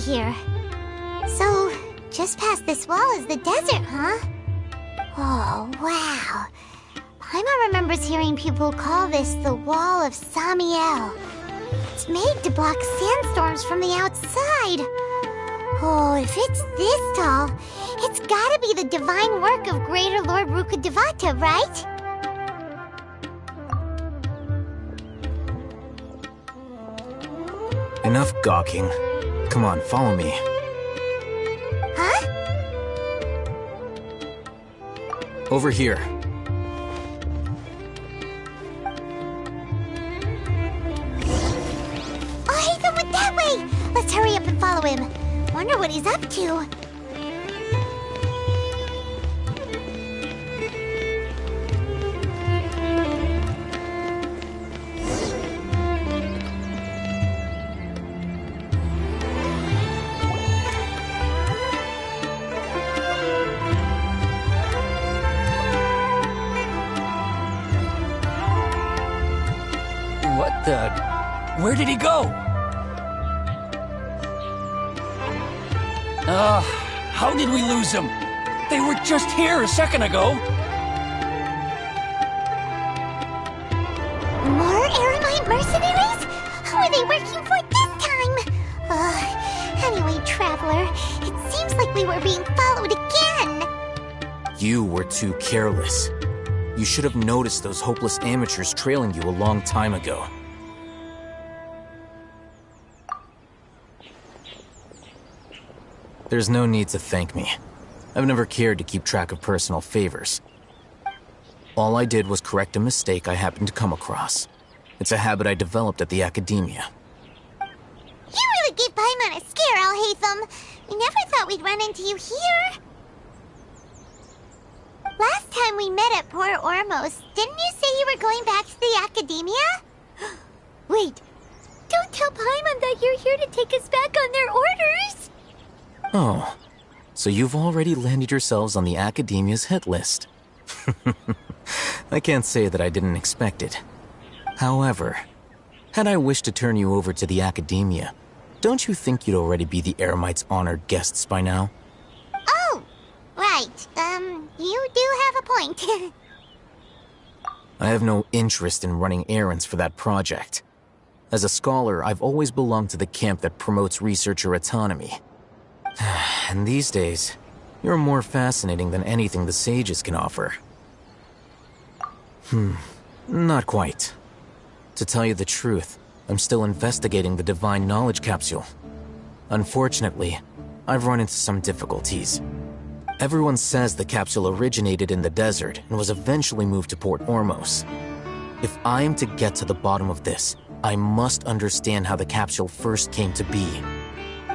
here. So, just past this wall is the desert, huh? Oh, wow. Paimon remembers hearing people call this the Wall of Samiel. It's made to block sandstorms from the outside. Oh, if it's this tall, it's gotta be the divine work of Greater Lord Rukkhadevata, right? Enough gawking. Come on, follow me. Huh? Over here. Oh, Haytham went that way! Let's hurry up and follow him. Wonder what he's up to. What the... Where did he go? How did we lose them? They were just here a second ago. More Eremite mercenaries? Who are they working for this time? Anyway, Traveler, it seems like we were being followed again. You were too careless. You should have noticed those hopeless amateurs trailing you a long time ago. There's no need to thank me. I've never cared to keep track of personal favors. All I did was correct a mistake I happened to come across. It's a habit I developed at the academia. You really gave Paimon a scare, Alhaitham. We never thought we'd run into you here. Last time we met at Port Ormos, didn't you say you were going back to the academia? Wait, don't tell Paimon that you're here to take us back on their orders! Oh, so you've already landed yourselves on the academia's hit list. I can't say that I didn't expect it. However, had I wished to turn you over to the academia, don't you think you'd already be the Eremites' honored guests by now? Oh, right. You do have a point. I have no interest in running errands for that project. As a scholar, I've always belonged to the camp that promotes researcher autonomy. And these days, you're more fascinating than anything the sages can offer. Not quite. To tell you the truth, I'm still investigating the Divine Knowledge Capsule. Unfortunately, I've run into some difficulties. Everyone says the capsule originated in the desert and was eventually moved to Port Ormos. If I am to get to the bottom of this, I must understand how the capsule first came to be.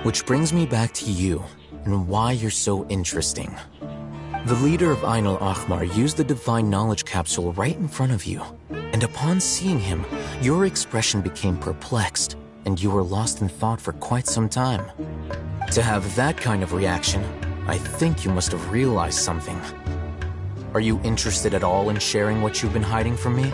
Which brings me back to you, and why you're so interesting. The leader of Ain al-Ahmar used the Divine Knowledge Capsule right in front of you, and upon seeing him, your expression became perplexed, and you were lost in thought for quite some time. To have that kind of reaction, I think you must have realized something. Are you interested at all in sharing what you've been hiding from me?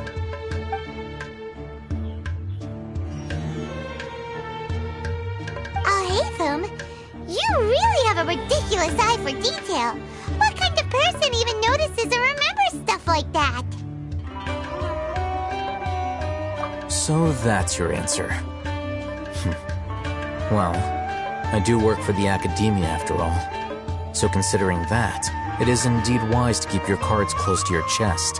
You really have a ridiculous eye for detail. What kind of person even notices or remembers stuff like that? So that's your answer. Well, I do work for the academia after all. So considering that, it is indeed wise to keep your cards close to your chest.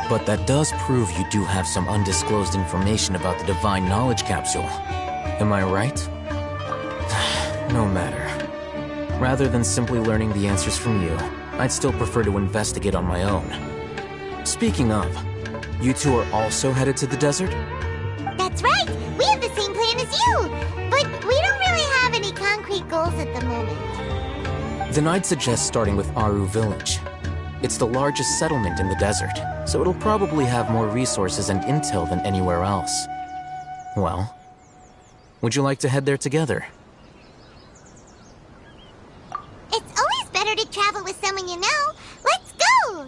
But that does prove you do have some undisclosed information about the Divine Knowledge Capsule. Am I right? No matter. Rather than simply learning the answers from you, I'd still prefer to investigate on my own. Speaking of, you two are also headed to the desert? That's right! We have the same plan as you! But we don't really have any concrete goals at the moment. Then I'd suggest starting with Aru Village. It's the largest settlement in the desert, so it'll probably have more resources and intel than anywhere else. Well, would you like to head there together? It's always better to travel with someone you know. Let's go!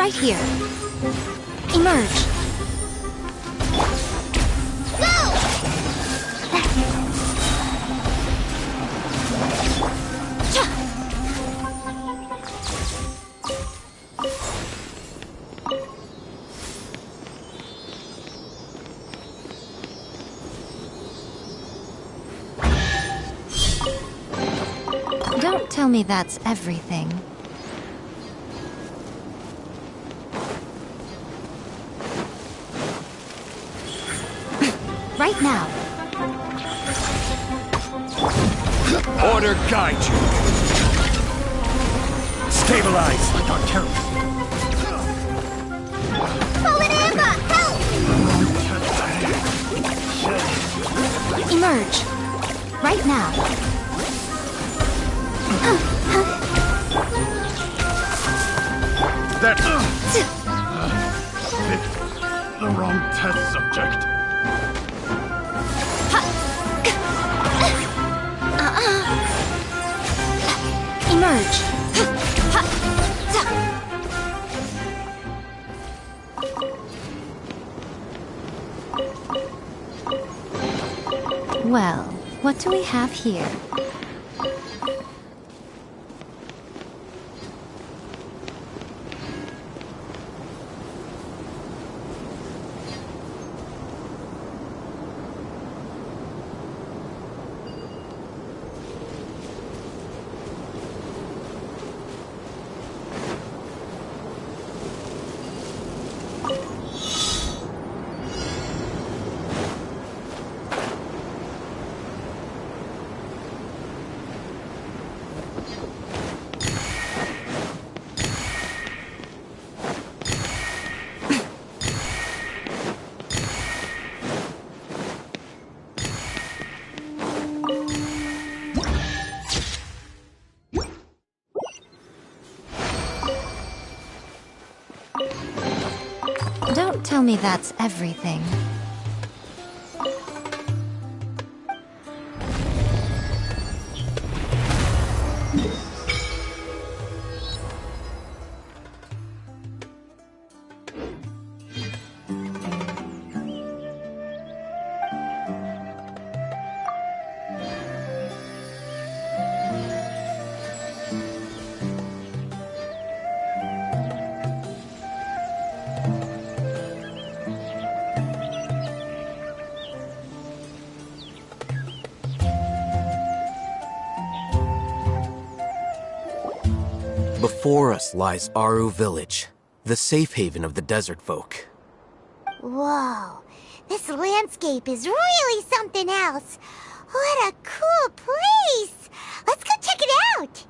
Right here. Emerge. Don't tell me that's everything. Right now. Order guide you. Stabilize. I got careless. Fallen Amber, help! Emerge. Right now. That picked the wrong test subject. Emerge. Well, what do we have here? Don't tell me that's everything. Before us lies Aru Village, the safe haven of the desert folk. Whoa, this landscape is really something else. What a cool place! Let's go check it out!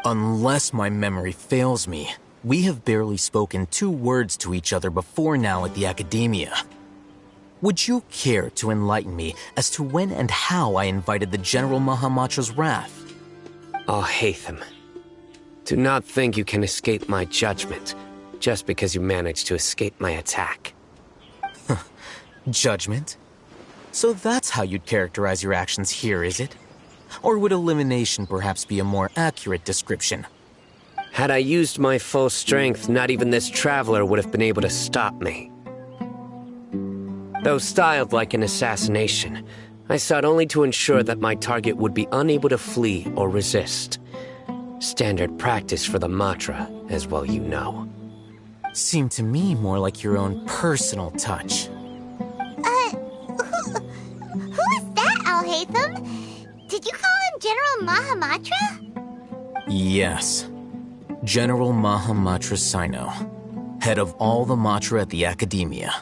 Unless my memory fails me, we have barely spoken 2 words to each other before now at the Academia. Would you care to enlighten me as to when and how I invited the General Mahamatra's wrath? Oh, Hatham. Do not think you can escape my judgment, just because you managed to escape my attack. Judgment? So that's how you'd characterize your actions here, is it? Or would elimination perhaps be a more accurate description? Had I used my full strength, not even this traveler would have been able to stop me. Though styled like an assassination, I sought only to ensure that my target would be unable to flee or resist. Standard practice for the Matra, as well you know. seemed to me more like your own personal touch. Who is that, Alhaitham? Did you call him General Mahamatra? Yes. General Mahamatra Sino, head of all the Matra at the Academia.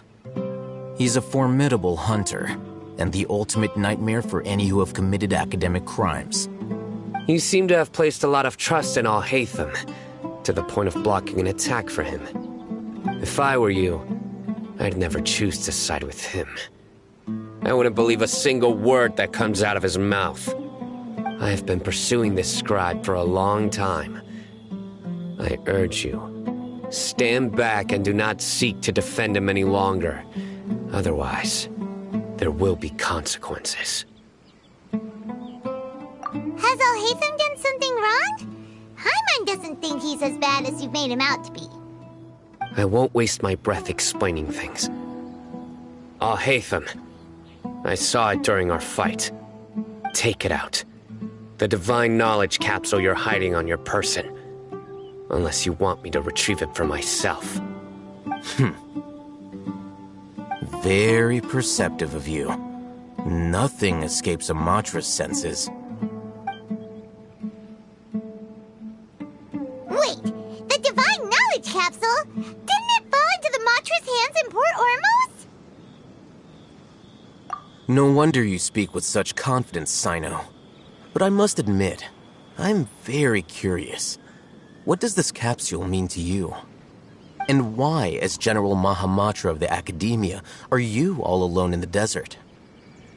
He's a formidable hunter, and the ultimate nightmare for any who have committed academic crimes. You seem to have placed a lot of trust in Alhaitham, to the point of blocking an attack for him. If I were you, I'd never choose to side with him. I wouldn't believe a single word that comes out of his mouth. I have been pursuing this scribe for a long time. I urge you, stand back and do not seek to defend him any longer. Otherwise, there will be consequences. Has Alhaitham done something wrong? Paimon doesn't think he's as bad as you've made him out to be. I won't waste my breath explaining things. Alhaitham, I saw it during our fight. Take it out. The divine knowledge capsule you're hiding on your person. Unless you want me to retrieve it for myself. Very perceptive of you. Nothing escapes a Matra's senses. Wait, the divine knowledge capsule? Didn't it fall into the Matra's hands in Port Ormos? No wonder you speak with such confidence, Sino. But I must admit, I'm very curious. What does this capsule mean to you? And why, as General Mahamatra of the Academia, are you all alone in the desert?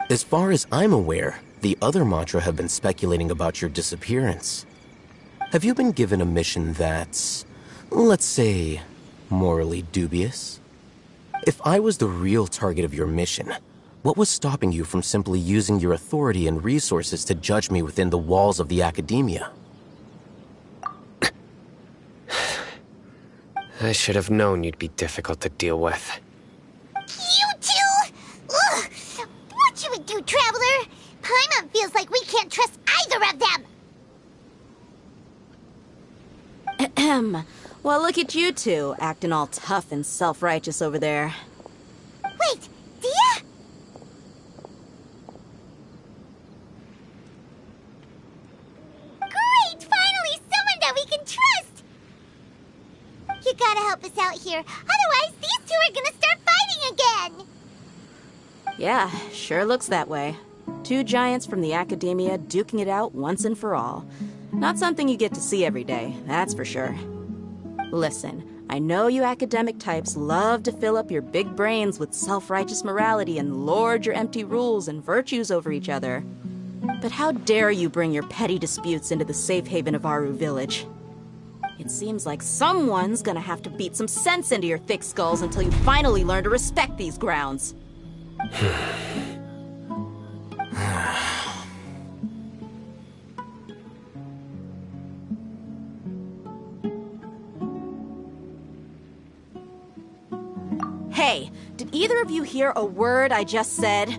As far as I'm aware, the other Matra have been speculating about your disappearance. Have you been given a mission that's, let's say, morally dubious? If I was the real target of your mission, what was stopping you from simply using your authority and resources to judge me within the walls of the Academia? I should have known you'd be difficult to deal with. You two? Ugh! What you would do, Traveler? Paimon feels like we can't trust either of them! Ahem. Well, look at you two, acting all tough and self-righteous over there. Wait, Dia? Great! Finally, someone that we can trust! You gotta help us out here, otherwise these two are gonna start fighting again! Yeah, sure looks that way. Two giants from the Academia duking it out once and for all. Not something you get to see every day, that's for sure. Listen, I know you academic types love to fill up your big brains with self-righteous morality and lord your empty rules and virtues over each other. But how dare you bring your petty disputes into the safe haven of Aru Village? It seems like someone's gonna have to beat some sense into your thick skulls until you finally learn to respect these grounds. Hey, did either of you hear a word I just said?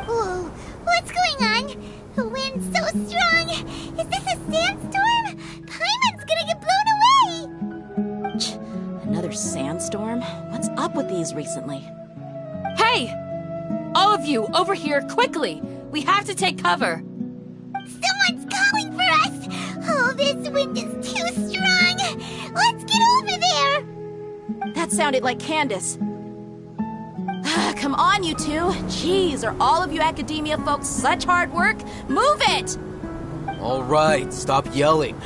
Whoa, what's going on? The wind's so strong! Is this a sandstorm? Paimon's gonna get blown away! Another sandstorm? What's up with these recently? Hey! All of you, over here, quickly! We have to take cover! Someone's calling for us! Oh, this wind is too strong! Let's get over there! That sounded like Candace. Come on, you two. Jeez, are all of you Academia folks such hard work? Move it! All right, stop yelling.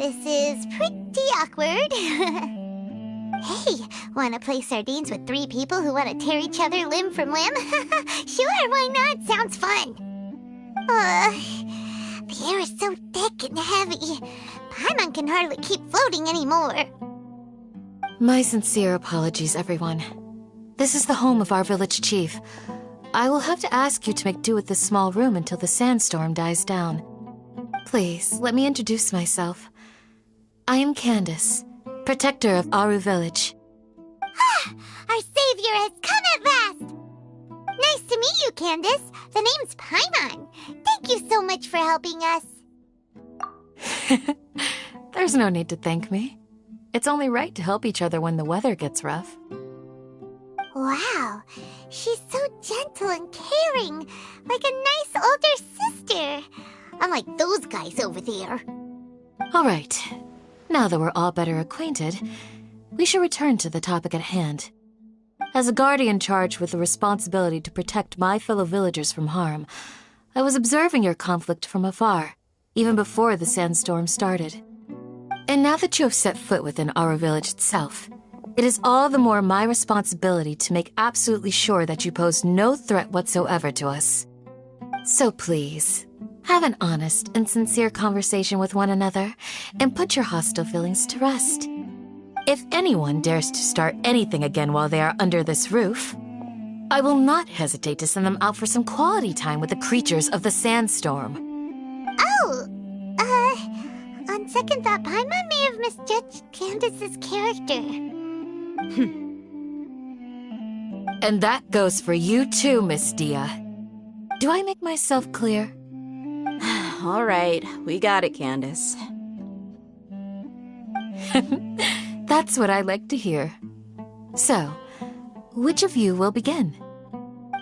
This is pretty awkward. Hey, wanna play sardines with 3 people who wanna tear each other limb from limb? Sure, why not? Sounds fun. The air is so thick and heavy. Paimon can hardly keep floating anymore. My sincere apologies, everyone. This is the home of our village chief. I will have to ask you to make do with this small room until the sandstorm dies down. Please, let me introduce myself. I am Candace, protector of Aru Village. Our savior has come at last! Nice to meet you, Candace. The name's Paimon. Thank you so much for helping us. There's no need to thank me. It's only right to help each other when the weather gets rough. Wow, she's so gentle and caring, like a nice older sister. Unlike those guys over there. All right. Now that we're all better acquainted, we should return to the topic at hand. As a guardian charged with the responsibility to protect my fellow villagers from harm, I was observing your conflict from afar, even before the sandstorm started. And now that you have set foot within our village itself, it is all the more my responsibility to make absolutely sure that you pose no threat whatsoever to us. So please, have an honest and sincere conversation with one another, and put your hostile feelings to rest. If anyone dares to start anything again while they are under this roof, I will not hesitate to send them out for some quality time with the creatures of the sandstorm. Oh, on second thought, Paimon may have misjudged Candace's character. And that goes for you too, Miss Dia. Do I make myself clear? All right, we got it, Candace. That's what I like to hear. So, which of you will begin?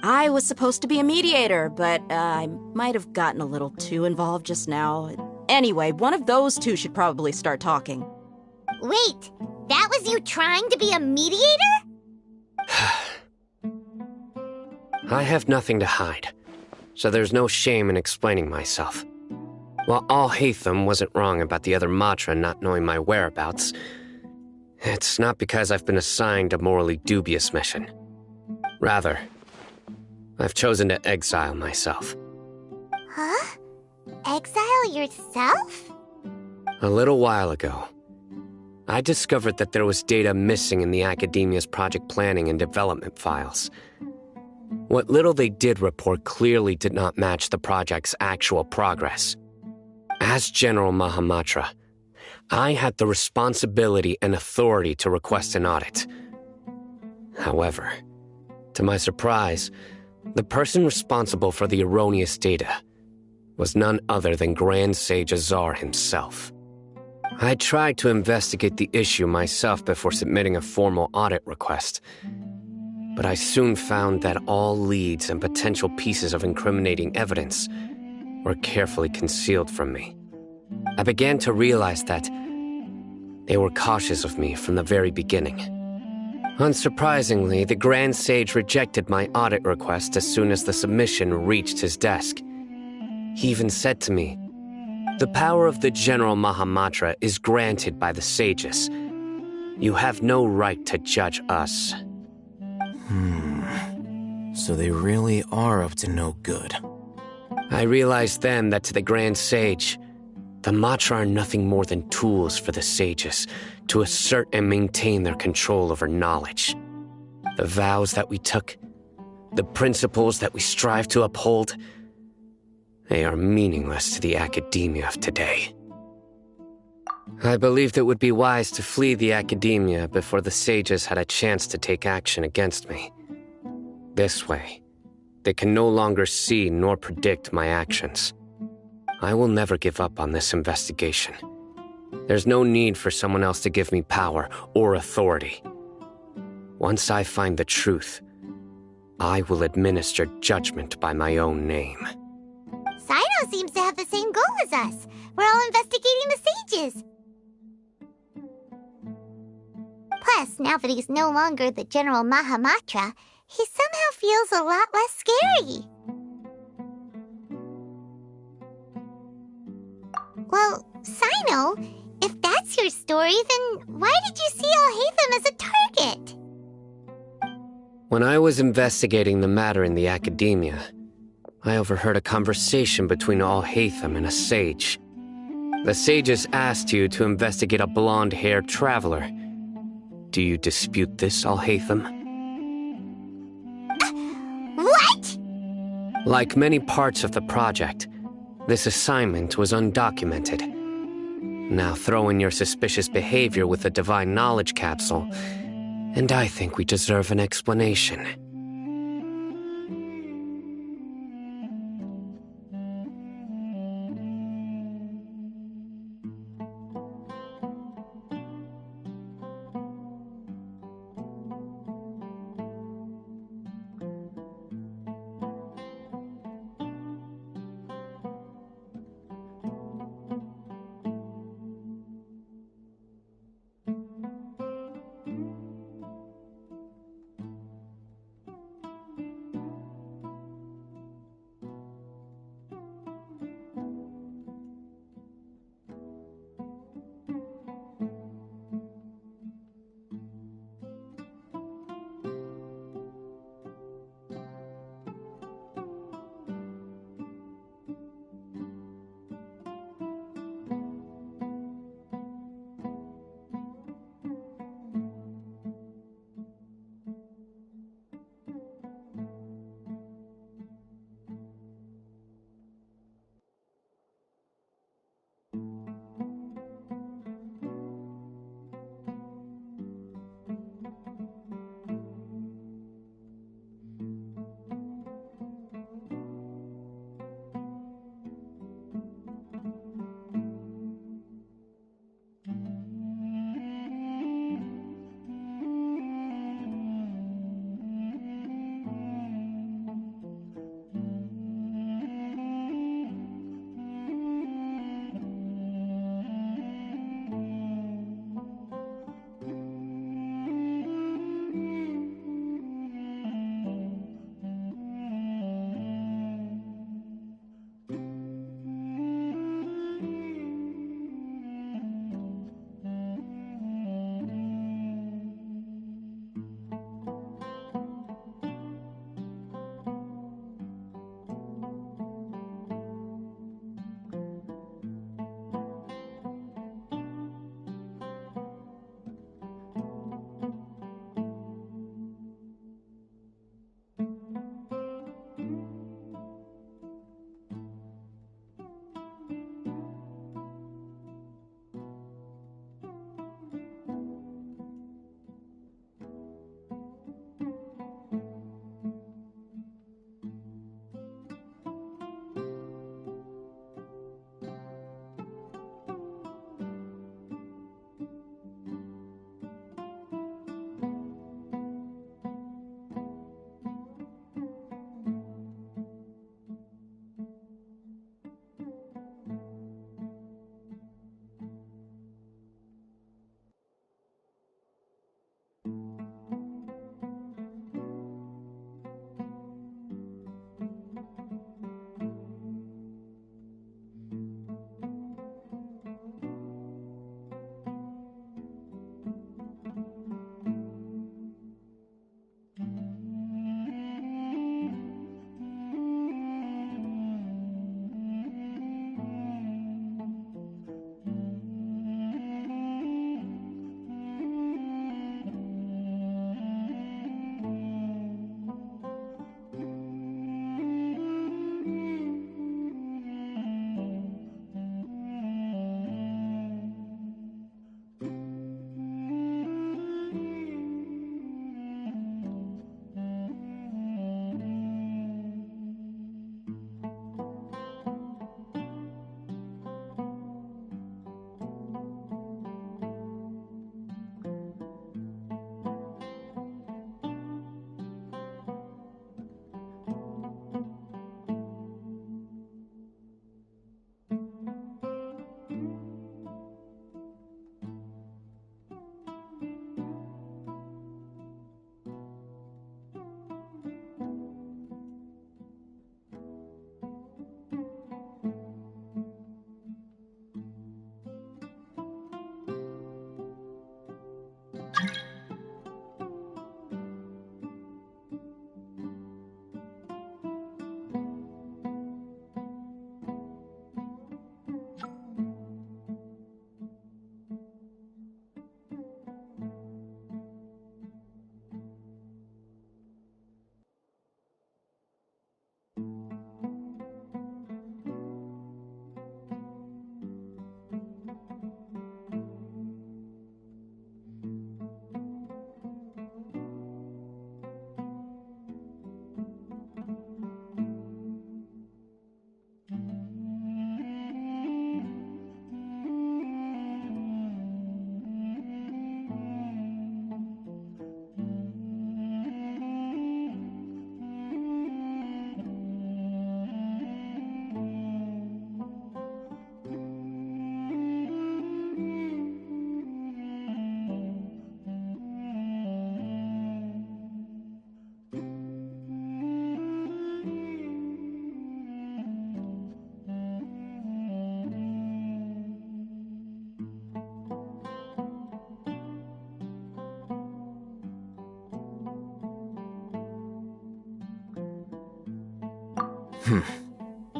I was supposed to be a mediator, but I might have gotten a little too involved just now. Anyway, one of those two should probably start talking. Wait, that was you trying to be a mediator? I have nothing to hide, so there's no shame in explaining myself. While Alhaitham wasn't wrong about the other Matra not knowing my whereabouts, it's not because I've been assigned a morally dubious mission. Rather, I've chosen to exile myself. Huh? Exile yourself? A little while ago, I discovered that there was data missing in the Academia's project planning and development files. What little they did report clearly did not match the project's actual progress. As General Mahamatra, I had the responsibility and authority to request an audit. However, to my surprise, the person responsible for the erroneous data was none other than Grand Sage Azar himself. I tried to investigate the issue myself before submitting a formal audit request, but I soon found that all leads and potential pieces of incriminating evidence were carefully concealed from me. I began to realize that they were cautious of me from the very beginning. Unsurprisingly, the Grand Sage rejected my audit request as soon as the submission reached his desk. He even said to me, "The power of the General Mahamatra is granted by the sages. You have no right to judge us." So they really are up to no good. I realized then that to the Grand Sage, the Matra are nothing more than tools for the sages to assert and maintain their control over knowledge. The vows that we took, the principles that we strive to uphold, they are meaningless to the academia of today. I believed it would be wise to flee the academia before the sages had a chance to take action against me. This way, they can no longer see nor predict my actions. I will never give up on this investigation. There's no need for someone else to give me power or authority. Once I find the truth, I will administer judgment by my own name. Sino seems to have the same goal as us. We're all investigating the sages. Plus, now that he's no longer the General Mahamatra, he somehow feels a lot less scary. Well, Sino, if that's your story, then why did you see Alhaitham as a target? When I was investigating the matter in the academia, I overheard a conversation between Alhaitham and a sage. The sages asked you to investigate a blonde-haired traveler. Do you dispute this, Alhaitham? What? Like many parts of the project, this assignment was undocumented. Now throw in your suspicious behavior with the Divine Knowledge Capsule, and I think we deserve an explanation.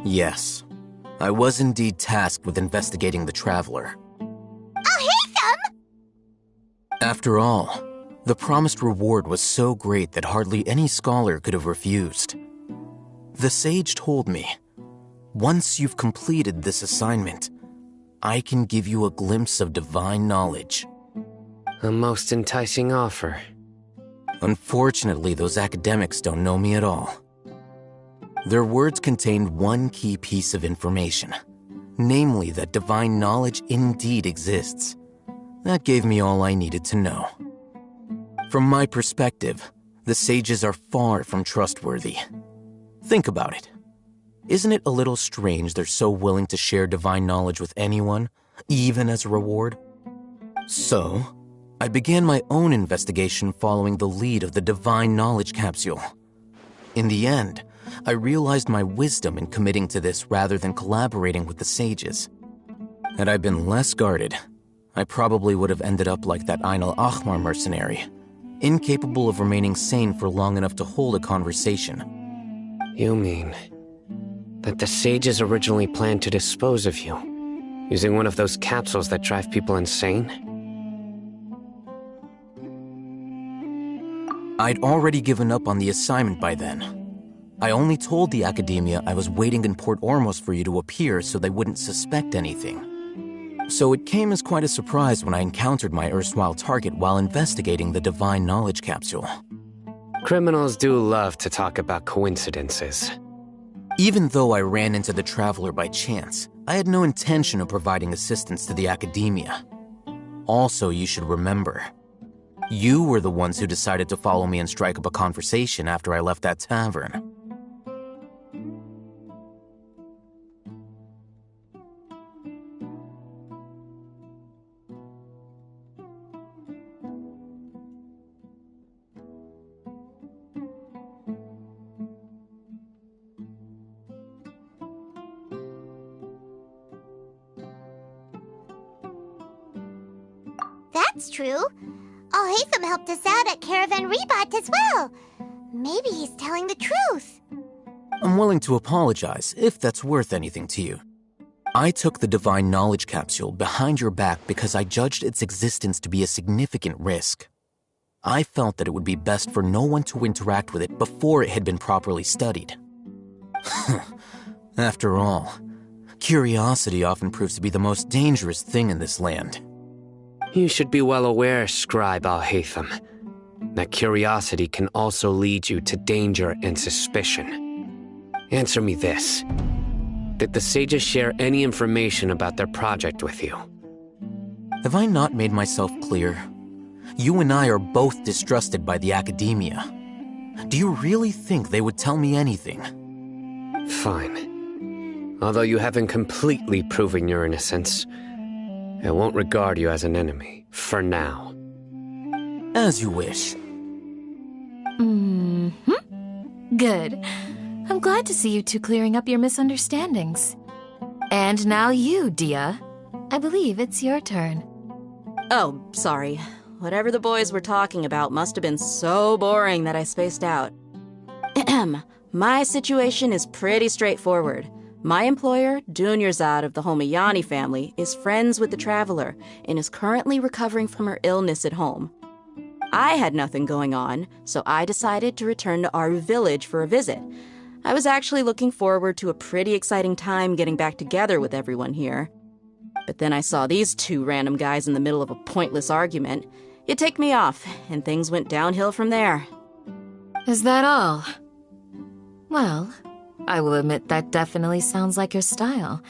Yes. I was indeed tasked with investigating the Traveler. I'll hate them! After all, the promised reward was so great that hardly any scholar could have refused. The sage told me, once you've completed this assignment, I can give you a glimpse of divine knowledge. A most enticing offer. Unfortunately, those academics don't know me at all. Their words contained one key piece of information, namely that divine knowledge indeed exists. That gave me all I needed to know. From my perspective, the sages are far from trustworthy. Think about it. Isn't it a little strange they're so willing to share divine knowledge with anyone, even as a reward? So, I began my own investigation following the lead of the divine knowledge capsule. In the end, I realized my wisdom in committing to this rather than collaborating with the sages. Had I been less guarded, I probably would have ended up like that Ain al-Ahmar mercenary, incapable of remaining sane for long enough to hold a conversation. You mean that the sages originally planned to dispose of you, using one of those capsules that drive people insane? I'd already given up on the assignment by then. I only told the Academia I was waiting in Port Ormos for you to appear so they wouldn't suspect anything. So it came as quite a surprise when I encountered my erstwhile target while investigating the divine knowledge capsule. Criminals do love to talk about coincidences. Even though I ran into the Traveler by chance, I had no intention of providing assistance to the Academia. Also, you should remember, you were the ones who decided to follow me and strike up a conversation after I left that tavern. That's true. Al-Haytham helped us out at Caravan Rebat as well. Maybe he's telling the truth. I'm willing to apologize, if that's worth anything to you. I took the divine knowledge capsule behind your back because I judged its existence to be a significant risk. I felt that it would be best for no one to interact with it before it had been properly studied. After all, curiosity often proves to be the most dangerous thing in this land. You should be well aware, Scribe Al-Haytham, that curiosity can also lead you to danger and suspicion. Answer me this. Did the sages share any information about their project with you? Have I not made myself clear? You and I are both distrusted by the Academia. Do you really think they would tell me anything? Fine. Although you haven't completely proven your innocence, I won't regard you as an enemy, for now. As you wish. Good. I'm glad to see you two clearing up your misunderstandings. And now you, Dia. I believe it's your turn. Oh, sorry. Whatever the boys were talking about must have been so boring that I spaced out. My situation is pretty straightforward. My employer, Dunyarzad of the Homayani family, is friends with the Traveler and is currently recovering from her illness at home. I had nothing going on, so I decided to return to Aru village for a visit. I was actually looking forward to a pretty exciting time getting back together with everyone here. But then I saw these two random guys in the middle of a pointless argument. It ticked me off, and things went downhill from there. Is that all? Well, I will admit that definitely sounds like your style.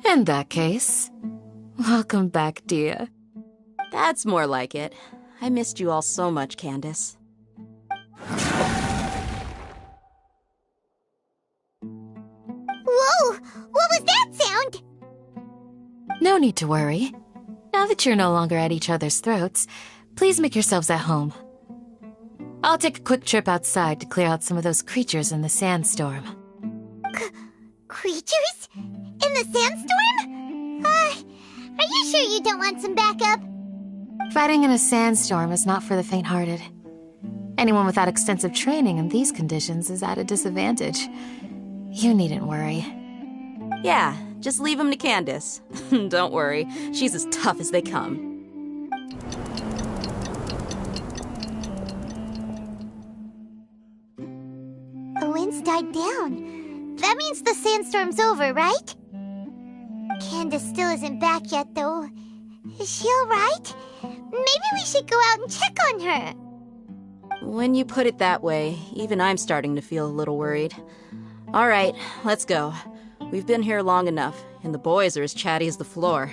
In that case, welcome back, Dia. That's more like it. I missed you all so much, Candace. Whoa! What was that sound? No need to worry. Now that you're no longer at each other's throats, please make yourselves at home. I'll take a quick trip outside to clear out some of those creatures in the sandstorm. Creatures? In the sandstorm? Are you sure you don't want some backup? Fighting in a sandstorm is not for the faint-hearted. Anyone without extensive training in these conditions is at a disadvantage. You needn't worry. Yeah, just leave him to Candace. Don't worry, she's as tough as they come. The wind's died down. That means the sandstorm's over, right? Candace still isn't back yet, though. Is she alright? Maybe we should go out and check on her. When you put it that way, even I'm starting to feel a little worried. Alright, let's go. We've been here long enough, and the boys are as chatty as the floor.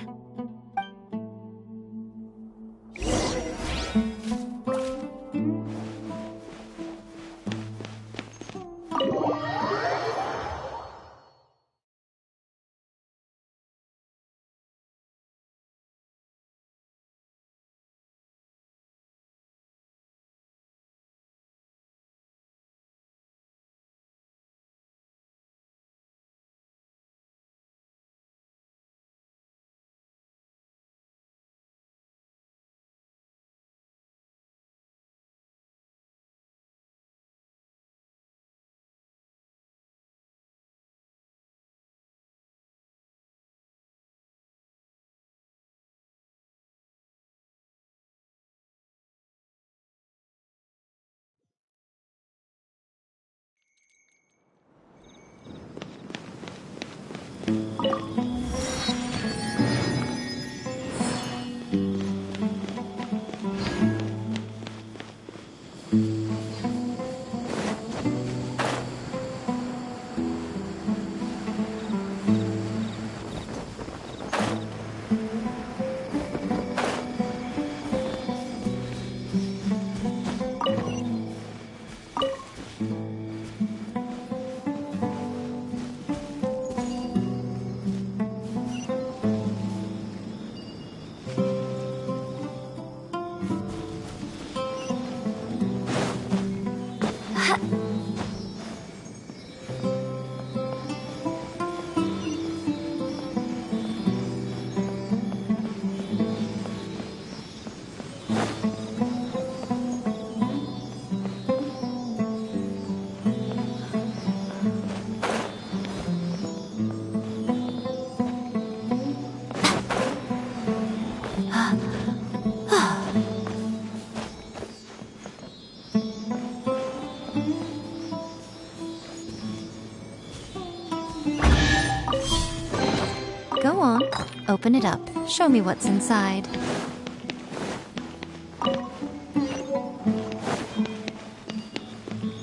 Go on, open it up. Show me what's inside.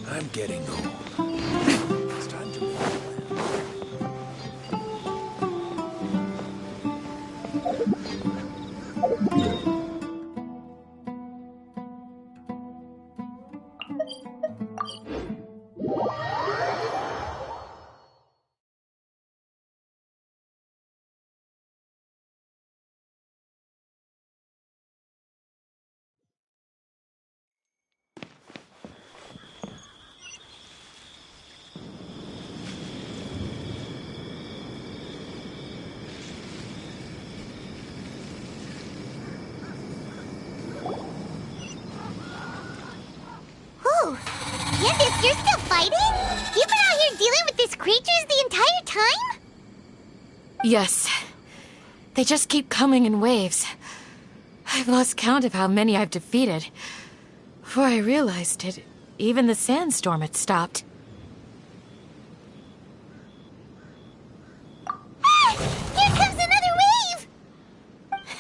I'm getting old. It's time to make Whew. Candace, you're still fighting? You've been out here dealing with these creatures the entire time? Yes. They just keep coming in waves. I've lost count of how many I've defeated. Before I realized it, even the sandstorm had stopped. Ah! Here comes another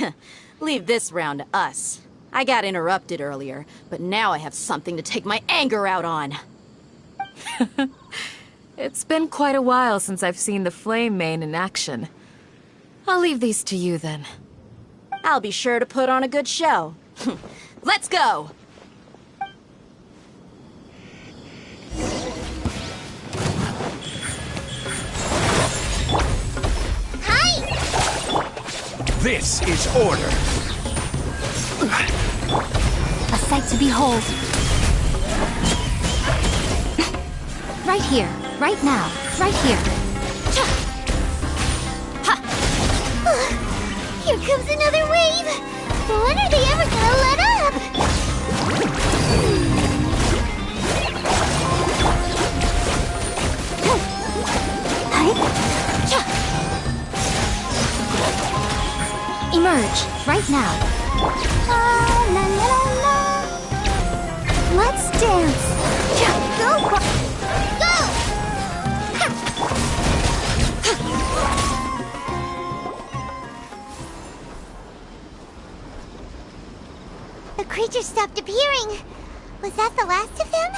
wave! Leave this round to us. I got interrupted earlier, but now I have something to take my anger out on. It's been quite a while since I've seen the Flame Main in action. I'll leave these to you then. I'll be sure to put on a good show. Let's go! Hi! This is order. A sight to behold. Right here, right now, right here. Here comes another wave! When are they ever gonna let up? Emerge, right now. La, la, la, la. Let's dance. Go! Go! The creature stopped appearing. Was that the last of them?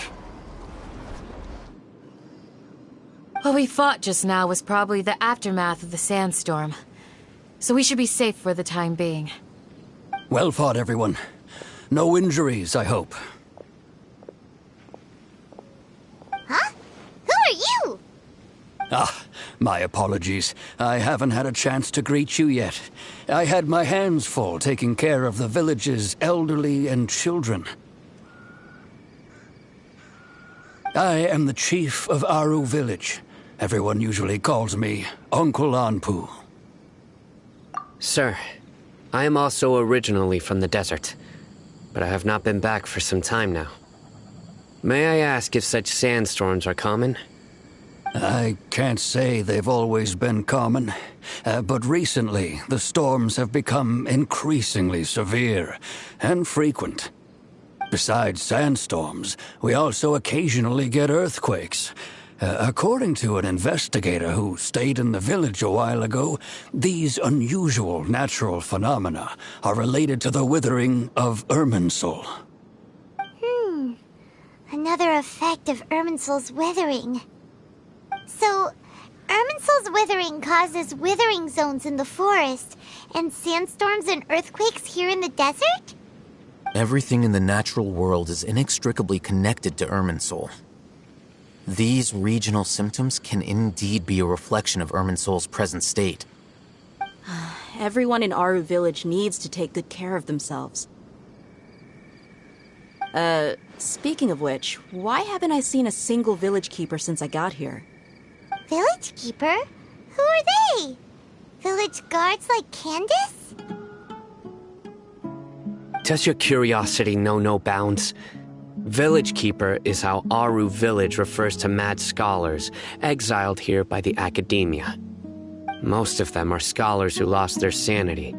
What we fought just now was probably the aftermath of the sandstorm. So we should be safe for the time being. Well fought, everyone. No injuries, I hope. Huh? Who are you? Ah, my apologies. I haven't had a chance to greet you yet. I had my hands full taking care of the village's elderly and children. I am the chief of Aru Village. Everyone usually calls me Uncle Anpu. Sir, I am also originally from the desert, but I have not been back for some time now. May I ask if such sandstorms are common? I can't say they've always been common, but recently the storms have become increasingly severe and frequent. Besides sandstorms, we also occasionally get earthquakes. According to an investigator who stayed in the village a while ago, these unusual natural phenomena are related to the withering of Irminsul. Another effect of Irminsul's withering. So, Irminsul's withering causes withering zones in the forest, and sandstorms and earthquakes here in the desert? Everything in the natural world is inextricably connected to Irminsul. These regional symptoms can indeed be a reflection of Irminsul's present state. Everyone in Aru Village needs to take good care of themselves. Speaking of which, why haven't I seen a single village keeper since I got here? Village keeper? Who are they? Village guards like Candace? Does your curiosity know no bounds? Village Keeper is how Aru Village refers to mad scholars exiled here by the academia. Most of them are scholars who lost their sanity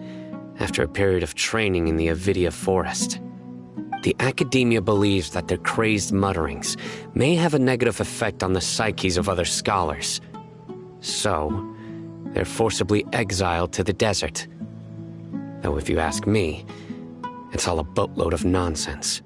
after a period of training in the Avidia forest. The academia believes that their crazed mutterings may have a negative effect on the psyches of other scholars. So, they're forcibly exiled to the desert. Though if you ask me, it's all a boatload of nonsense.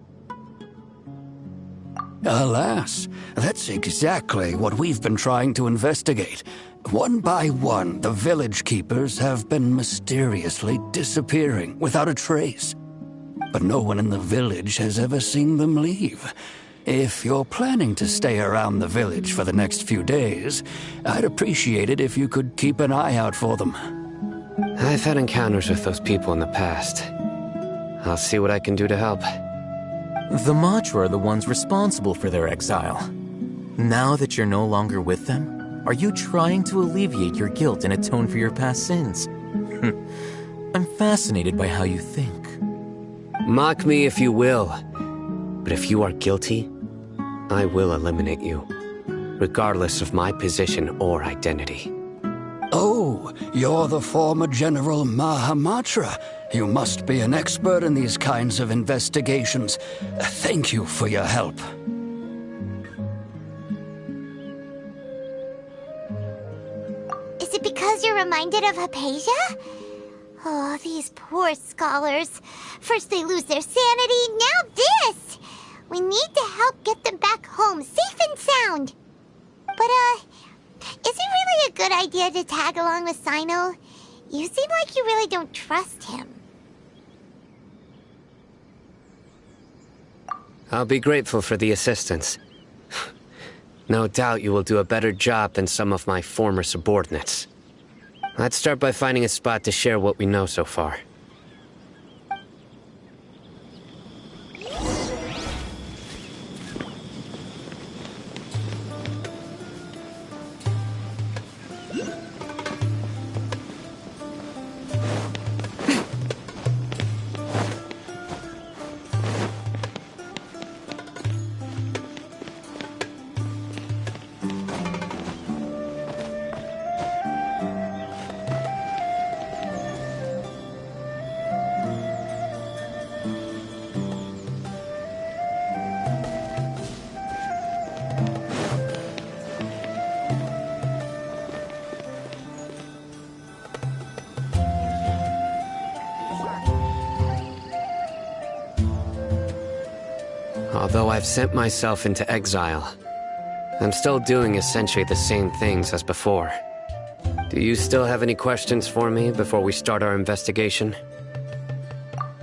Alas, that's exactly what we've been trying to investigate. One by one, the village keepers have been mysteriously disappearing without a trace. But no one in the village has ever seen them leave. If you're planning to stay around the village for the next few days, I'd appreciate it if you could keep an eye out for them. I've had encounters with those people in the past. I'll see what I can do to help. The Matra are the ones responsible for their exile. Now that you're no longer with them, are you trying to alleviate your guilt and atone for your past sins? I'm fascinated by how you think. Mock me if you will, but if you are guilty, I will eliminate you, regardless of my position or identity. Oh, you're the former General Mahamatra. You must be an expert in these kinds of investigations. Thank you for your help. Is it because you're reminded of Hypatia? Oh, these poor scholars. First they lose their sanity, now this! We need to help get them back home, safe and sound. But, is it really a good idea to tag along with Sino? You seem like you really don't trust him. I'll be grateful for the assistance. No doubt you will do a better job than some of my former subordinates. Let's start by finding a spot to share what we know so far. Although I've sent myself into exile, I'm still doing essentially the same things as before. Do you still have any questions for me before we start our investigation?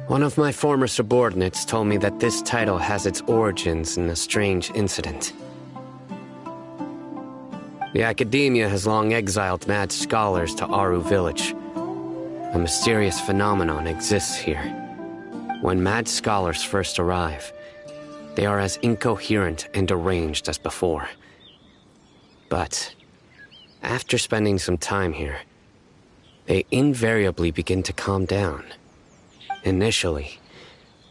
One of my former subordinates told me that this title has its origins in a strange incident. The Academia has long exiled mad scholars to Aru Village. A mysterious phenomenon exists here. When mad scholars first arrive, they are as incoherent and deranged as before. But after spending some time here, they invariably begin to calm down. Initially,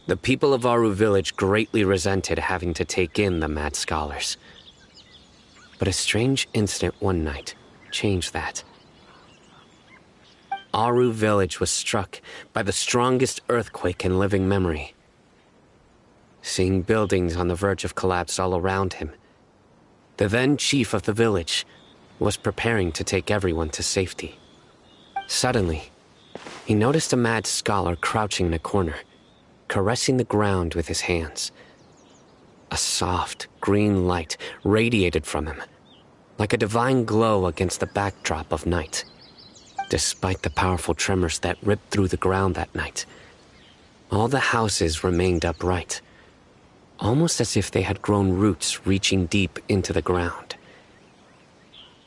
the people of Aru Village greatly resented having to take in the mad scholars. But a strange incident one night changed that. Aru Village was struck by the strongest earthquake in living memory. Seeing buildings on the verge of collapse all around him, the then chief of the village was preparing to take everyone to safety. Suddenly, he noticed a mad scholar crouching in a corner, caressing the ground with his hands. A soft, green light radiated from him, like a divine glow against the backdrop of night. Despite the powerful tremors that ripped through the ground that night, all the houses remained upright, almost as if they had grown roots reaching deep into the ground.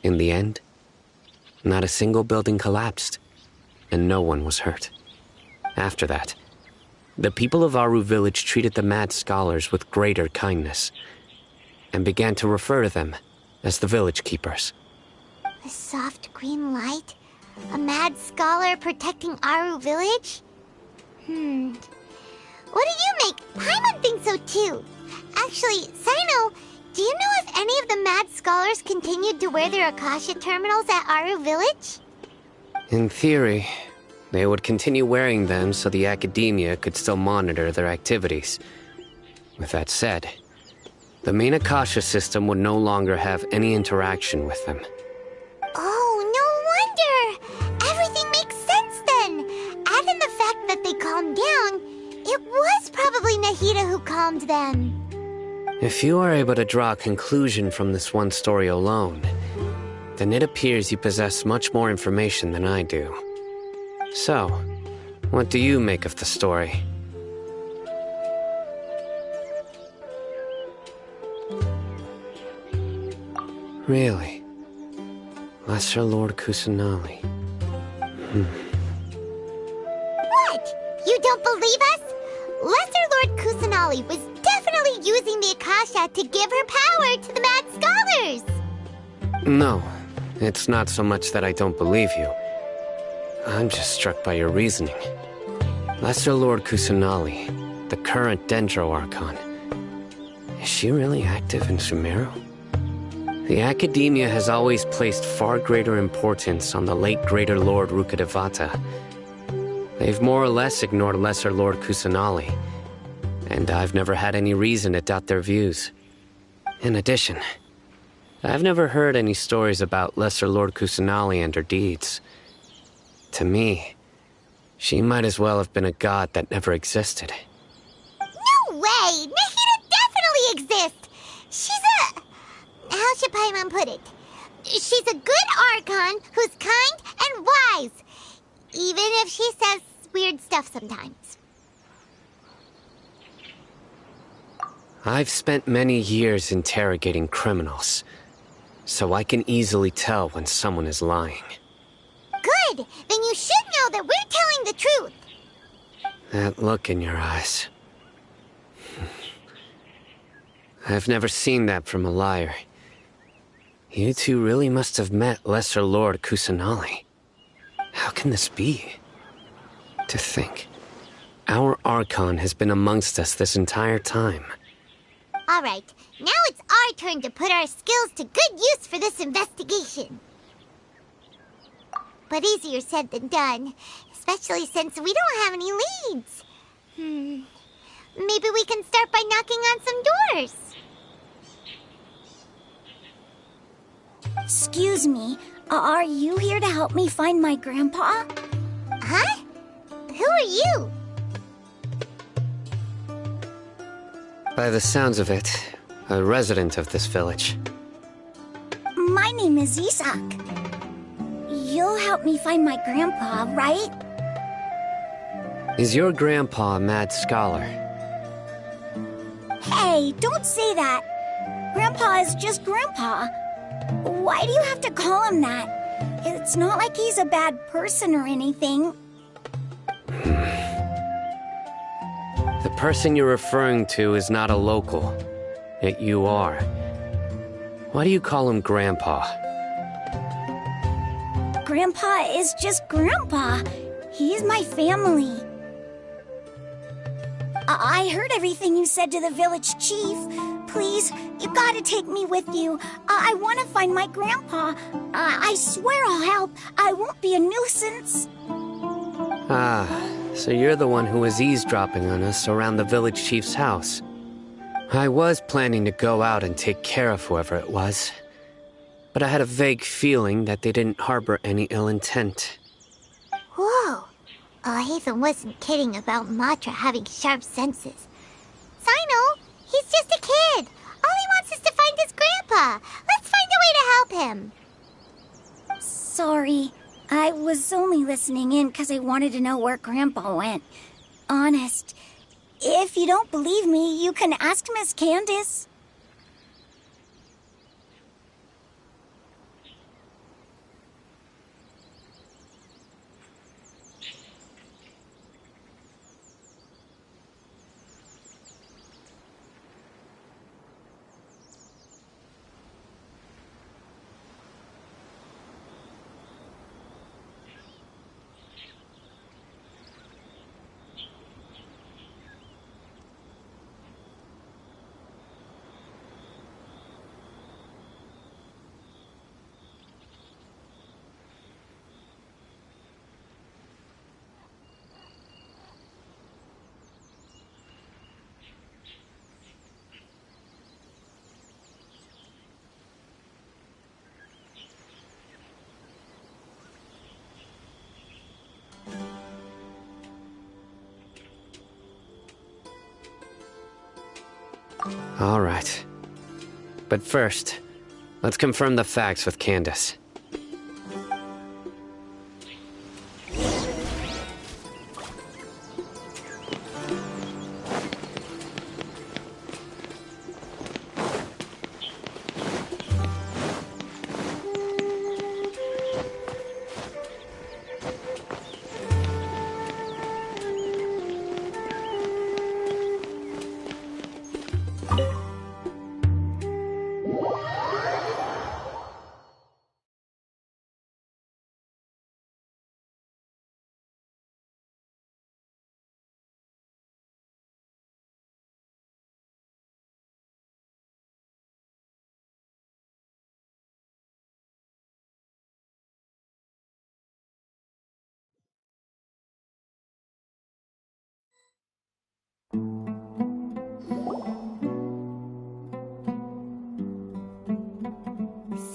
In the end, not a single building collapsed, and no one was hurt. After that, the people of Aru Village treated the mad scholars with greater kindness, and began to refer to them as the village keepers. A soft green light? A mad scholar protecting Aru Village? What do you make? Paimon thinks so too. Actually, Sino, do you know if any of the mad scholars continued to wear their Akasha terminals at Aru Village? In theory, they would continue wearing them so the Academia could still monitor their activities. With that said, the main Akasha system would no longer have any interaction with them. Oh, no wonder! Everything makes sense then! Add in the fact that they calmed down, it was probably Nahida who calmed them. If you are able to draw a conclusion from this one story alone, then it appears you possess much more information than I do. So, what do you make of the story? Really? Lesser Lord Kusanali. What? You don't believe us? Lesser Lord Kusanali was definitely using the Akasha to give her power to the mad scholars! No, it's not so much that I don't believe you. I'm just struck by your reasoning. Lesser Lord Kusanali, the current Dendro Archon. Is she really active in Sumeru? The Academia has always placed far greater importance on the late Greater Lord Rukkhadevata. They've more or less ignored Lesser Lord Kusanali, and I've never had any reason to doubt their views. In addition, I've never heard any stories about Lesser Lord Kusanali and her deeds. To me, she might as well have been a god that never existed. No way! Nahida definitely exists! She's a... How should Paimon put it? She's a good Archon who's kind and wise, even if she says weird stuff sometimes. I've spent many years interrogating criminals, so I can easily tell when someone is lying. Good! Then you should know that we're telling the truth! That look in your eyes. I've never seen that from a liar. You two really must have met Lesser Lord Kusanali. How can this be? To think, our Archon has been amongst us this entire time. Alright, now it's our turn to put our skills to good use for this investigation. But easier said than done, especially since we don't have any leads. Maybe we can start by knocking on some doors. Excuse me, are you here to help me find my grandpa? Huh? Who are you? By the sounds of it, a resident of this village. My name is Isak. You'll help me find my grandpa, right? Is your grandpa a mad scholar? Hey, don't say that. Grandpa is just Grandpa. Why do you have to call him that? It's not like he's a bad person or anything. The person you're referring to is not a local. Yet you are. Why do you call him Grandpa? Grandpa is just Grandpa. He's my family. I heard everything you said to the village chief. Please, you gotta take me with you. I want to find my grandpa. I swear I'll help. I won't be a nuisance. Ah, so you're the one who was eavesdropping on us around the village chief's house. I was planning to go out and take care of whoever it was, but I had a vague feeling that they didn't harbor any ill intent. Whoa. Hatham wasn't kidding about Matra having sharp senses. Sino, he's just a kid. All he wants is to find his grandpa. Let's find a way to help him. Sorry. I was only listening in because I wanted to know where Grandpa went. Honest. If you don't believe me, you can ask Miss Candace. All right. But first, let's confirm the facts with Candace.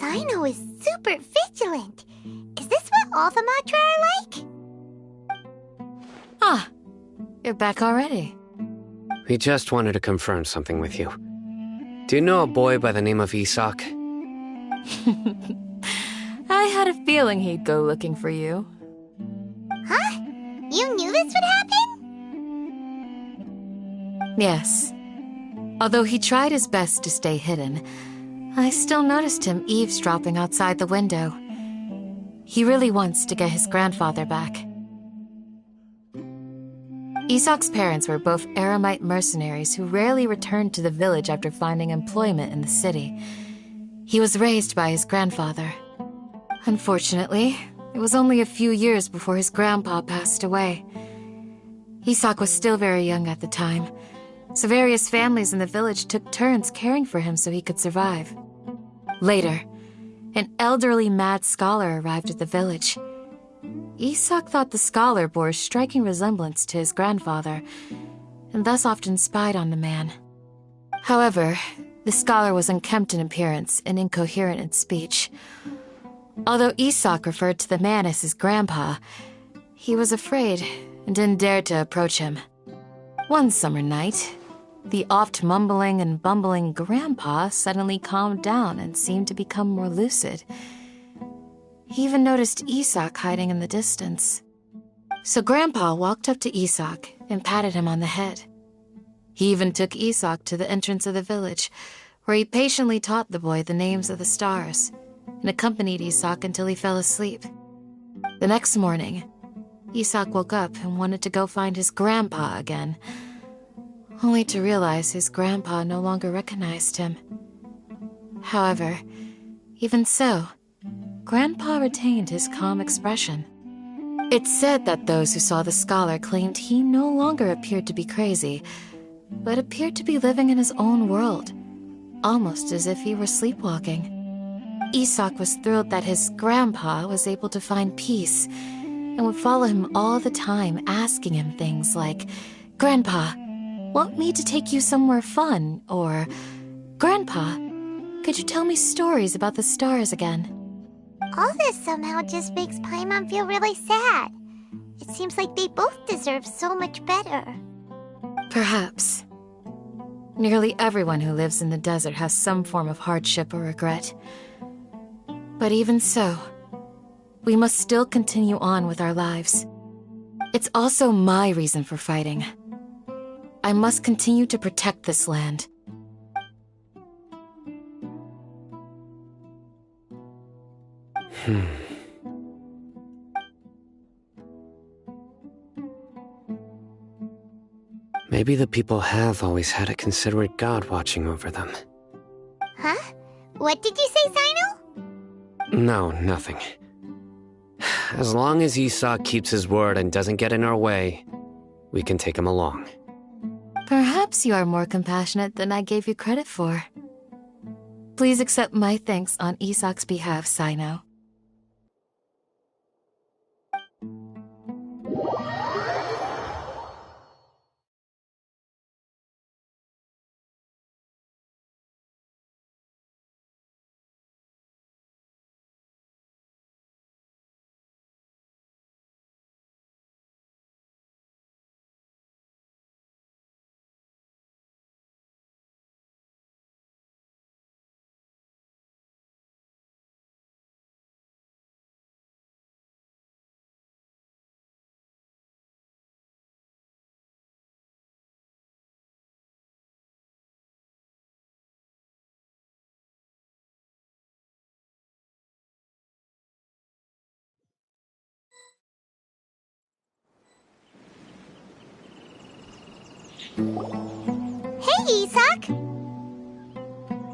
Sino is super vigilant. Is this what all the Matra are like? Ah, you're back already. We just wanted to confirm something with you. Do you know a boy by the name of Isak? I had a feeling he'd go looking for you. Huh? You knew this would happen? Yes. Although he tried his best to stay hidden, I still noticed him eavesdropping outside the window. He really wants to get his grandfather back. Isak's parents were both Aramite mercenaries who rarely returned to the village after finding employment in the city. He was raised by his grandfather. Unfortunately, it was only a few years before his grandpa passed away. Isak was still very young at the time, so various families in the village took turns caring for him so he could survive. Later, an elderly mad scholar arrived at the village. Isak thought the scholar bore a striking resemblance to his grandfather, and thus often spied on the man. However, the scholar was unkempt in appearance and incoherent in speech. Although Isak referred to the man as his grandpa, he was afraid and didn't dare to approach him. One summer night, The oft mumbling and bumbling Grandpa suddenly calmed down and seemed to become more lucid. He even noticed Isak hiding in the distance. So Grandpa walked up to Isak and patted him on the head. He even took Isak to the entrance of the village, where he patiently taught the boy the names of the stars and accompanied Isak until he fell asleep. The next morning, Isak woke up and wanted to go find his grandpa again, only to realize his grandpa no longer recognized him. However, even so, Grandpa retained his calm expression. It's said that those who saw the scholar claimed he no longer appeared to be crazy, but appeared to be living in his own world, almost as if he were sleepwalking. Isak was thrilled that his grandpa was able to find peace and would follow him all the time, asking him things like, "Grandpa, want me to take you somewhere fun?" Or, "Grandpa, could you tell me stories about the stars again?" All this somehow just makes Paimon feel really sad. It seems like they both deserve so much better. Perhaps. Nearly everyone who lives in the desert has some form of hardship or regret. But even so, we must still continue on with our lives. It's also my reason for fighting. I must continue to protect this land. Maybe the people have always had a considerate god watching over them. Huh? What did you say, Sino? No, nothing. As long as Isak keeps his word and doesn't get in our way, we can take him along. Perhaps you are more compassionate than I gave you credit for. Please accept my thanks on Isak's behalf, Sino. Hey, Isak!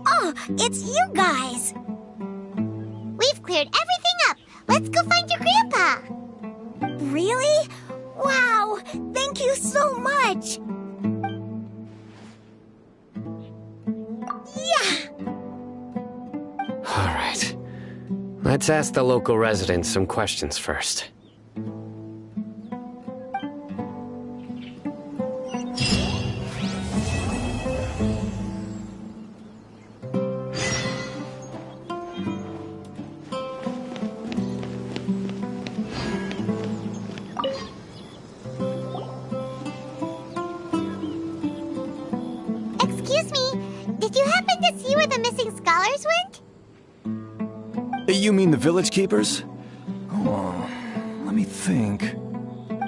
Oh, it's you guys! We've cleared everything up. Let's go find your grandpa. Really? Wow! Thank you so much! Yeah! All right. Let's ask the local residents some questions first. Excuse me, did you happen to see where the missing scholars went? You mean the village keepers? Oh, let me think.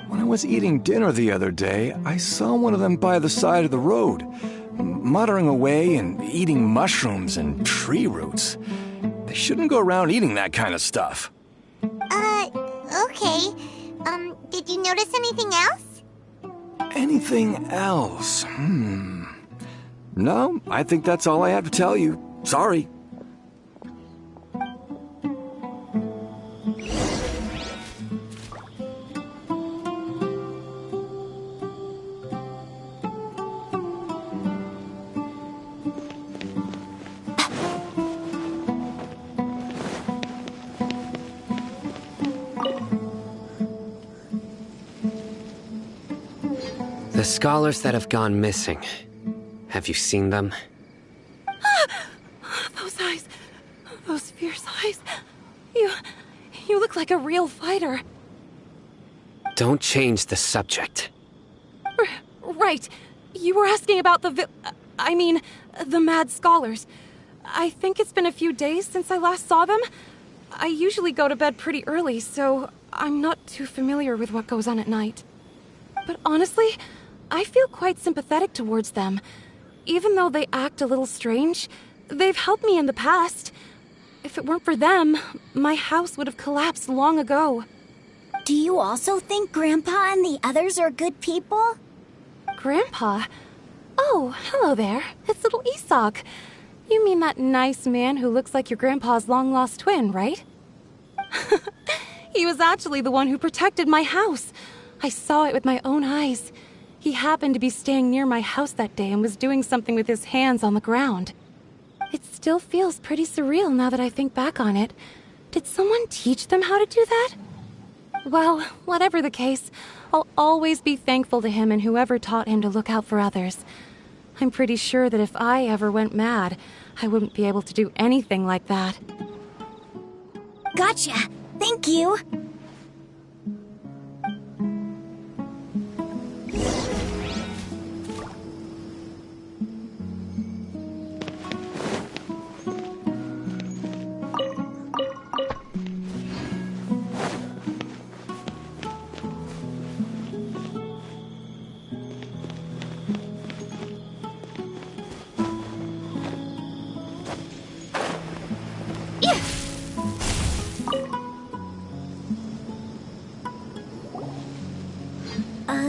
When I was eating dinner the other day, I saw one of them by the side of the road, muttering away and eating mushrooms and tree roots. They shouldn't go around eating that kind of stuff. Okay. Did you notice anything else? Anything else? No, I think that's all I have to tell you. Sorry. The scholars that have gone missing. Have you seen them? Those eyes. Those fierce eyes. You look like a real fighter. Don't change the subject. Right. You were asking about the Mad Scholars. I think it's been a few days since I last saw them. I usually go to bed pretty early, so I'm not too familiar with what goes on at night. But honestly, I feel quite sympathetic towards them. Even though they act a little strange, they've helped me in the past. If it weren't for them, my house would have collapsed long ago. Do you also think Grandpa and the others are good people? Grandpa? Oh, hello there. It's little Isak. You mean that nice man who looks like your grandpa's long-lost twin, right? He was actually the one who protected my house. I saw it with my own eyes. He happened to be staying near my house that day and was doing something with his hands on the ground. It still feels pretty surreal now that I think back on it. Did someone teach them how to do that? Well, whatever the case, I'll always be thankful to him and whoever taught him to look out for others. I'm pretty sure that if I ever went mad, I wouldn't be able to do anything like that. Gotcha. Thank you.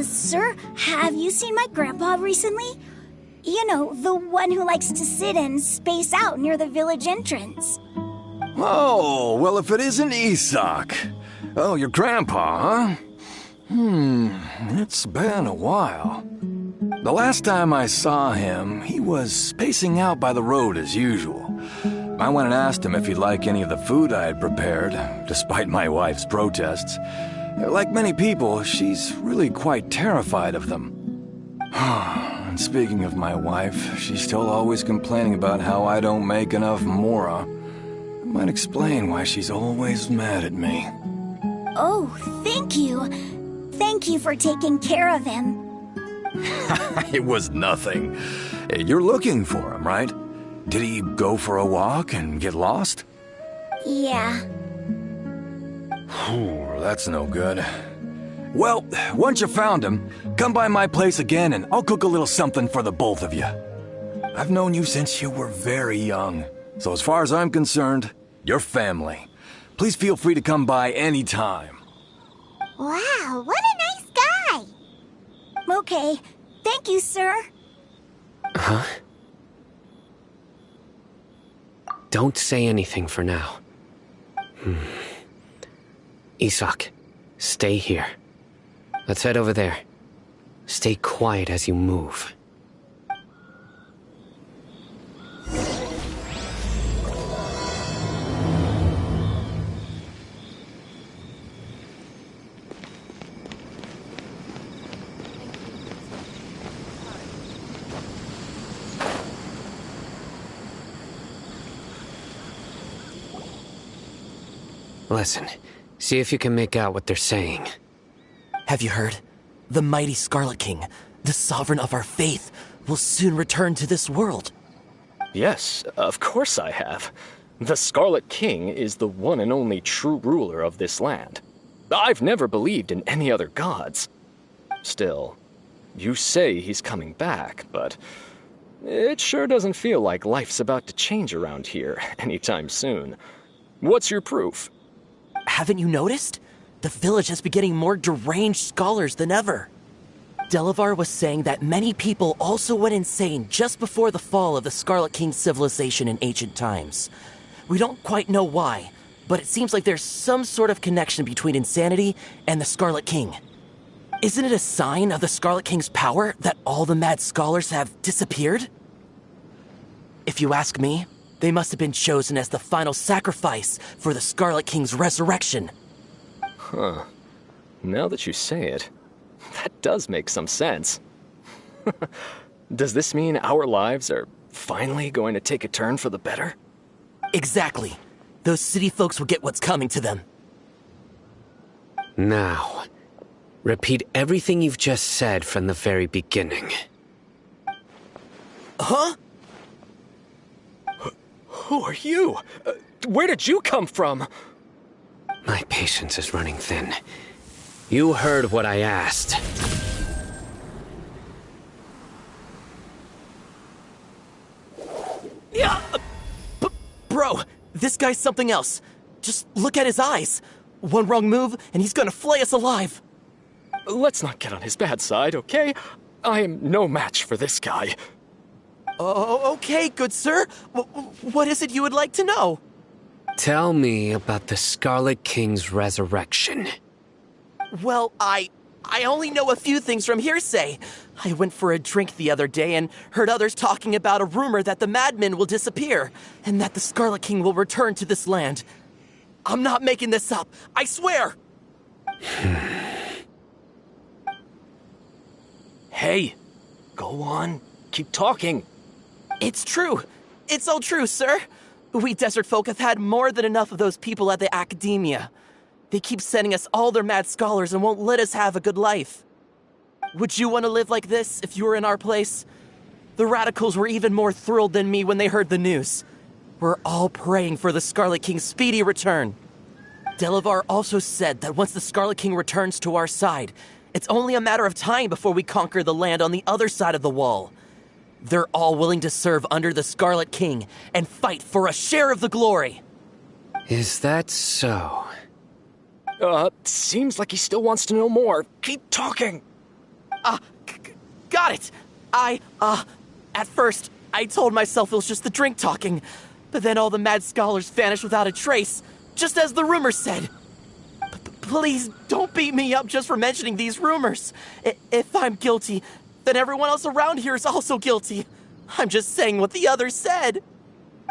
Sir, have you seen my grandpa recently? You know, the one who likes to sit and space out near the village entrance. Oh, well, if it isn't Isak. Oh, your grandpa, huh? It's been a while. The last time I saw him, he was spacing out by the road as usual. I went and asked him if he'd like any of the food I had prepared, despite my wife's protests. Like many people, she's really quite terrified of them. And speaking of my wife, she's still always complaining about how I don't make enough mora. It might explain why she's always mad at me. Oh, thank you. Thank you for taking care of him. It was nothing. You're looking for him, right? Did he go for a walk and get lost? Yeah. Whew, that's no good. Well, once you found him, come by my place again and I'll cook a little something for the both of you. I've known you since you were very young, so as far as I'm concerned, you're family. Please feel free to come by anytime. Wow, what a nice guy! Okay, thank you, sir. Huh? Don't say anything for now. Isak, stay here. Let's head over there. Stay quiet as you move. Listen, see if you can make out what they're saying. Have you heard? The mighty Scarlet King, the sovereign of our faith, will soon return to this world. Yes, of course I have. The Scarlet King is the one and only true ruler of this land. I've never believed in any other gods. Still, you say he's coming back, but it sure doesn't feel like life's about to change around here anytime soon. What's your proof? Haven't you noticed? The village has been getting more deranged scholars than ever. Delavar was saying that many people also went insane just before the fall of the Scarlet King's civilization in ancient times. We don't quite know why, but it seems like there's some sort of connection between insanity and the Scarlet King. Isn't it a sign of the Scarlet King's power that all the mad scholars have disappeared? If you ask me, they must have been chosen as the final sacrifice for the Scarlet King's resurrection. Huh. Now that you say it, that does make some sense. Does this mean our lives are finally going to take a turn for the better? Exactly. Those city folks will get what's coming to them. Now, repeat everything you've just said from the very beginning. Huh? Who are you? Where did you come from? My patience is running thin. You heard what I asked. Yeah! Bro, this guy's something else. Just look at his eyes. One wrong move, and he's gonna flay us alive. Let's not get on his bad side, okay? I am no match for this guy. Oh, okay, good sir. What is it you would like to know? Tell me about the Scarlet King's resurrection. Well, I only know a few things from hearsay. I went for a drink the other day and heard others talking about a rumor that the madmen will disappear and that the Scarlet King will return to this land. I'm not making this up. I swear! Hey, go on. Keep talking. It's true. It's all true, sir. We desert folk have had more than enough of those people at the academia. They keep sending us all their mad scholars and won't let us have a good life. Would you want to live like this if you were in our place? The radicals were even more thrilled than me when they heard the news. We're all praying for the Scarlet King's speedy return. Delavar also said that once the Scarlet King returns to our side, it's only a matter of time before we conquer the land on the other side of the wall. They're all willing to serve under the Scarlet King and fight for a share of the glory. Is that so? Seems like he still wants to know more. Keep talking. Got it. At first, I told myself it was just the drink talking, but then all the mad scholars vanished without a trace, just as the rumors said. Please don't beat me up just for mentioning these rumors. If I'm guilty, then everyone else around here is also guilty. I'm just saying what the others said.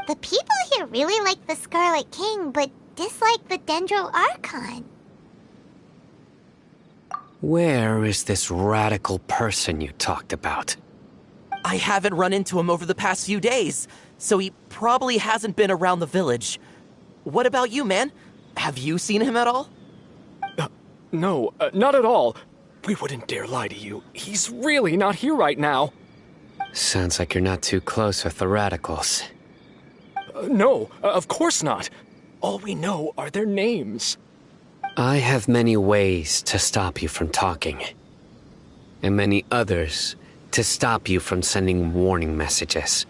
The people here really like the Scarlet King, but dislike the Dendro Archon. Where is this radical person you talked about? I haven't run into him over the past few days, so he probably hasn't been around the village. What about you, man? Have you seen him at all? No, not at all. We wouldn't dare lie to you. He's really not here right now. Sounds like you're not too close with the radicals. No, of course not. All we know are their names. I have many ways to stop you from talking, and many others to stop you from sending warning messages.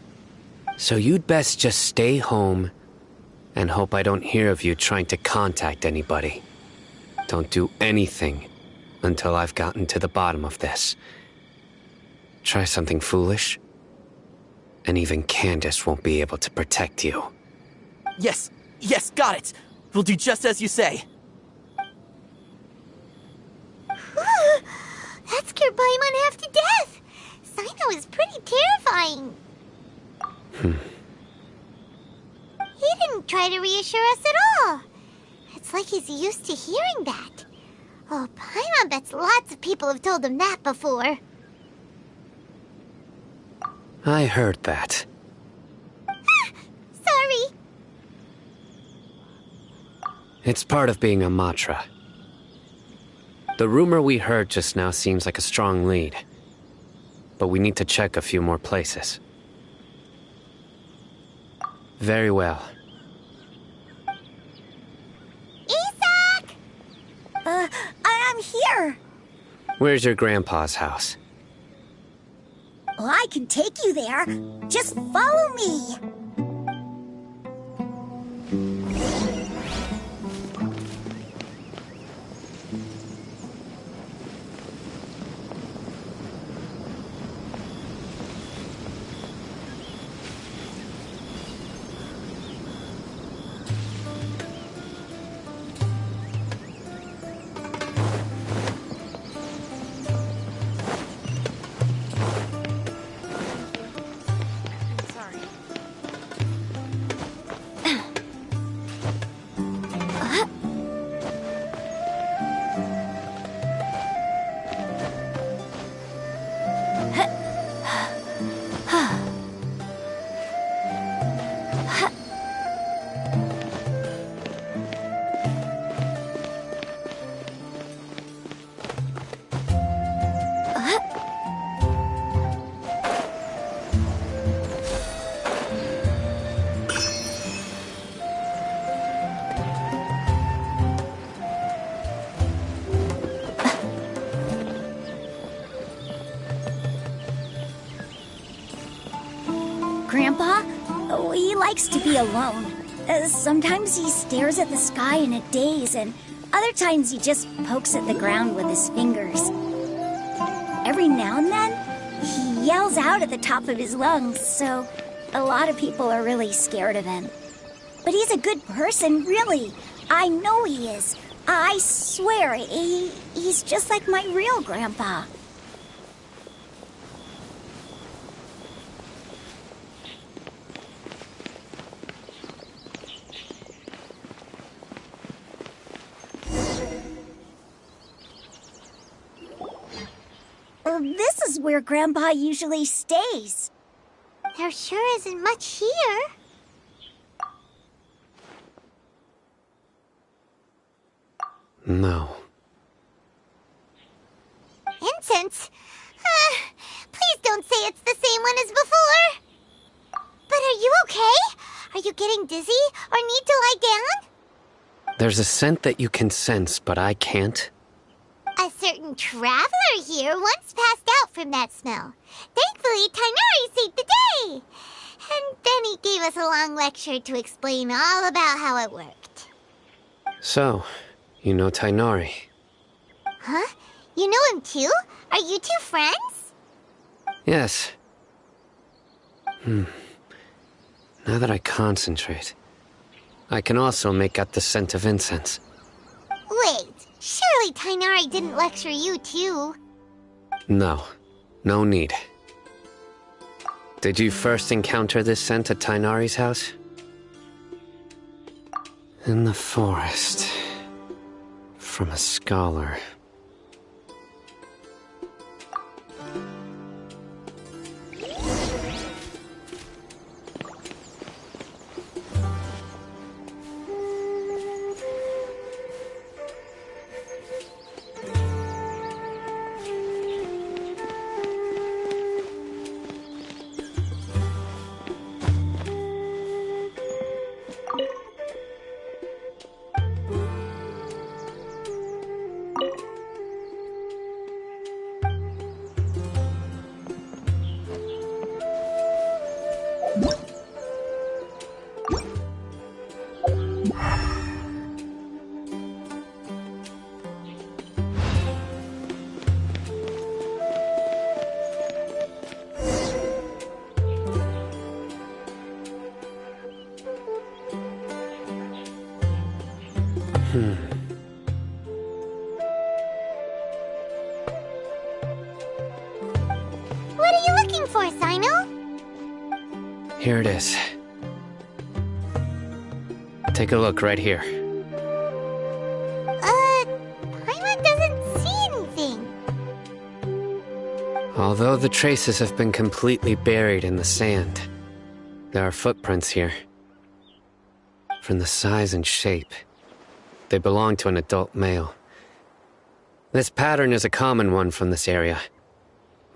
So you'd best just stay home and hope I don't hear of you trying to contact anybody. Don't do anything until I've gotten to the bottom of this. Try something foolish, and even Candace won't be able to protect you. Yes, got it. We'll do just as you say. That scared Paimon half to death. Sino is pretty terrifying. He didn't try to reassure us at all. It's like he's used to hearing that. Oh, Paimon bets lots of people have told him that before. I heard that. Sorry. It's part of being a Matra. The rumor we heard just now seems like a strong lead, but we need to check a few more places. Very well. Isak! I'm here. Where's your grandpa's house? Well, I can take you there. Just follow me. likes to be alone. Sometimes he stares at the sky in a daze, and other times he just pokes at the ground with his fingers. Every now and then, he yells out at the top of his lungs, so a lot of people are really scared of him. But he's a good person, really. I know he is. I swear, he's just like my real grandpa. This is where Grandpa usually stays. There sure isn't much here. No. Incense? Please don't say it's the same one as before. But are you okay? Are you getting dizzy or need to lie down? There's a scent that you can sense, but I can't. A certain traveler here once passed out from that smell. Thankfully, Tainari saved the day. And then he gave us a long lecture to explain all about how it worked. So, you know Tainari? Huh? You know him too? Are you two friends? Yes. Now that I concentrate, I can also make out the scent of incense. Wait, surely Tainari didn't lecture you too? No, no need. Did you first encounter this scent at Tainari's house? In the forest. From a scholar. What are you looking for, Sino? Here it is. Take a look right here. Paimon doesn't see anything. Although the traces have been completely buried in the sand, there are footprints here. From the size and shape, they belong to an adult male. This pattern is a common one from this area.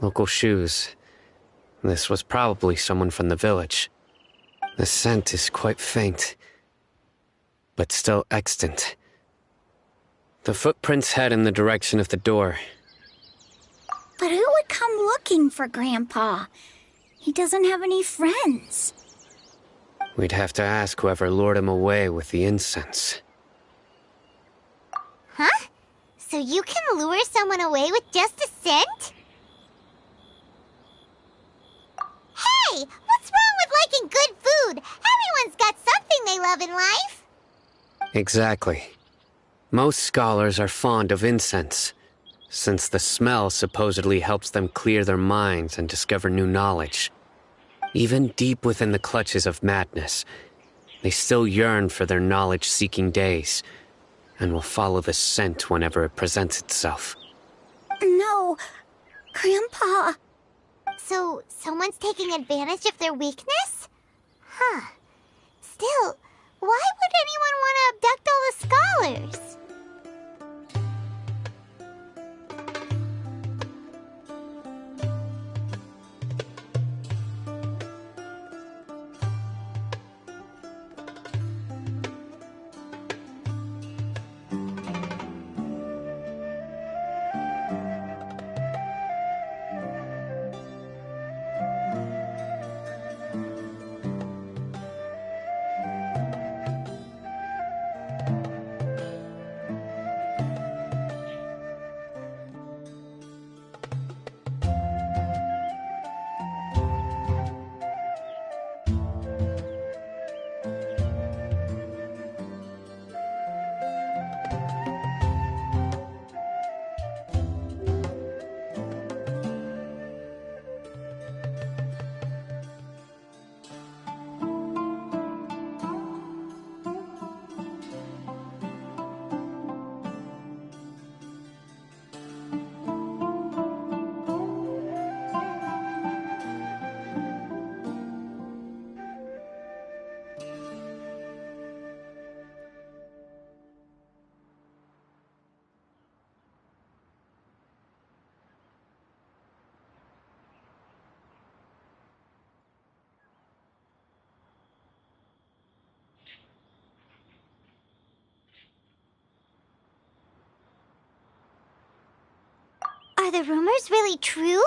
Local shoes. This was probably someone from the village. The scent is quite faint, but still extant. The footprints head in the direction of the door. But who would come looking for Grandpa? He doesn't have any friends. We'd have to ask whoever lured him away with the incense. Huh? So you can lure someone away with just a scent? Hey! What's wrong with liking good food? Everyone's got something they love in life. Exactly. Most scholars are fond of incense, since the smell supposedly helps them clear their minds and discover new knowledge. Even deep within the clutches of madness, they still yearn for their knowledge-seeking days, and will follow the scent whenever it presents itself. No, Grandpa. So, someone's taking advantage of their weakness? Huh. Still, why would anyone want to abduct all the scholars? the rumors really true?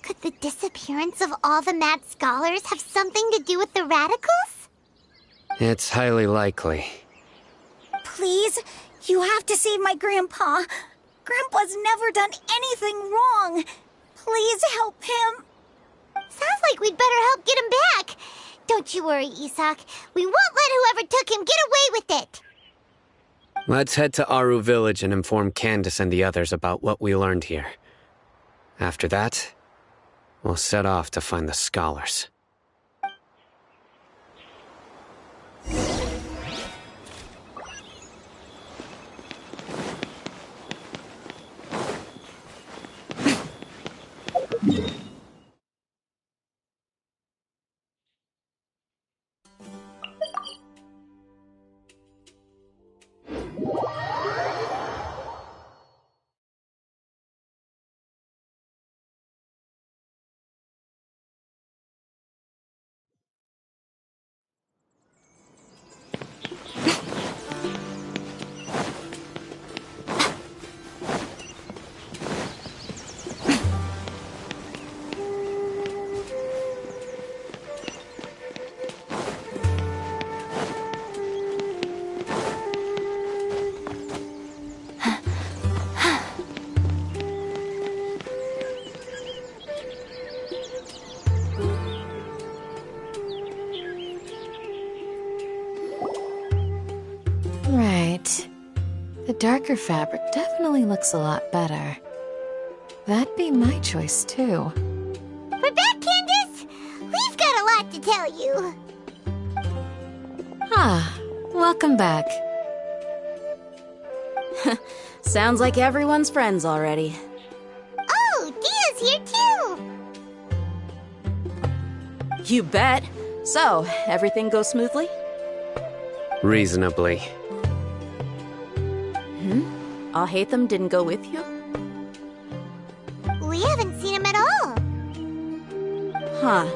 Could the disappearance of all the mad scholars have something to do with the radicals? It's highly likely. Please, you have to save my grandpa. Grandpa's never done anything wrong. Please help him. Sounds like we'd better help get him back. Don't you worry, Isak. We won't let whoever took him get away with it. Let's head to Aru Village and inform Candace and the others about what we learned here. After that, we'll set off to find the scholars. Right. The darker fabric definitely looks a lot better. That'd be my choice, too. We're back, Candace! We've got a lot to tell you. Ah, welcome back. Sounds like everyone's friends already. Oh, Dia's here too! You bet. So, everything goes smoothly? Reasonably. Alhaitham didn't go with you? We haven't seen him at all. Huh.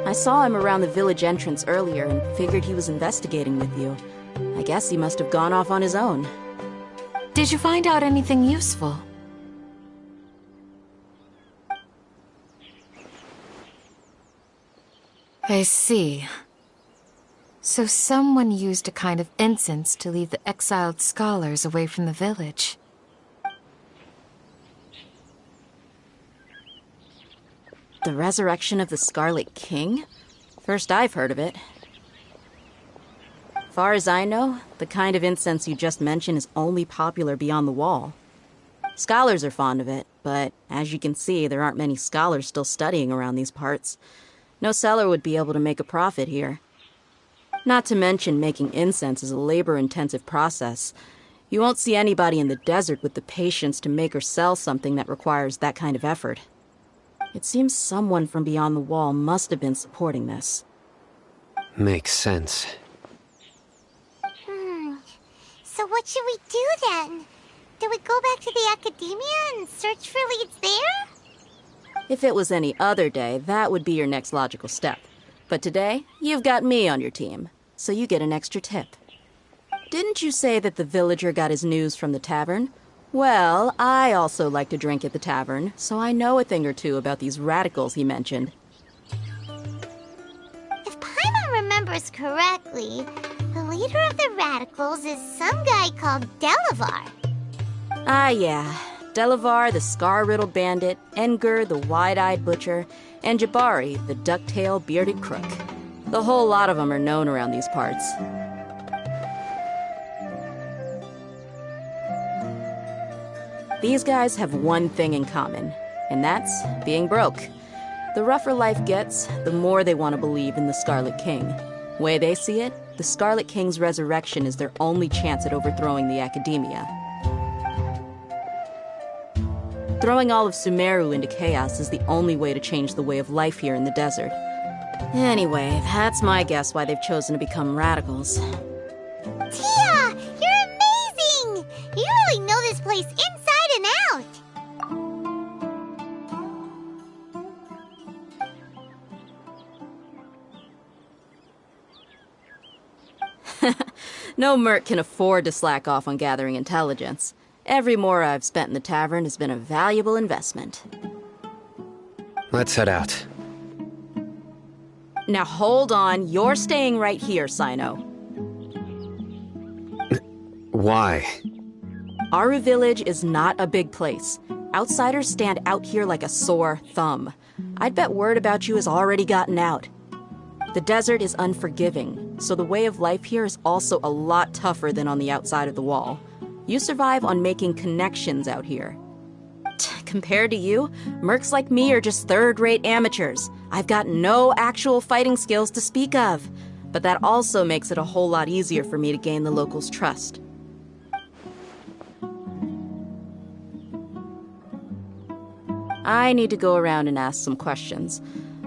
I saw him around the village entrance earlier and figured he was investigating with you. I guess he must have gone off on his own. Did you find out anything useful? I see. So someone used a kind of incense to lead the exiled scholars away from the village. The resurrection of the Scarlet King? First I've heard of it. Far as I know, the kind of incense you just mentioned is only popular beyond the wall. Scholars are fond of it, but as you can see, there aren't many scholars still studying around these parts. No seller would be able to make a profit here. Not to mention, making incense is a labor-intensive process. You won't see anybody in the desert with the patience to make or sell something that requires that kind of effort. It seems someone from beyond the wall must have been supporting this. Makes sense. So what should we do then? Do we go back to the academia and search for leads there? If it was any other day, that would be your next logical step. But today, you've got me on your team, so you get an extra tip. Didn't you say that the villager got his news from the tavern? Well, I also like to drink at the tavern, so I know a thing or two about these radicals he mentioned. If Paimon remembers correctly, the leader of the radicals is some guy called Delavar. Ah, yeah. Delavar, the scar-riddled bandit, Engur, the wide-eyed butcher, and Jabari, the duck-tailed bearded crook. The whole lot of them are known around these parts. These guys have one thing in common, and that's being broke. The rougher life gets, the more they want to believe in the Scarlet King. Way they see it, the Scarlet King's resurrection is their only chance at overthrowing the academia. Throwing all of Sumeru into chaos is the only way to change the way of life here in the desert. Anyway, that's my guess why they've chosen to become radicals. Tia! You're amazing! You really know this place inside and out! No merc can afford to slack off on gathering intelligence. Every mora I've spent in the tavern has been a valuable investment. Let's head out. Now hold on, you're staying right here, Sino. Why? Aru Village is not a big place. Outsiders stand out here like a sore thumb. I'd bet word about you has already gotten out. The desert is unforgiving, so the way of life here is also a lot tougher than on the outside of the wall. You survive on making connections out here. Compared to you, mercs like me are just third-rate amateurs. I've got no actual fighting skills to speak of. But that also makes it a whole lot easier for me to gain the locals' trust. I need to go around and ask some questions,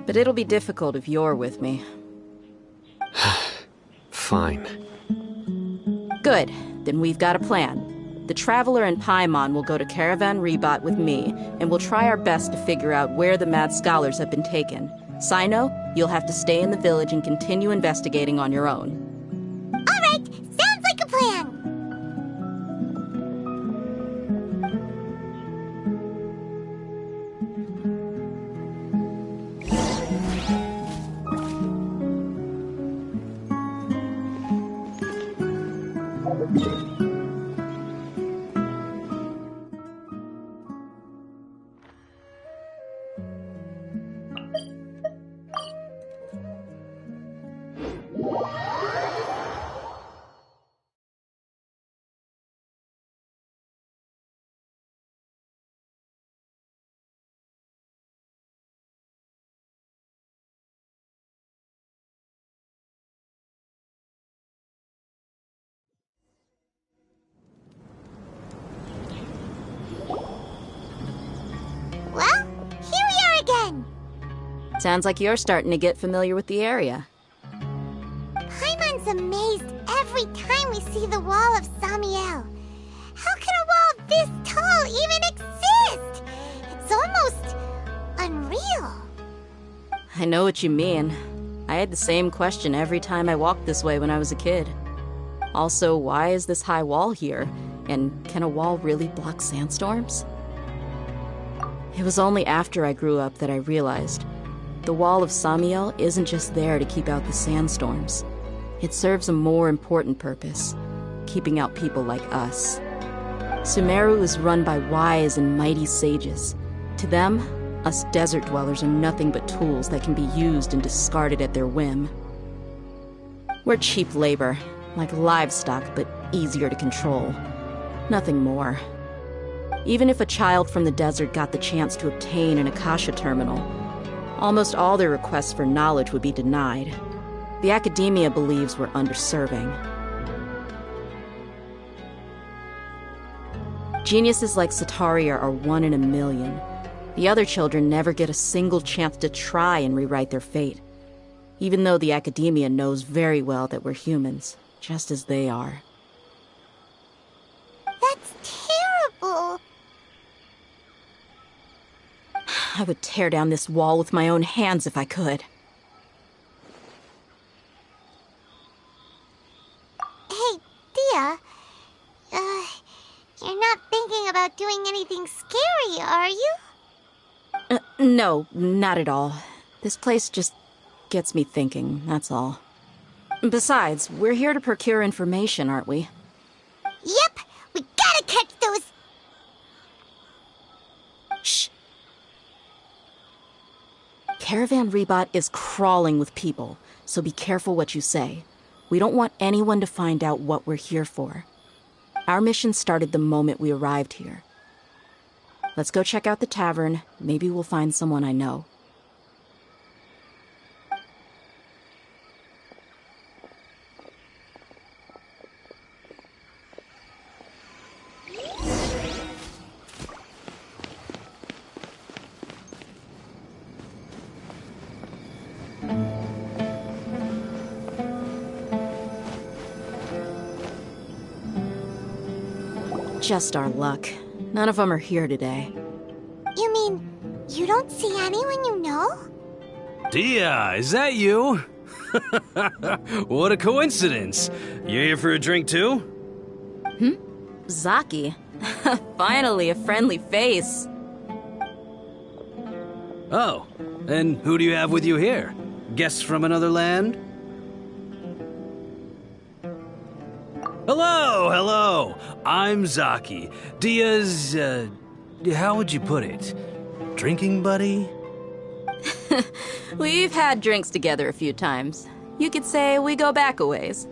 but it'll be difficult if you're with me. Fine. Good. Then we've got a plan. The Traveler and Paimon will go to Caravan Rebot with me, and we'll try our best to figure out where the mad scholars have been taken. Sino, you'll have to stay in the village and continue investigating on your own. All right, sounds like a plan. Well, here we are again. Sounds like you're starting to get familiar with the area. Paimon's amazed every time we see the wall of Samiel. How can a wall this tall even exist? It's almost unreal. I know what you mean. I had the same question every time I walked this way when I was a kid. Also, why is this high wall here? And can a wall really block sandstorms? It was only after I grew up that I realized the wall of Samiel isn't just there to keep out the sandstorms. It serves a more important purpose, keeping out people like us. Sumeru is run by wise and mighty sages. To them, us desert dwellers are nothing but tools that can be used and discarded at their whim. We're cheap labor, like livestock, but easier to control. Nothing more. Even if a child from the desert got the chance to obtain an Akasha terminal, almost all their requests for knowledge would be denied. The academia believes we're underserving. Geniuses like Sataria are 1 in a million. The other children never get a single chance to try and rewrite their fate, even though the academia knows very well that we're humans, just as they are. That's terrible. I would tear down this wall with my own hands if I could. Hey, Dia. You're not thinking about doing anything scary, are you? No, not at all. This place just gets me thinking, that's all. Besides, we're here to procure information, aren't we? Yep, we gotta catch those... Shh. Caravan Rebot is crawling with people, so be careful what you say. We don't want anyone to find out what we're here for. Our mission started the moment we arrived here. Let's go check out the tavern. Maybe we'll find someone I know. Just our luck. None of them are here today. You mean, you don't see anyone you know? Dia, is that you? What a coincidence. You here for a drink too? Zaki. Finally, a friendly face. Oh, and who do you have with you here? Guests from another land? Hello. I'm Zaki. Dia's, how would you put it? Drinking buddy? We've had drinks together a few times. You could say we go back a ways.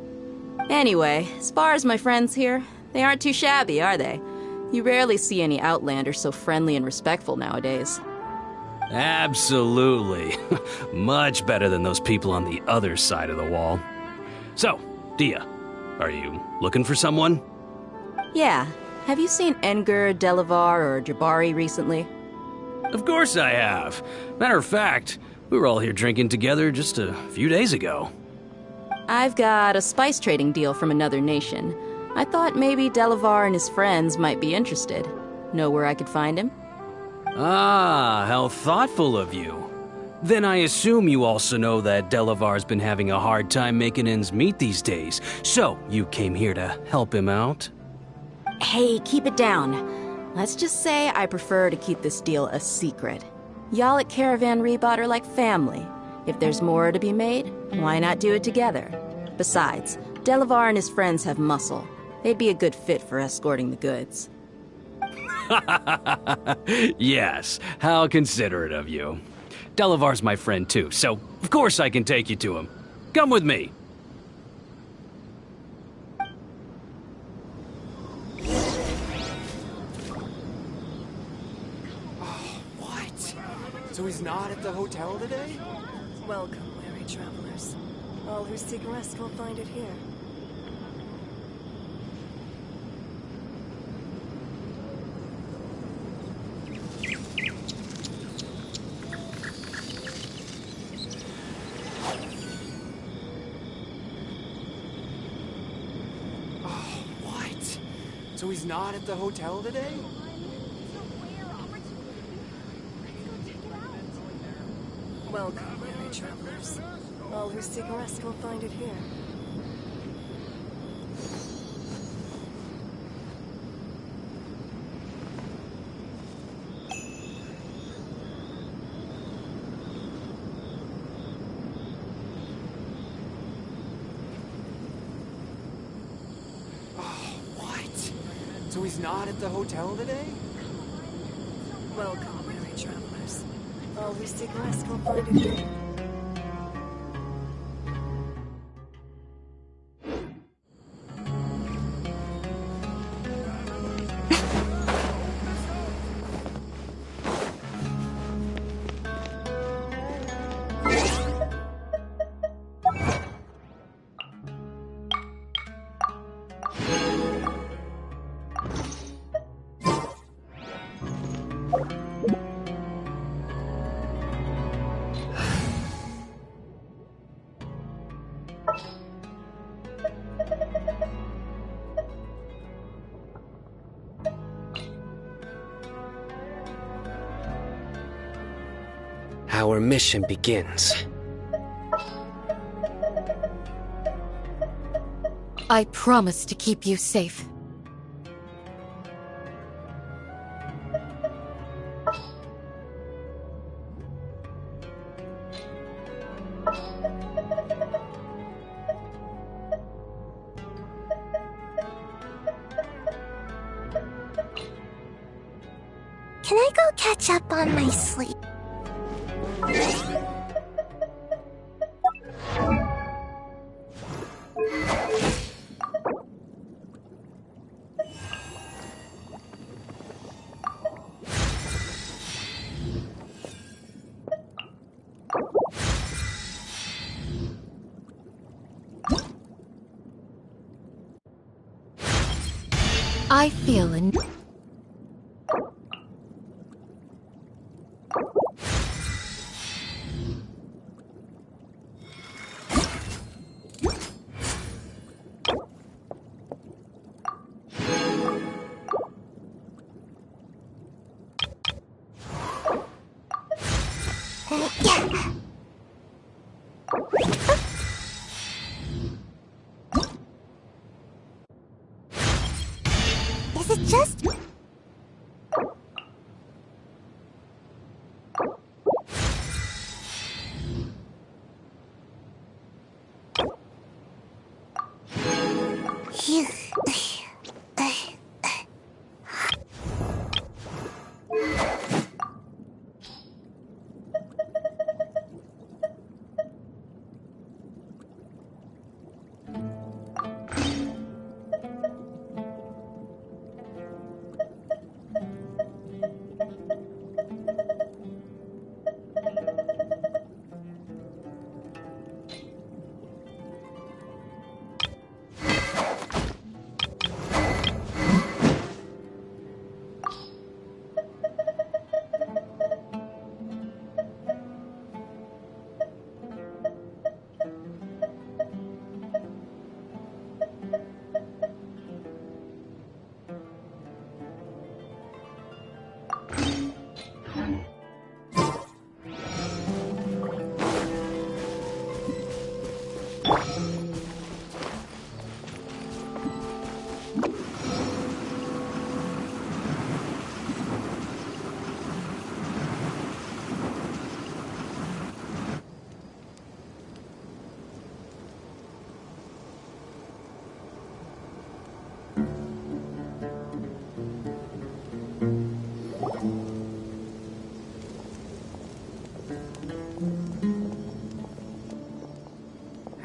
Anyway, as far as my friends here, they aren't too shabby, are they? You rarely see any Outlanders so friendly and respectful nowadays. Absolutely. Much better than those people on the other side of the wall. So, Dia, are you looking for someone? Yeah. Have you seen Enger, Delavar, or Jabari recently? Of course I have. Matter of fact, we were all here drinking together just a few days ago. I've got a spice trading deal from another nation. I thought maybe Delavar and his friends might be interested. Know where I could find him? Ah, how thoughtful of you. Then I assume you also know that Delavar's been having a hard time making ends meet these days, so you came here to help him out? Hey, keep it down. Let's just say I prefer to keep this deal a secret. Y'all at Caravan Rebot are like family. If there's more to be made, why not do it together? Besides, Delavar and his friends have muscle. They'd be a good fit for escorting the goods. Yes, how considerate of you. Delavar's my friend too, so of course I can take you to him. Come with me. What? So he's not at the hotel today? Welcome, weary travelers. All who seek rest will find it here. So he's not at the hotel today? Welcome, weary travelers. All who seek rest will find it here. So he's not at the hotel today? Welcome, weary travelers. All who seek rest will find it here. Our mission begins. I promise to keep you safe. Can I go catch up on my sleep? I feel an...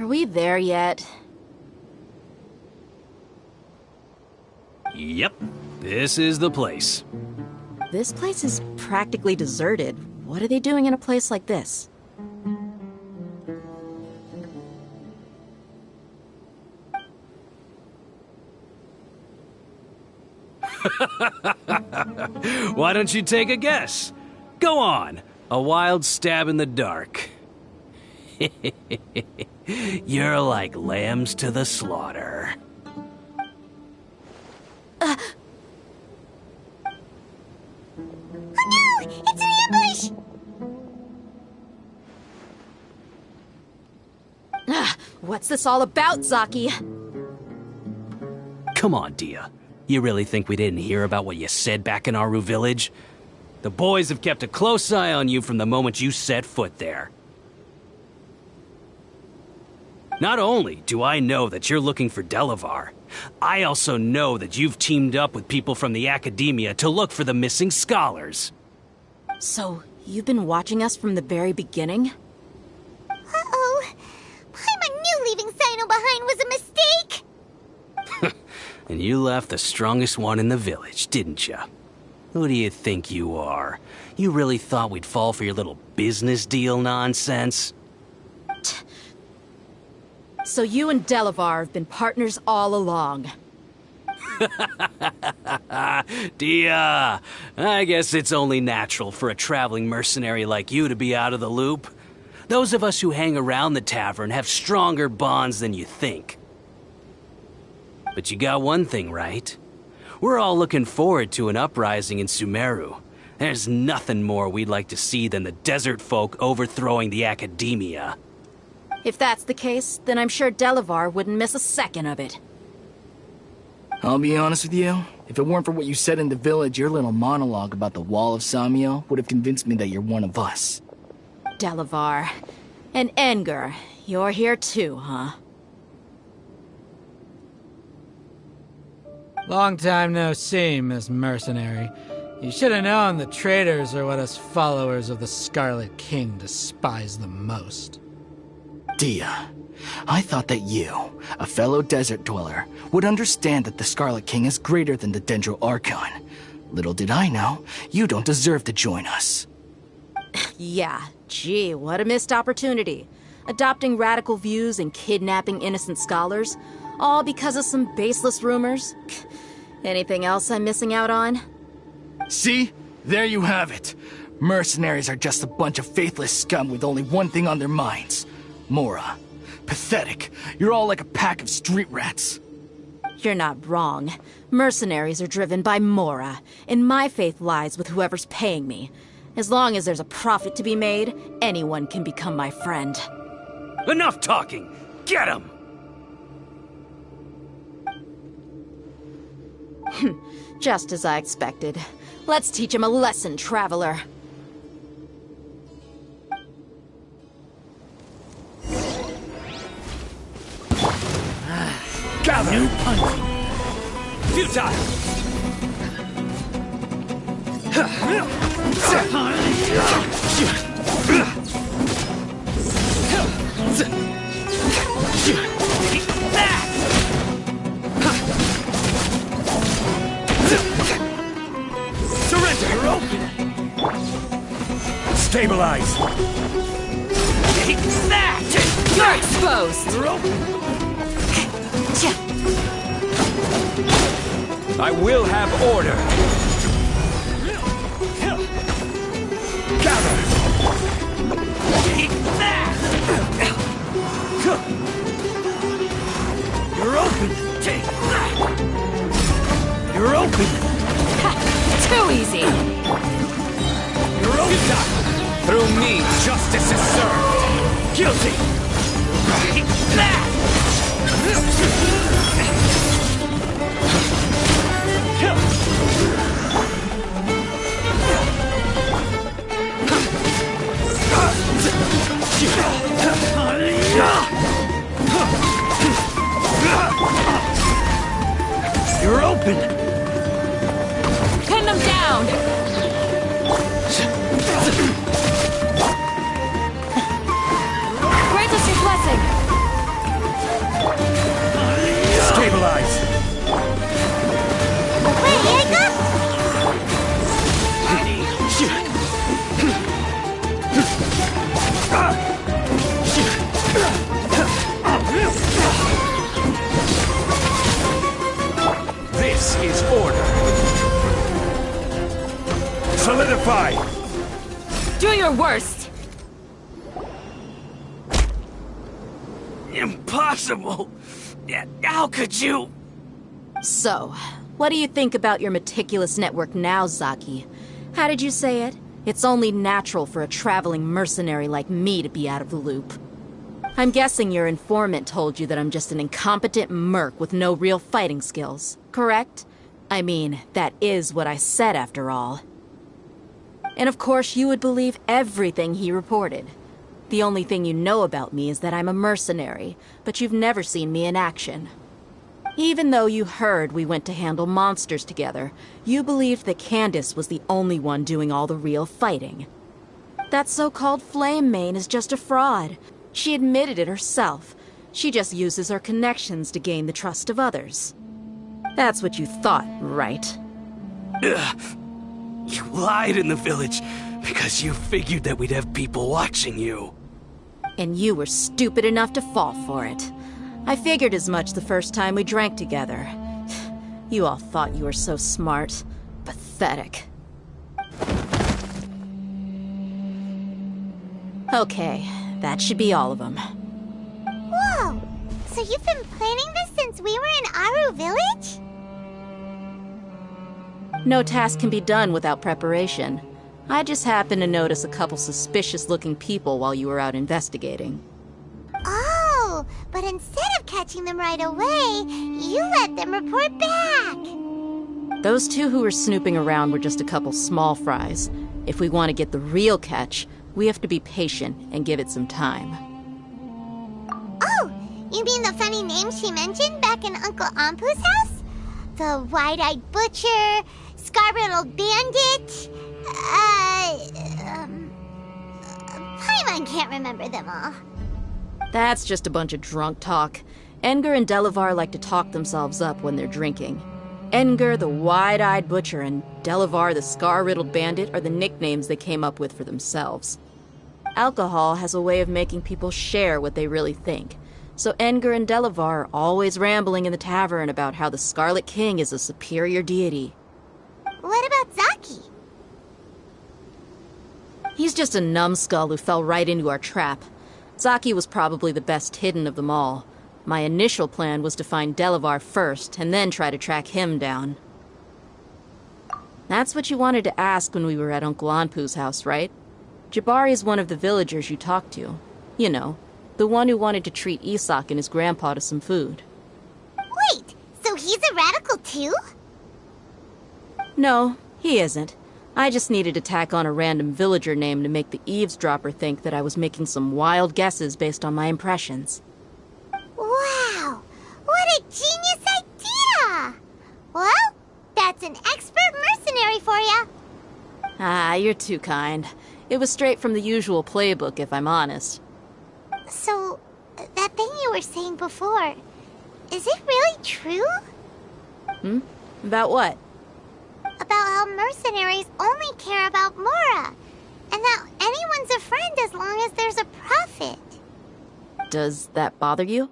Are we there yet? Yep, this is the place. This place is practically deserted. What are they doing in a place like this? Why don't you take a guess? Go on, a wild stab in the dark. You're like lambs to the slaughter. Oh no! It's an ambush! What's this all about, Zaki? Come on, Dia. You really think we didn't hear about what you said back in Aru village? The boys have kept a close eye on you from the moment you set foot there. Not only do I know that you're looking for Delavar, I also know that you've teamed up with people from the Academia to look for the missing scholars. So, you've been watching us from the very beginning? Uh-oh. Paimon knew leaving Sino behind was a mistake! And you left the strongest one in the village, didn't you? Who do you think you are? You really thought we'd fall for your little business deal nonsense? So you and Delavar have been partners all along. Dia, I guess it's only natural for a traveling mercenary like you to be out of the loop. Those of us who hang around the tavern have stronger bonds than you think. But you got one thing right. We're all looking forward to an uprising in Sumeru. There's nothing more we'd like to see than the desert folk overthrowing the Academia. If that's the case, then I'm sure Delavar wouldn't miss a second of it. I'll be honest with you. If it weren't for what you said in the village, your little monologue about the Wall of Samiel would have convinced me that you're one of us. Delavar. And Engar, you're here too, huh? Long time no see, Miss Mercenary. You should have known the traitors are what us followers of the Scarlet King despise the most. Dia, I thought that you, a fellow desert dweller, would understand that the Scarlet King is greater than the Dendro Archon. Little did I know, you don't deserve to join us. Yeah, gee, what a missed opportunity. Adopting radical views and kidnapping innocent scholars, all because of some baseless rumors. Anything else I'm missing out on? See? There you have it. Mercenaries are just a bunch of faithless scum with only one thing on their minds. Mora. Pathetic. You're all like a pack of street rats. You're not wrong. Mercenaries are driven by Mora, and my faith lies with whoever's paying me. As long as there's a profit to be made, anyone can become my friend. Enough talking! Get him! Just as I expected. Let's teach him a lesson, traveler. Gather! New punch! Futile! Surrender! You're open! Stabilize! Take that! You're exposed! You're open! I will have order! Gather! Take that! You're open! Take that! You're open! Too easy! You're open! Through me, justice is served! Guilty! Take that! You're open! Pin them down! Grant us your blessing! Do your worst! Impossible! How could you? So, what do you think about your meticulous network now, Zaki? How did you say it? It's only natural for a traveling mercenary like me to be out of the loop. I'm guessing your informant told you that I'm just an incompetent merc with no real fighting skills, correct? I mean, that is what I said after all. And of course you would believe everything he reported. The only thing you know about me is that I'm a mercenary, but you've never seen me in action. Even though you heard we went to handle monsters together, you believed that Candace was the only one doing all the real fighting. That so-called Flame Mane is just a fraud. She admitted it herself. She just uses her connections to gain the trust of others. That's what you thought, right? Ugh. You lied in the village because you figured that we'd have people watching you. And you were stupid enough to fall for it. I figured as much the first time we drank together. You all thought you were so smart. Pathetic. Okay, that should be all of them. Whoa! So you've been planning this since we were in Aru Village? No task can be done without preparation. I just happened to notice a couple suspicious-looking people while you were out investigating. Oh, but instead of catching them right away, you let them report back. Those two who were snooping around were just a couple small fries. If we want to get the real catch, we have to be patient and give it some time. Oh, you mean the funny name she mentioned back in Uncle Ampu's house? The wide-eyed butcher, scar-riddled bandit, Paimon can't remember them all. That's just a bunch of drunk talk. Edgar and Delavar like to talk themselves up when they're drinking. Edgar, the wide-eyed butcher, and Delavar, the scar-riddled bandit, are the nicknames they came up with for themselves. Alcohol has a way of making people share what they really think. So Edgar and Delavar are always rambling in the tavern about how the Scarlet King is a superior deity. What about Zaki? He's just a numbskull who fell right into our trap. Zaki was probably the best hidden of them all. My initial plan was to find Delavar first, and then try to track him down. That's what you wanted to ask when we were at Uncle Anpu's house, right? Jabari is one of the villagers you talked to. You know, the one who wanted to treat Isak and his grandpa to some food. Wait, so he's a radical too? No, he isn't. I just needed to tack on a random villager name to make the eavesdropper think that I was making some wild guesses based on my impressions. Wow! What a genius idea! Well, that's an expert mercenary for you. Ah, you're too kind. It was straight from the usual playbook, if I'm honest. So, that thing you were saying before, is it really true? About what? About how mercenaries only care about Mora, and that anyone's a friend as long as there's a profit. Does that bother you?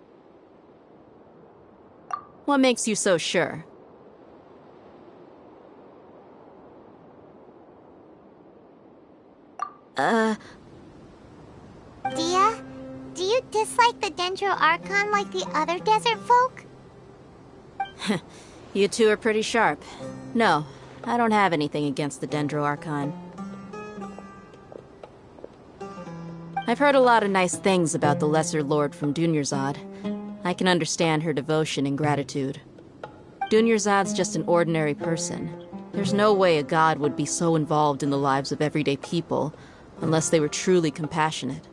What makes you so sure? Dia, do you dislike the Dendro Archon like the other desert folk? You two are pretty sharp. No, I don't have anything against the Dendro Archon. I've heard a lot of nice things about the Lesser Lord from Dunyarzad. I can understand her devotion and gratitude. Dunyarzad's just an ordinary person. There's no way a god would be so involved in the lives of everyday people, unless they were truly compassionate.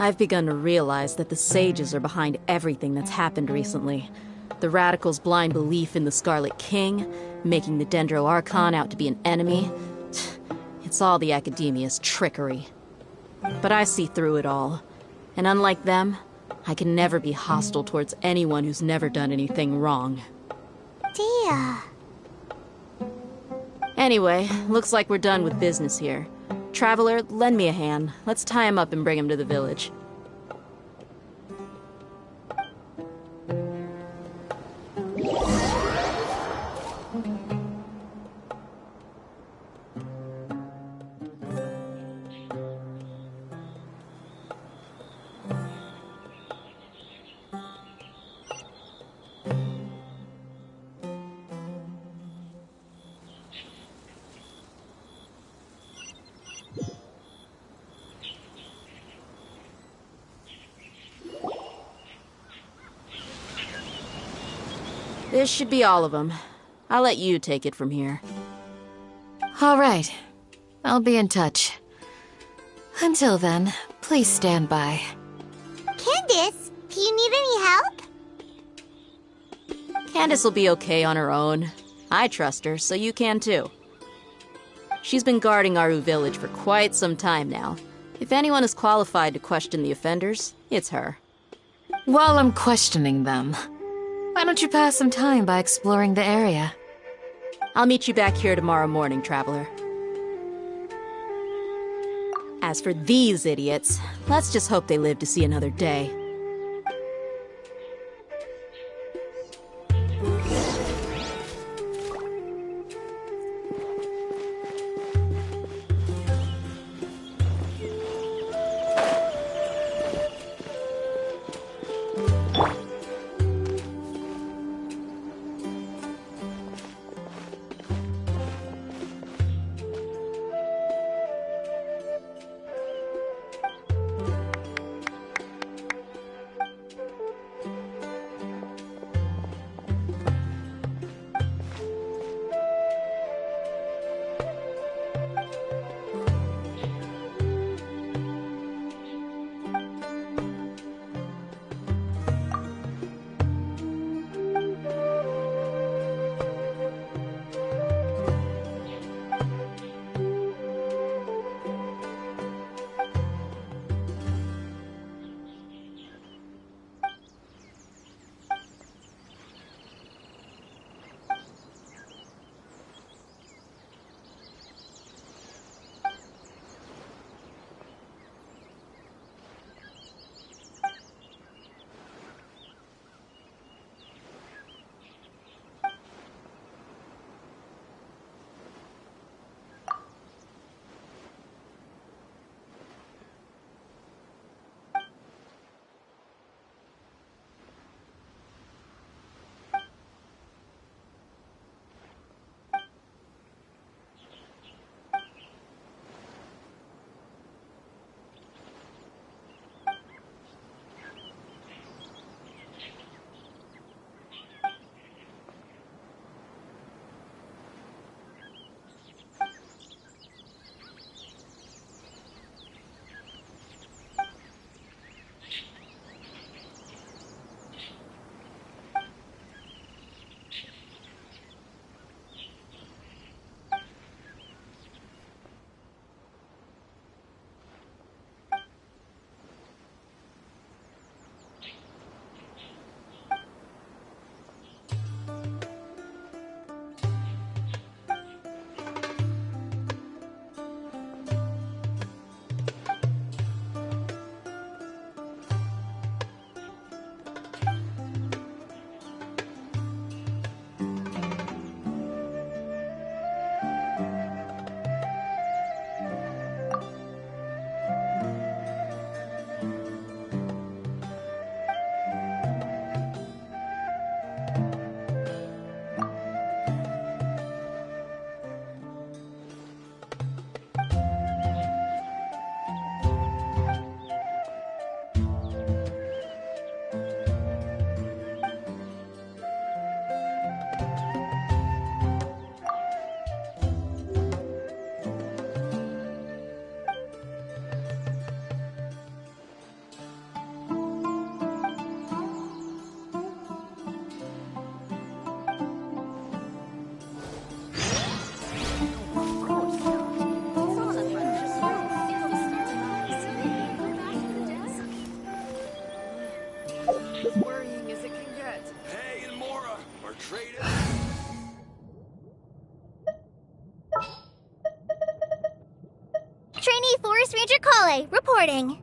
I've begun to realize that the sages are behind everything that's happened recently. The radicals' blind belief in the Scarlet King, making the Dendro Archon out to be an enemy. It's all the Academia's trickery. But I see through it all. And unlike them, I can never be hostile towards anyone who's never done anything wrong. Dia. Anyway, looks like we're done with business here. Traveler, lend me a hand. Let's tie him up and bring him to the village. This should be all of them. I'll let you take it from here. All right. I'll be in touch. Until then, please stand by. Candace, do you need any help? Candace will be okay on her own. I trust her, so you can too. She's been guarding Aru Village for quite some time now. If anyone is qualified to question the offenders, it's her. While I'm questioning them, why don't you pass some time by exploring the area? I'll meet you back here tomorrow morning, Traveler. As for these idiots, let's just hope they live to see another day. Trainee Forest Ranger Kale, reporting.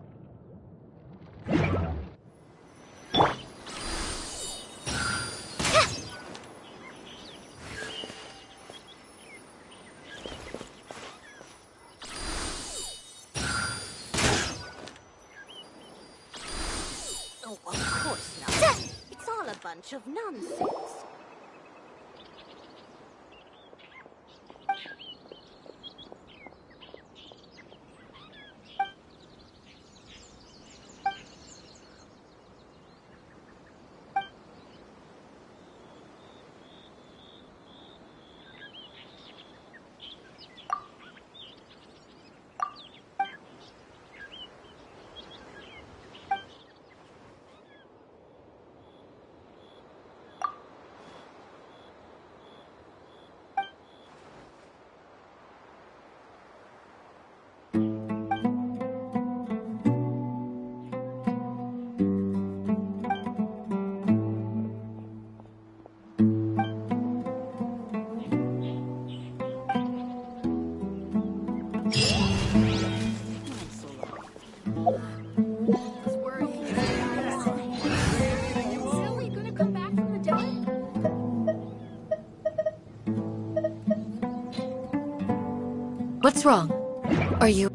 Oh, of course not. It's all a bunch of nonsense. What's wrong? Are you...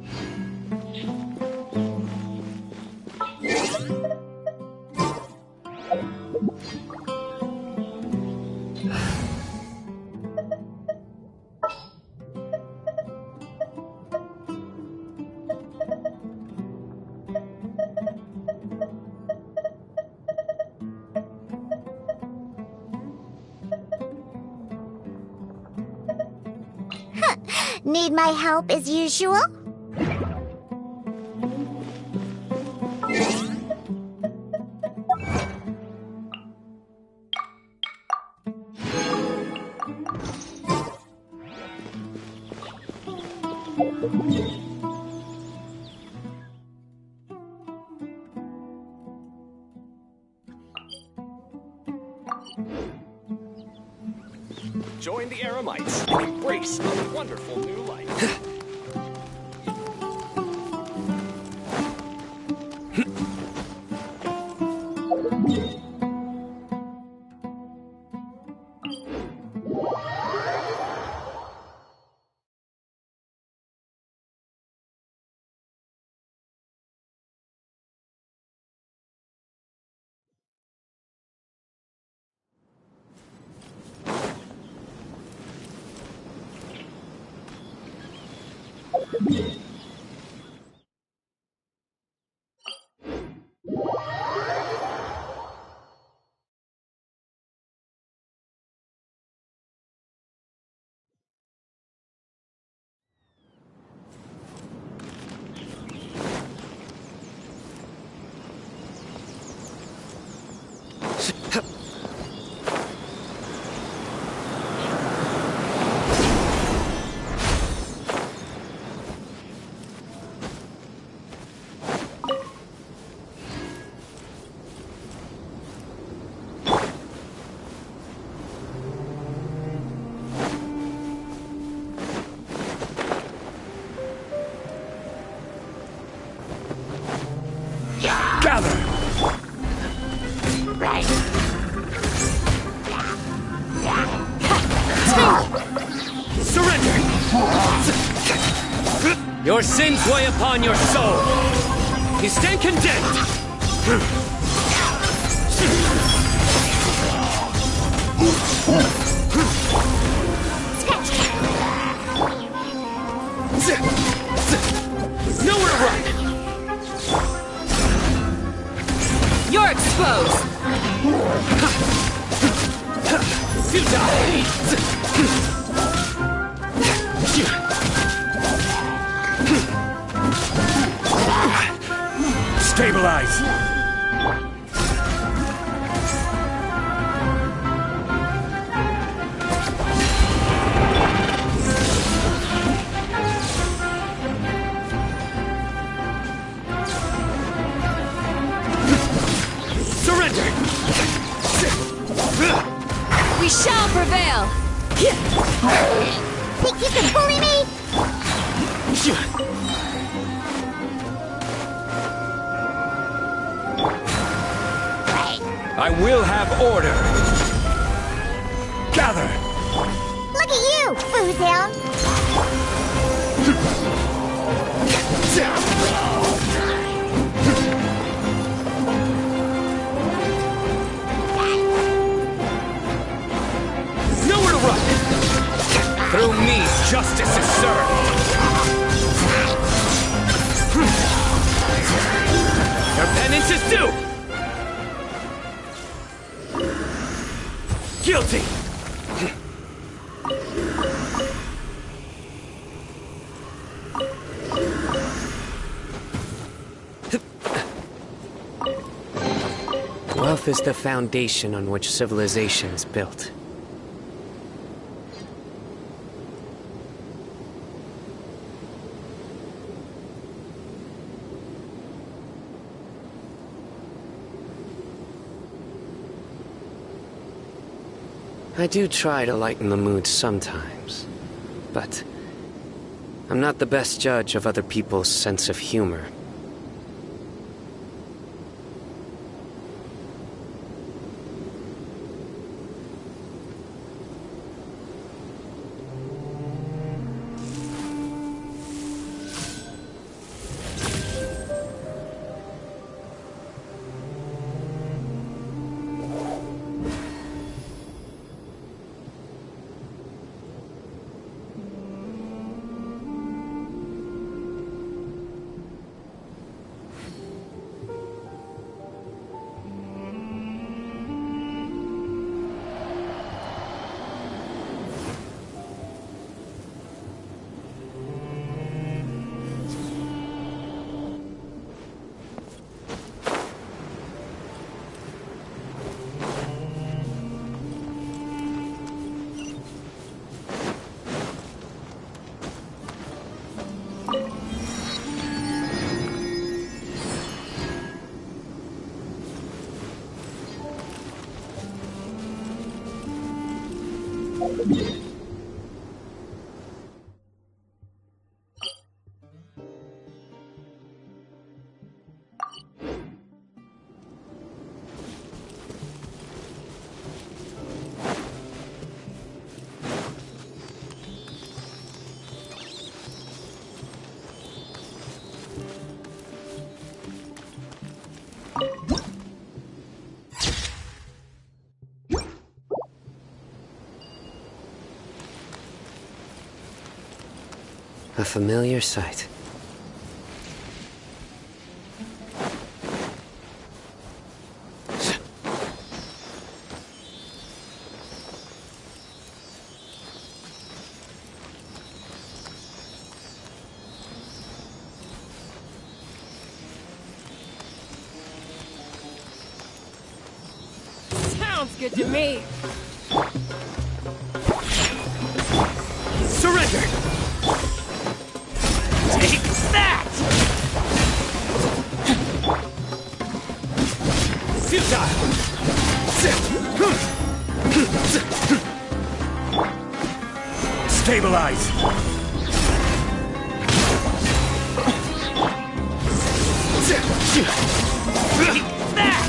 Need my help as usual? Join the Eremites and embrace a wonderful new life. Your sins weigh upon your soul. You stand condemned. Nowhere to run. You're exposed. You die. Stabilize! Surrender! We shall prevail! Think you can bully me? I will have order. Gather. Look at you, Foozhound. Nowhere to run. Through me, justice is served. Your penance is due. Guilty! Wealth is the foundation on which civilization is built. I do try to lighten the mood sometimes, but I'm not the best judge of other people's sense of humor. A familiar sight. Sounds good to me. Surrender! Take that! Futile! Stabilize! Take that!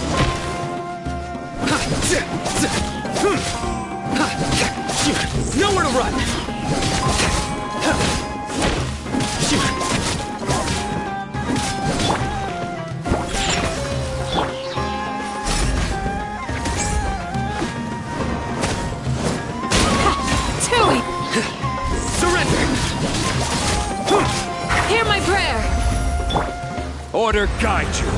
Nowhere to run! Tui! Surrender! Hear my prayer! Order guide you.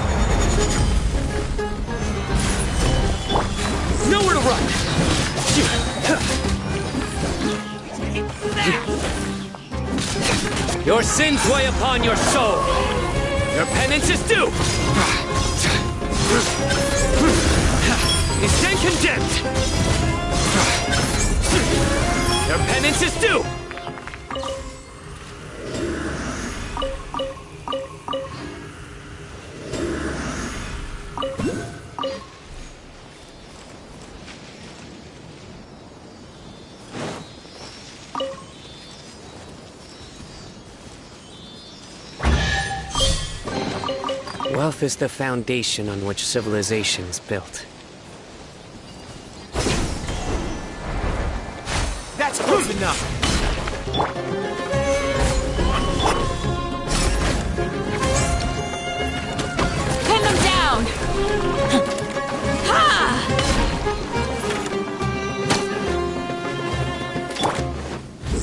Nowhere to run! Your sins weigh upon your soul. Your penance is due. Is then condemned. Your penance is due. Wealth is the foundation on which civilization is built. That's close enough. Pin them down! Ha!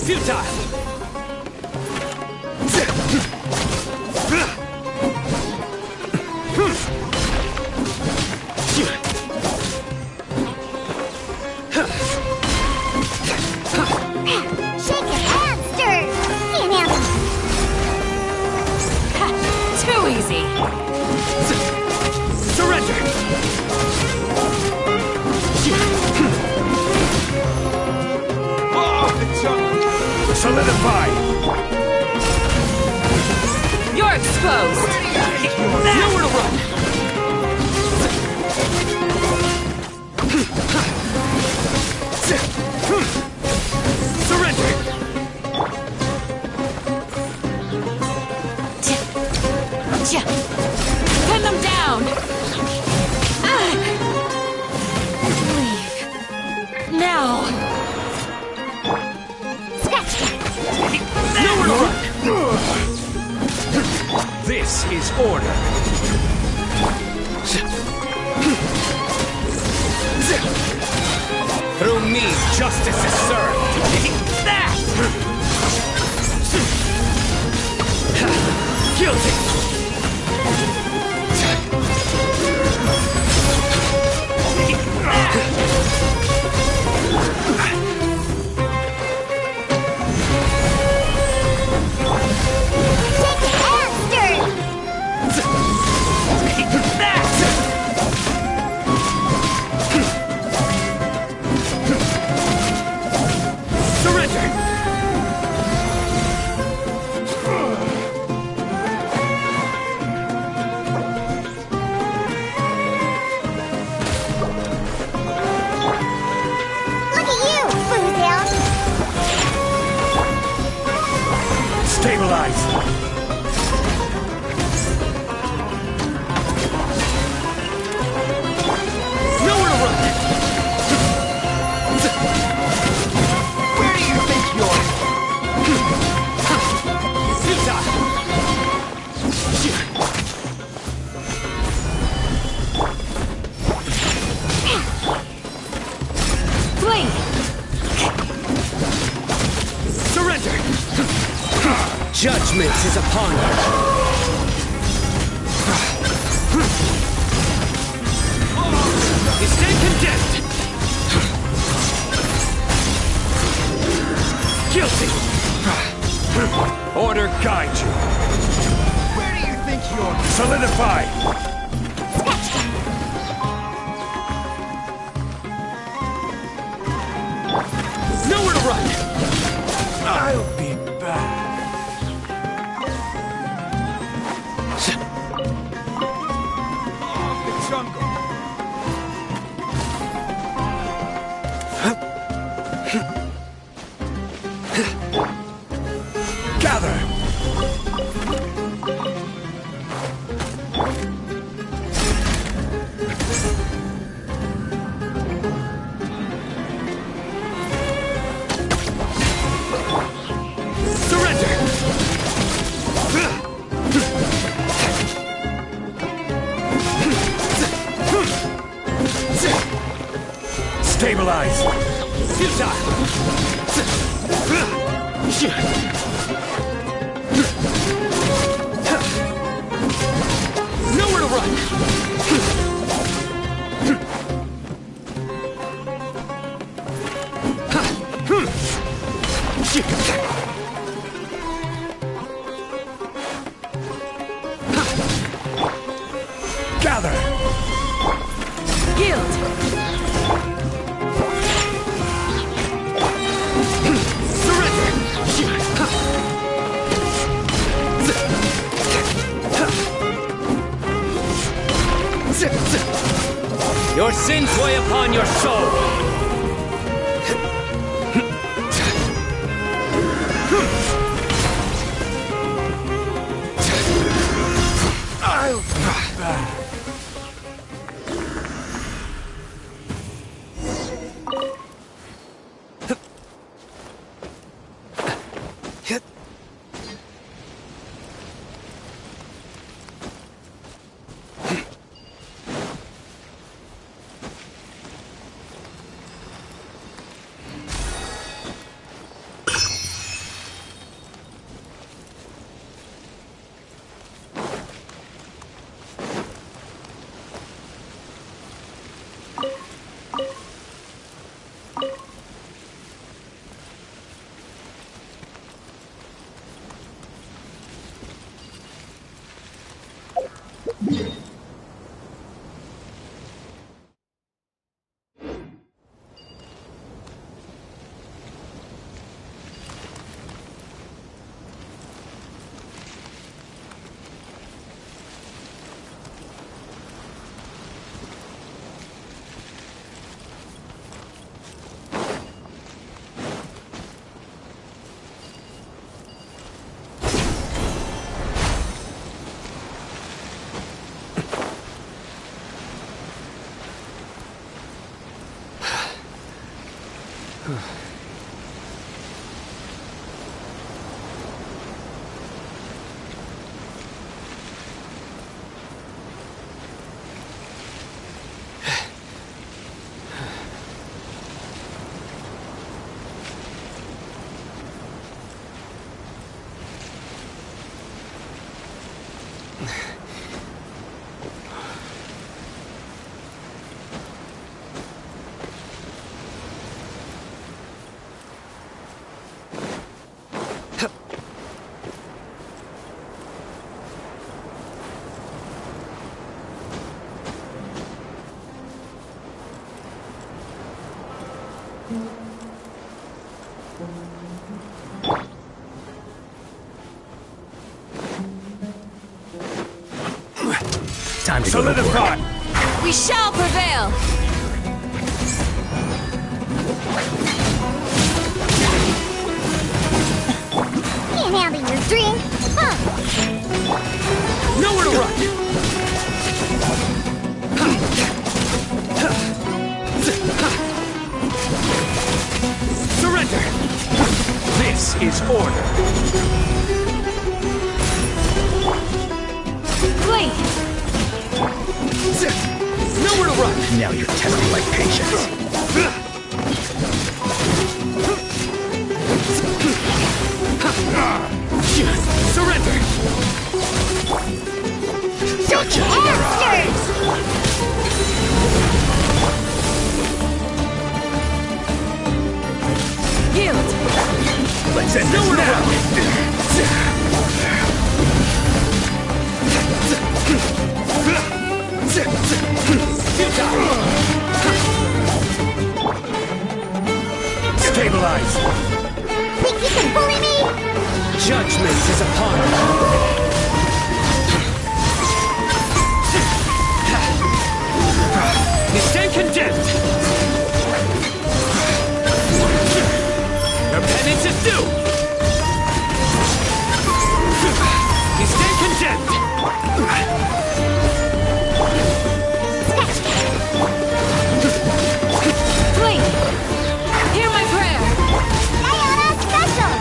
Futile! Shake your hands, stir! Can't handle Too easy! Surrender! Solidify! You're exposed! Nowhere to run! Surrender! Pin them down! Leave. Now! Nowhere to run! This is order. Through me, justice is served. Take that! Guilty! Stabilize! Nowhere to run! Where do you think you're... Flee! Surrender! Judgment is upon you! You stand condemned! Guilty! Order guide you! Where do you think you're... Solidify! Nowhere to run! I'll be back. The jungle. Gather! Stabilize! Nowhere to run! Gather! Guild! Your sins weigh upon your soul! I'll be back. Time to solidify. We shall prevail. Can't handle your drink. Nowhere to run! Surrender! This is order. Flee! Nowhere to run! Now you're testing my patience. Surrender! Gotcha! Yield! Let's end this now! Stabilize! Think you can bully me? Judgment is upon us! You stand condemned! Your penance is due! You stand condemned! Flee! Hear my prayer! Diana Special!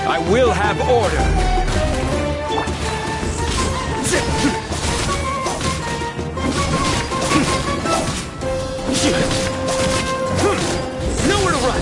I will have order! Nowhere to run!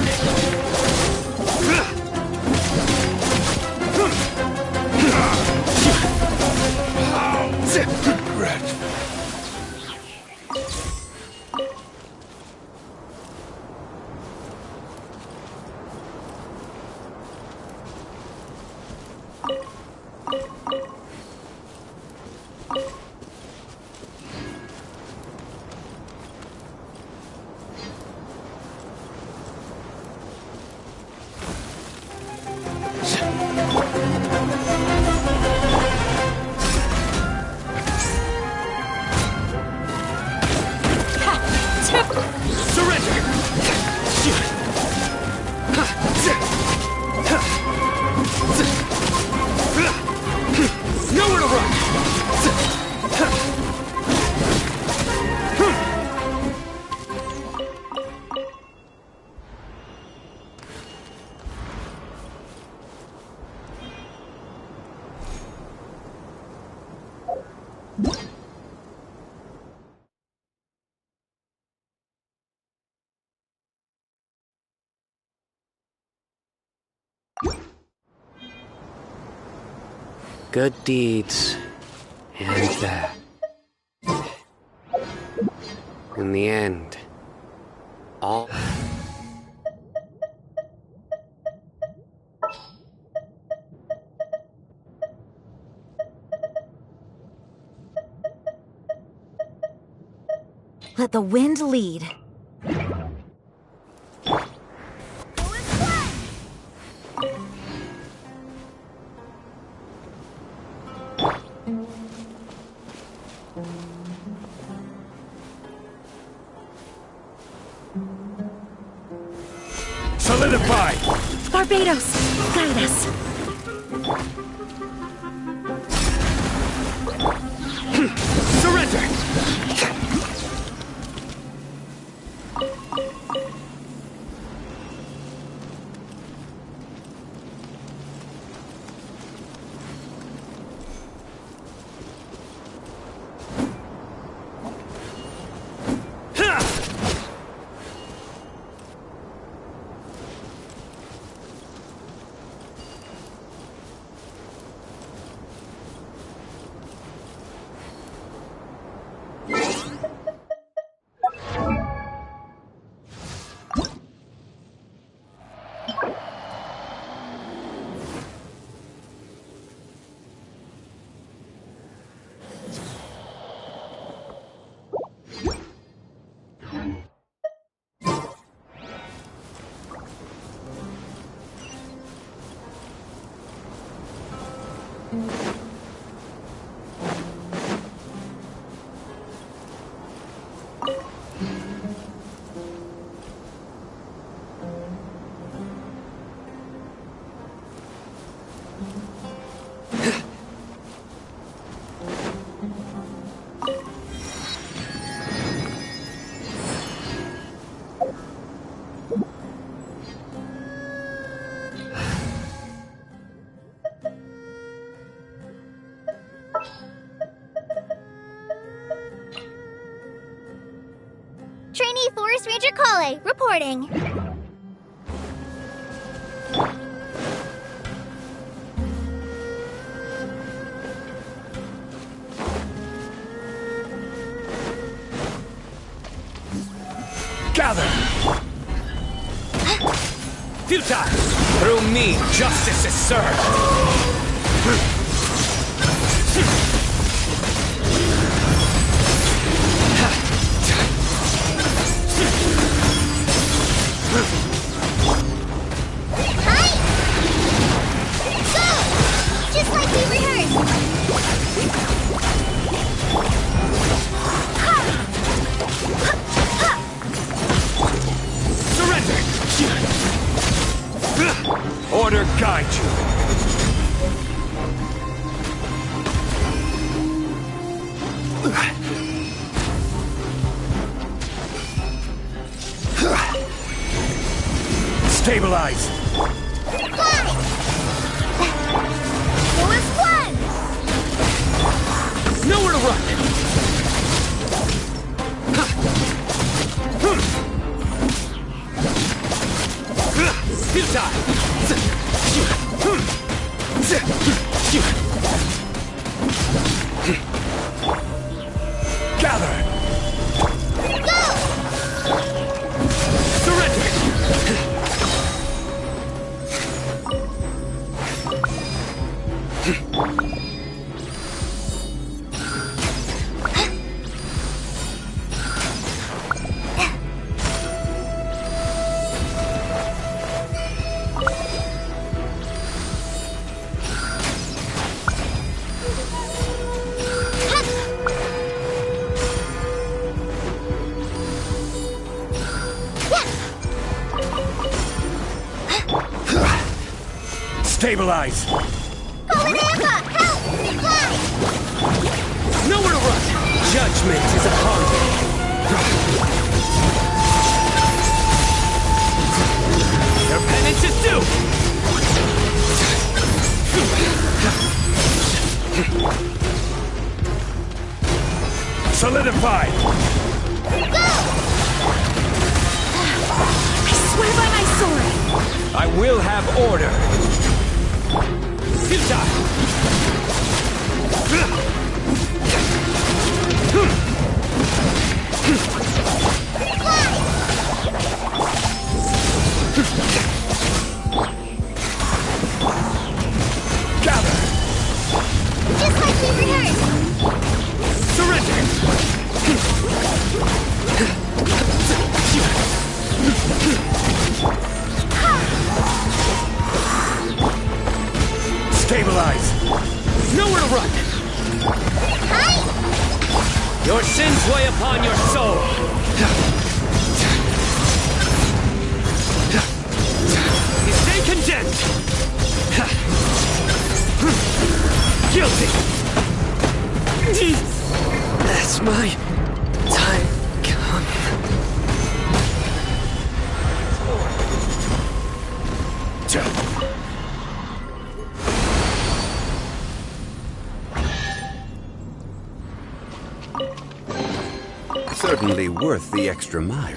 Nowhere to run! Good deeds, and that. In the end, all... Let the wind lead. Solidify! Barbados, guide us. Surrender! Trainee Forest Ranger Kale, reporting. Gather! Futile! Through me, justice is served! Hi! Go! Just like we rehearsed! Surrender! Order guide you! Stabilize! Fly! It was fun! Nowhere to run! Futile! Gather! Go! Surrender! Stabilize! Polinampa, help! Fly! Nowhere to run! Judgment is upon me! Your penance is due! Solidify! Go! I swear by my sword! I will have order! Futile! Gather! Just like we rehearsed! Surrender! Stabilize! Nowhere to run! Hi! Your sins weigh upon your soul! You stay condemned! Guilty! That's my time come. Certainly worth the extra mile.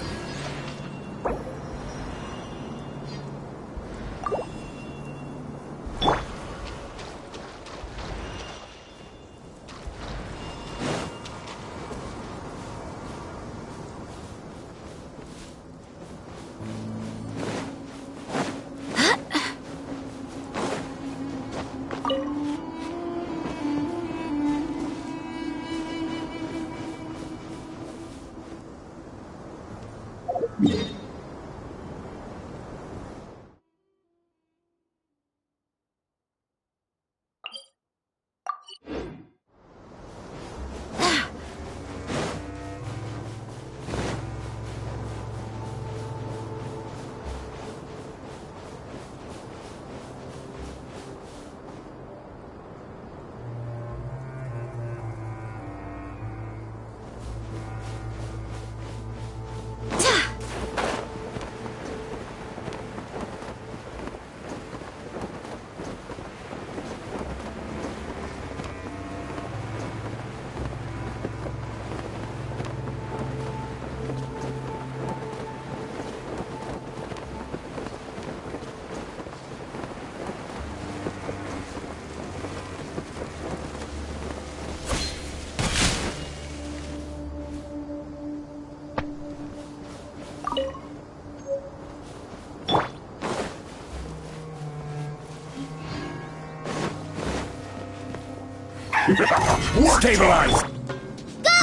Stabilize! Go!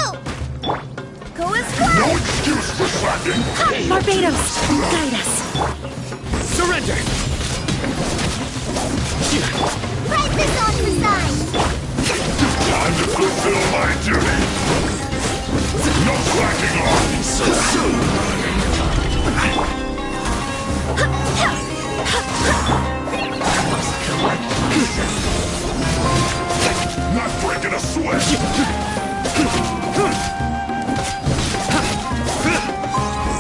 Go as one! No excuse for slacking! Barbados, guide us. Surrender! Price this on the side! Time to fulfill my duty! No slacking off! So soon! Not breaking a sweat!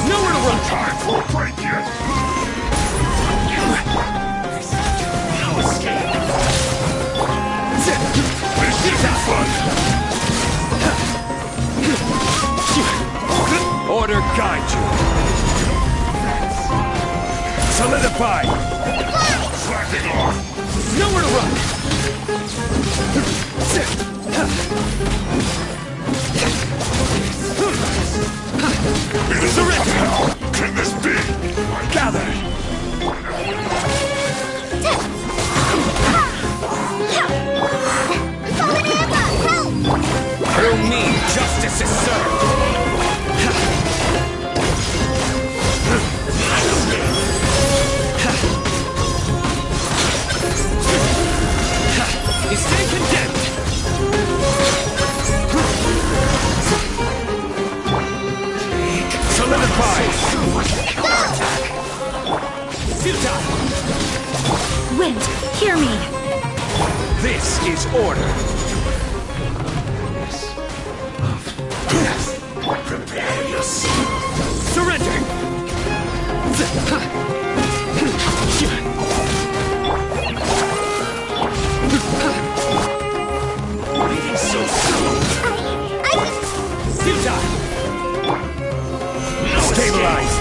Nowhere to run! Time for a break yet! No escape! This should be fun! Order guide you! Solidify! Slacking off! Nowhere to run! It is surrender! How can this be? Gather! Through me, justice is served! You stay condemned! Solidify! Futile! Wind, hear me. This is order! Prepare yourself! Surrender! Waiting so soon! Futile! Stabilize!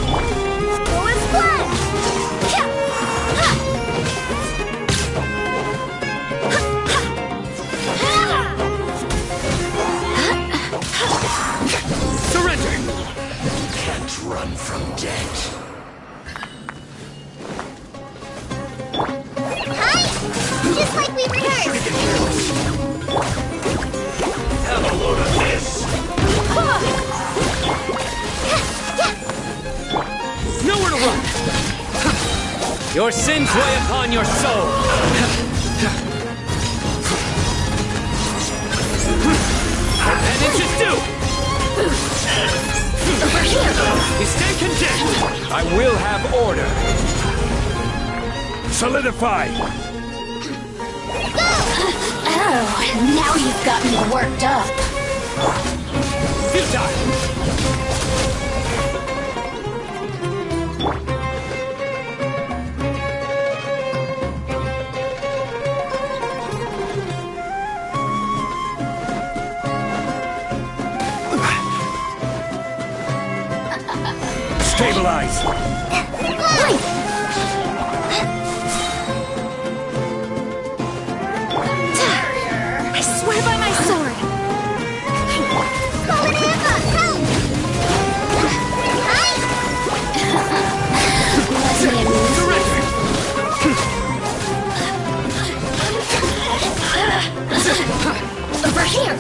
Go as one! Surrender! Can't run from death. Hi! Just like we rehearsed! Have a load of this! Nowhere to run! Your sins weigh upon your soul! Penance is due! Over here. You stay condemned! I will have order! Solidify! Oh, now you've got me worked up. Futile! Stabilize! I swear by my sword. Over here.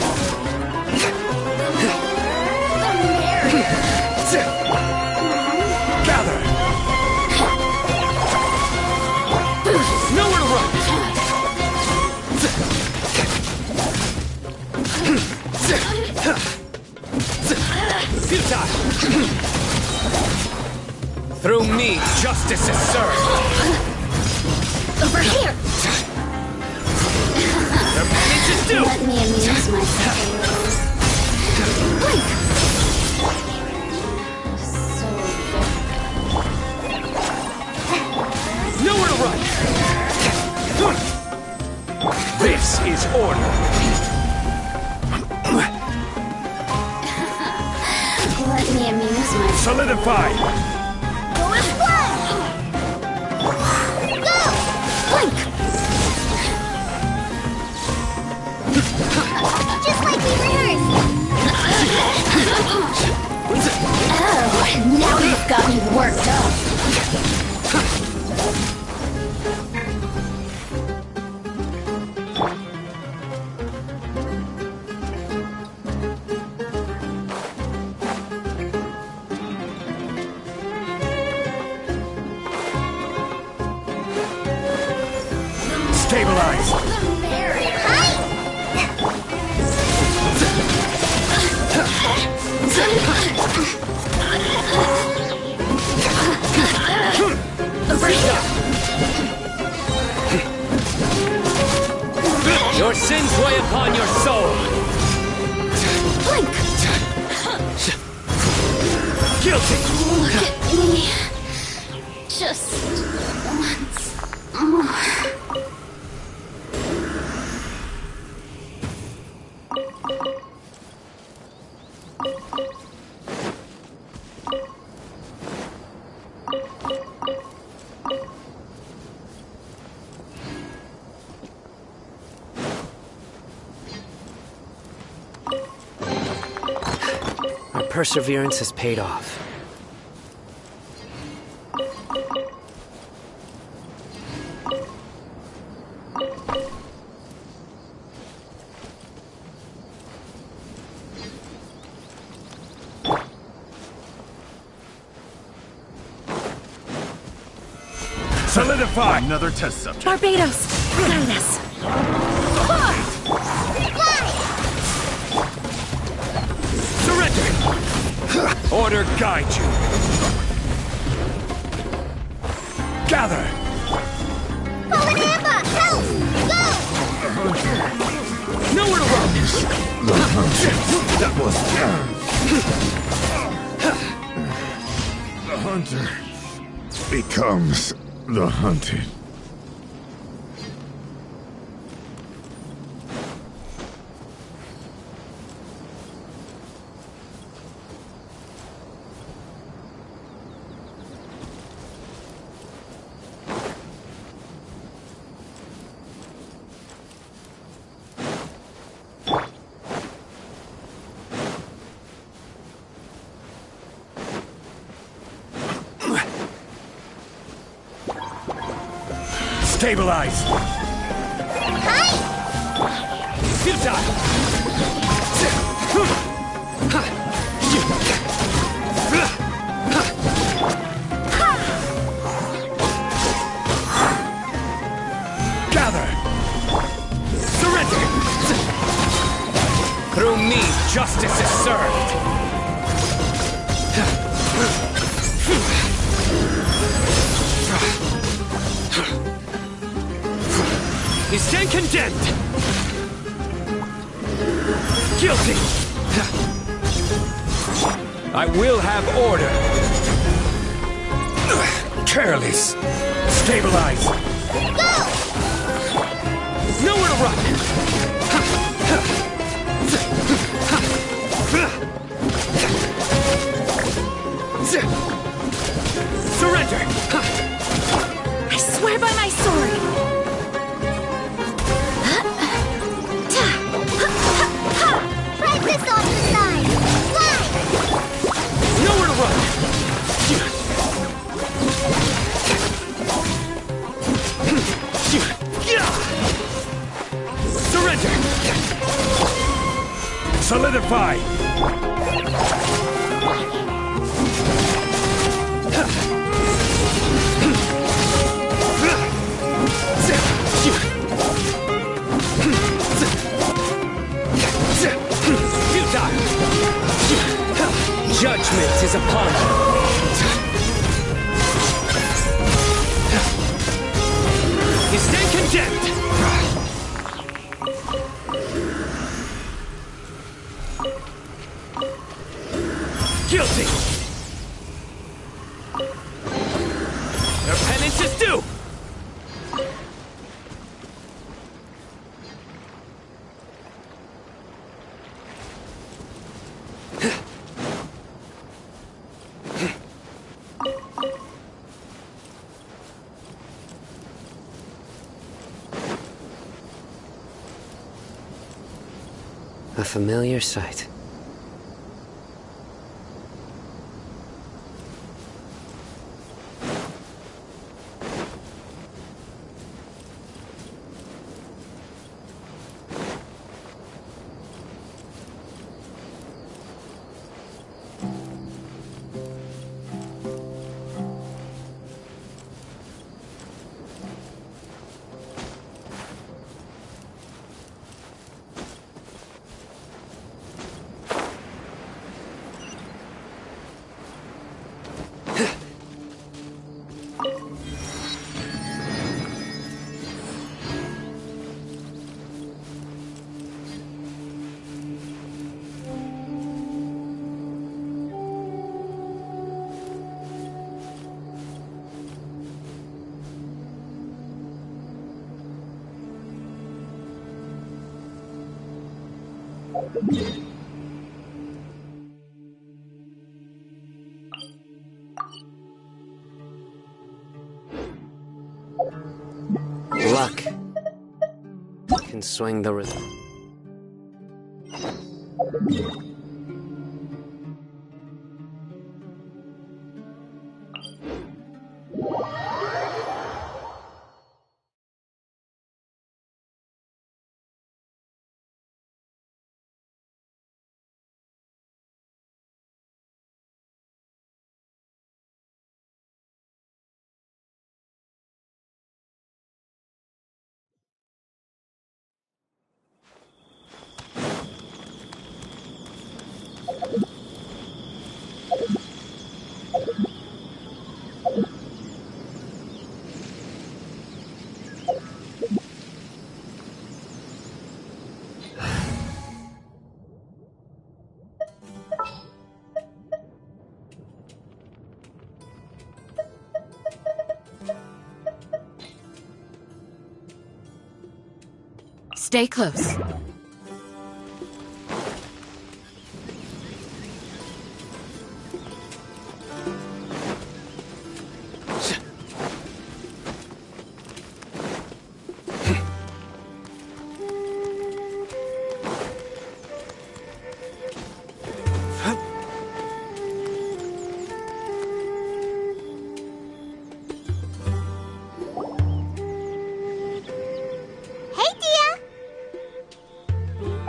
Gather! Nowhere to run! Futile! Through me, justice is served! Over here. The manage is due! Let me amuse myself. Blink. Nowhere to run! This is order! Let me amuse myself. Solidify! Go as one! Go! Blink. Just like we rehearsed! Oh, now you've got me worked up. Stabilize! Over here! Your sins weigh upon your soul! Blink! Guilty! Look at me. Just once more. Our perseverance has paid off. Solidify! Another test subject. Barbados, guide us. Surrender! Order guide you. Gather! Help! Go! Nowhere to run! That was... The hunter becomes the hunted. Stabilize! Futile! Gather! Surrender! Through me, justice is served! You stand condemned! Guilty! I will have order! Careless! Stabilize! Go! Nowhere to run! Surrender! I swear by my sword. Practice off the side! Fly! Nowhere to run! Surrender! Solidify! Judgment is upon you. You stand condemned. Guilty. Their penance is due. A familiar sight. Luck can swing the... Stay close.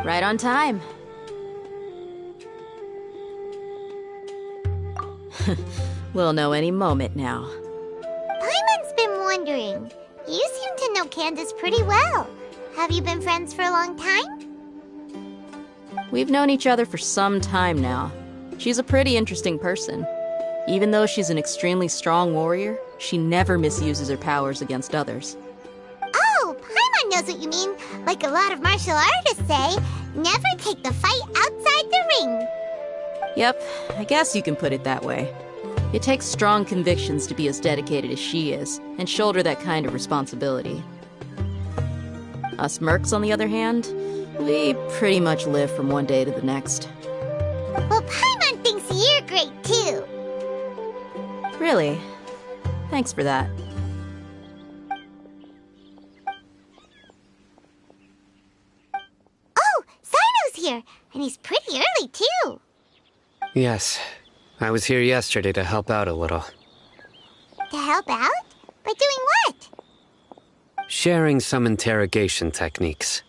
Right on time. We'll know any moment now. Paimon's been wondering. You seem to know Candace pretty well. Have you been friends for a long time? We've known each other for some time now. She's a pretty interesting person. Even though she's an extremely strong warrior, she never misuses her powers against others. Oh, Paimon knows what you mean. Like a lot of martial artists say, never take the fight outside the ring. Yep, I guess you can put it that way. It takes strong convictions to be as dedicated as she is, and shoulder that kind of responsibility. Us mercs, on the other hand, we pretty much live from one day to the next. Well, Paimon thinks you're great too. Really? Thanks for that. Oh, Sino's here, and he's pretty early too. Yes, I was here yesterday to help out a little. To help out? By doing what? Sharing some interrogation techniques.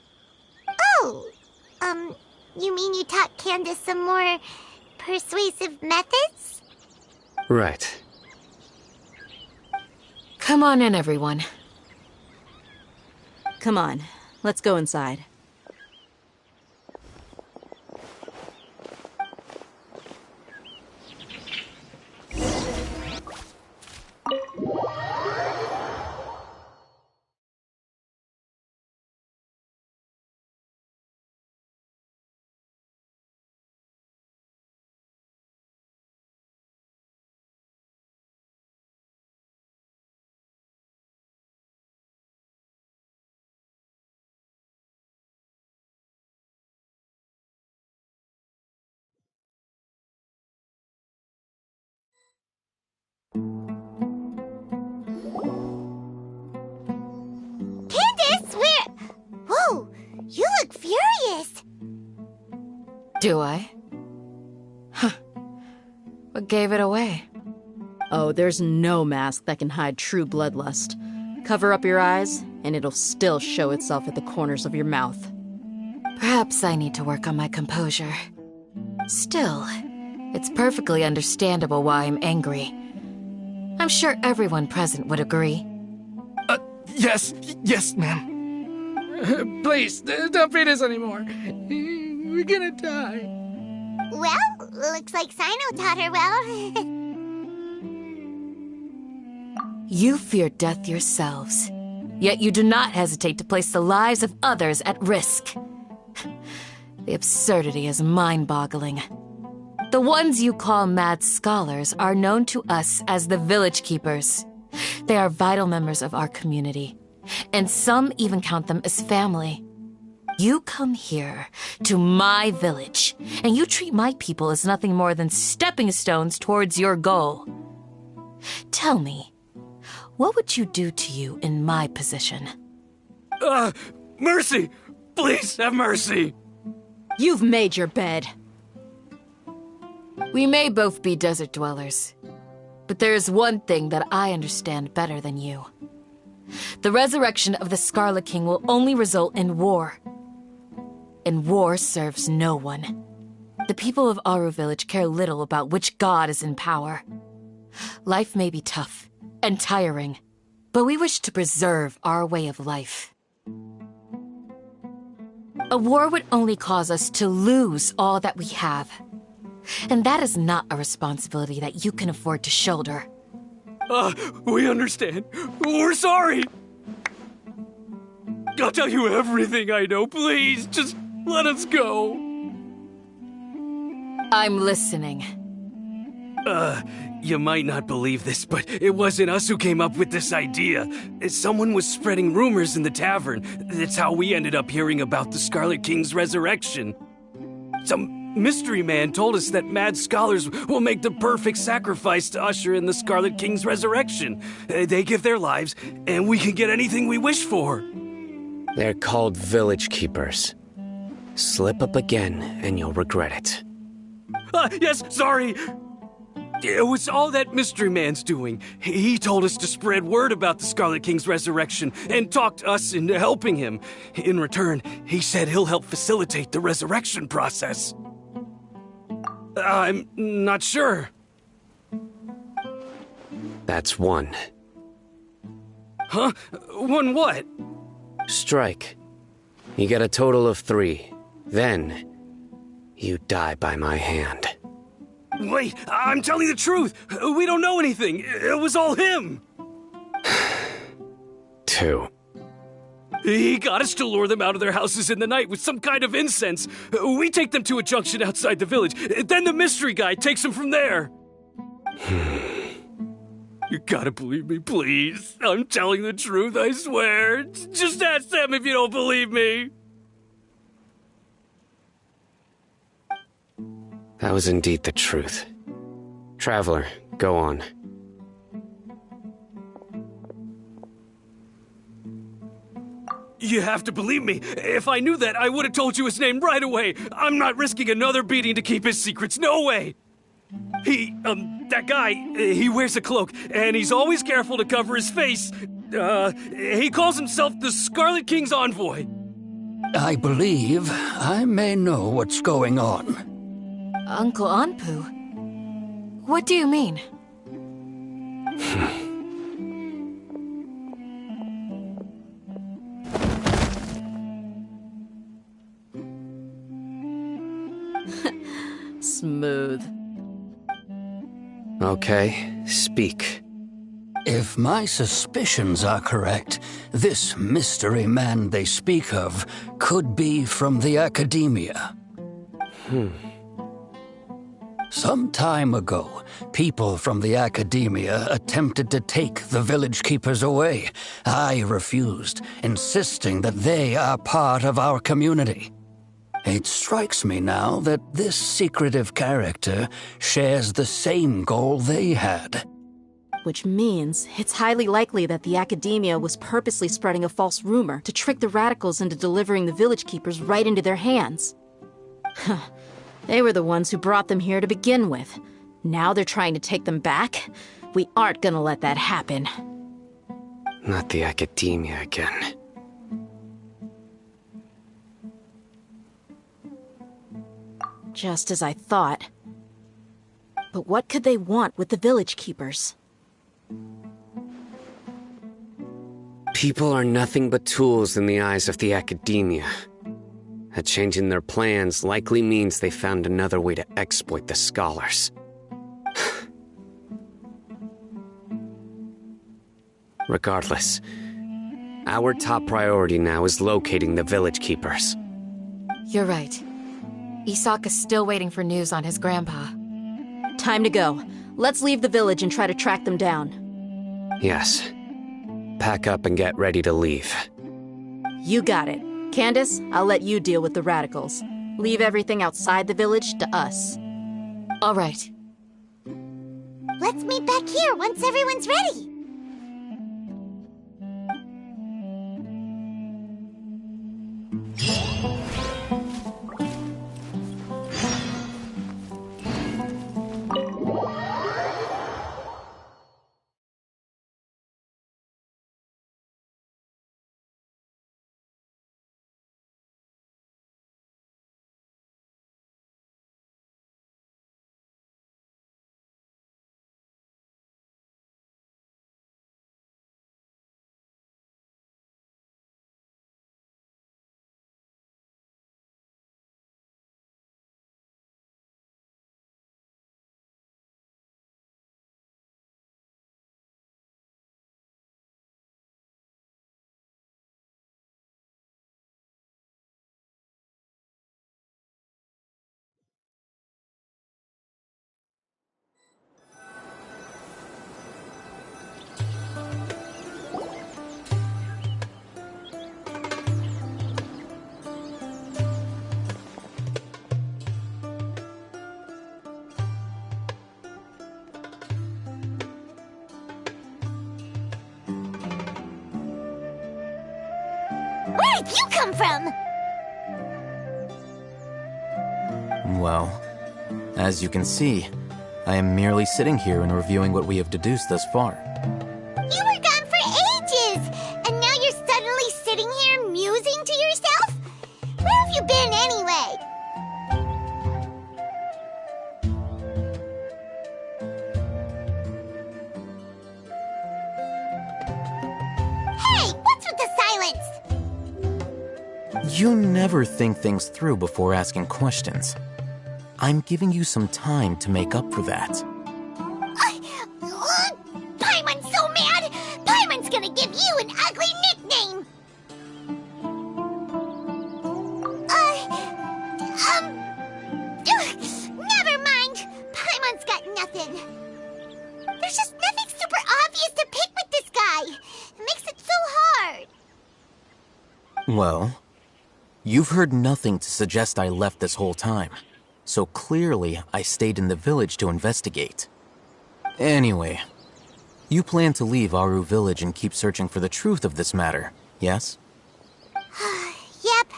Oh, you mean you taught Candace some more persuasive methods? Right. Come on in, everyone. Come on, let's go inside. Candace, where... Whoa, you look furious. Do I? Huh. What gave it away? Oh, there's no mask that can hide true bloodlust. Cover up your eyes, and it'll still show itself at the corners of your mouth. Perhaps I need to work on my composure. Still, it's perfectly understandable why I'm angry. I'm sure everyone present would agree. Yes, ma'am. Please, don't beat us anymore. We're gonna die. Well, looks like Sino taught her well. You fear death yourselves, yet you do not hesitate to place the lives of others at risk. The absurdity is mind-boggling. The ones you call mad scholars are known to us as the Village Keepers. They are vital members of our community, and some even count them as family. You come here to my village, and you treat my people as nothing more than stepping stones towards your goal. Tell me, what would you do to you in my position? Mercy! Please have mercy! You've made your bed. We may both be desert dwellers, but there is one thing that I understand better than you. The resurrection of the Scarlet King will only result in war. And war serves no one. The people of Aru Village care little about which god is in power. Life may be tough and tiring, but we wish to preserve our way of life. A war would only cause us to lose all that we have. And that is not a responsibility that you can afford to shoulder. We understand. We're sorry! I'll tell you everything I know, please. Just let us go. I'm listening. You might not believe this, but it wasn't us who came up with this idea. Someone was spreading rumors in the tavern. That's how we ended up hearing about the Scarlet King's resurrection. Some mystery man told us that mad scholars will make the perfect sacrifice to usher in the Scarlet King's resurrection. They give their lives, and we can get anything we wish for. They're called village keepers. Slip up again, and you'll regret it. Yes, sorry. It was all that mystery man's doing. He told us to spread word about the Scarlet King's resurrection and talked us into helping him. In return, he said he'll help facilitate the resurrection process. I'm not sure. That's one. Huh? One what? Strike. You get a total of 3. Then, you die by my hand. Wait, I'm telling the truth. We don't know anything. It was all him. 2. He got us to lure them out of their houses in the night with some kind of incense. We take them to a junction outside the village. Then the mystery guy takes them from there. You gotta believe me, please. I'm telling the truth, I swear. Just ask them if you don't believe me. That was indeed the truth. Traveler, go on. You have to believe me. If I knew that, I would have told you his name right away. I'm not risking another beating to keep his secrets. No way. That guy, he wears a cloak, and he's always careful to cover his face. He calls himself the Scarlet King's envoy. I believe I may know what's going on. Uncle Anpu? What do you mean? Smooth. Okay, speak. If my suspicions are correct, this mystery man they speak of could be from the Academia. Some time ago, people from the Academia attempted to take the village keepers away. I refused, insisting that they are part of our community. It strikes me now that this secretive character shares the same goal they had. Which means it's highly likely that the Academia was purposely spreading a false rumor to trick the radicals into delivering the village keepers right into their hands. They were the ones who brought them here to begin with. Now they're trying to take them back? We aren't gonna let that happen. Not the Academia again. Just as I thought. But what could they want with the village keepers? People are nothing but tools in the eyes of the Academia. A change in their plans likely means they found another way to exploit the scholars. Regardless, our top priority now is locating the village keepers. You're right. Isak is still waiting for news on his grandpa. Time to go. Let's leave the village and try to track them down. Yes. Pack up and get ready to leave. You got it. Candace, I'll let you deal with the radicals. Leave everything outside the village to us. All right. Let's meet back here once everyone's ready. Where did you come from? Well, as you can see, I am merely sitting here and reviewing what we have deduced thus far. You were gone for ages! And now you're suddenly sitting here musing to yourself? Where have you been anyway? Hey, what's with the silence? You never think things through before asking questions. I'm giving you some time to make up for that. Paimon's so mad! Paimon's gonna give you an ugly nickname! Never mind! Paimon's got nothing. There's just nothing super obvious to pick with this guy. It makes it so hard. Well, you've heard nothing to suggest I left this whole time. So clearly, I stayed in the village to investigate. Anyway, you plan to leave Aru village and keep searching for the truth of this matter, yes? Yep.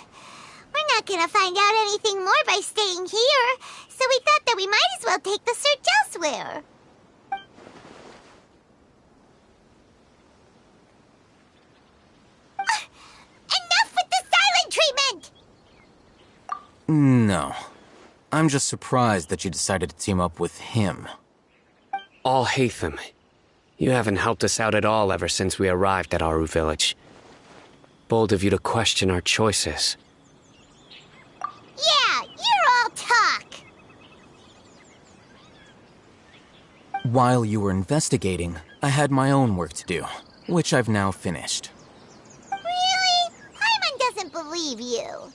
We're not gonna find out anything more by staying here, so we thought that we might as well take the search elsewhere. Enough with the silent treatment! No. I'm just surprised that you decided to team up with him. Alhaitham, you haven't helped us out at all ever since we arrived at Aru village. Bold of you to question our choices. Yeah, you're all talk! While you were investigating, I had my own work to do, which I've now finished. Really? Paimon doesn't believe you.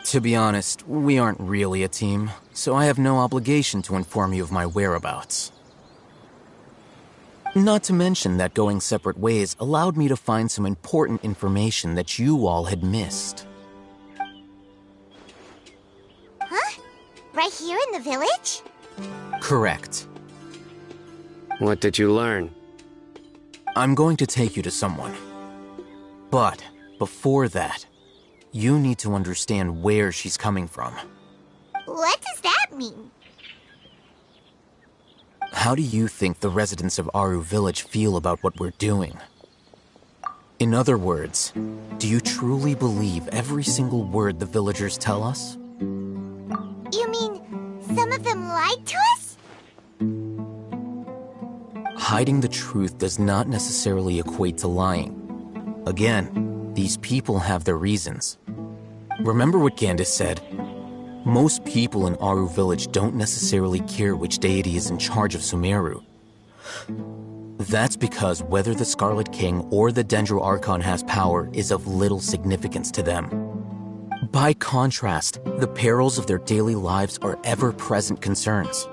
To be honest, we aren't really a team, so I have no obligation to inform you of my whereabouts. Not to mention that going separate ways allowed me to find some important information that you all had missed. Huh? Right here in the village? Correct. What did you learn? I'm going to take you to someone. But before that, you need to understand where she's coming from. What does that mean? How do you think the residents of Aru village feel about what we're doing? In other words, do you truly believe every single word the villagers tell us? You mean some of them lied to us? Hiding the truth does not necessarily equate to lying. Again, these people have their reasons. Remember what Candace said? Most people in Aru village don't necessarily care which deity is in charge of Sumeru. That's because whether the Scarlet King or the Dendro Archon has power is of little significance to them. By contrast, the perils of their daily lives are ever-present concerns.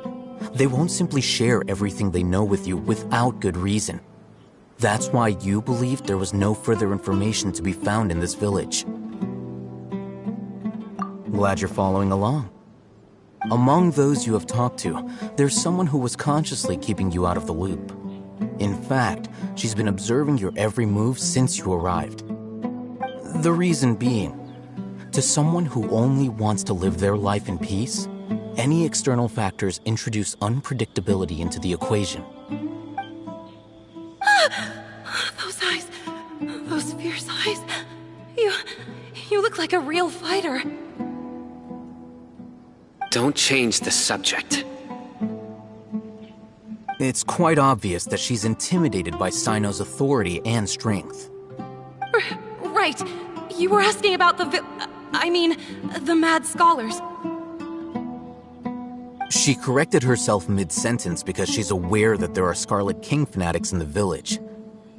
They won't simply share everything they know with you without good reason. That's why you believed there was no further information to be found in this village. Glad you're following along. Among those you have talked to, there's someone who was consciously keeping you out of the loop. In fact, she's been observing your every move since you arrived. The reason being, to someone who only wants to live their life in peace, any external factors introduce unpredictability into the equation. Those eyes. Those fierce eyes. You look like a real fighter. Don't change the subject. It's quite obvious that she's intimidated by Sino's authority and strength. Right. You were asking about the mad scholars. She corrected herself mid-sentence because she's aware that there are Scarlet King fanatics in the village.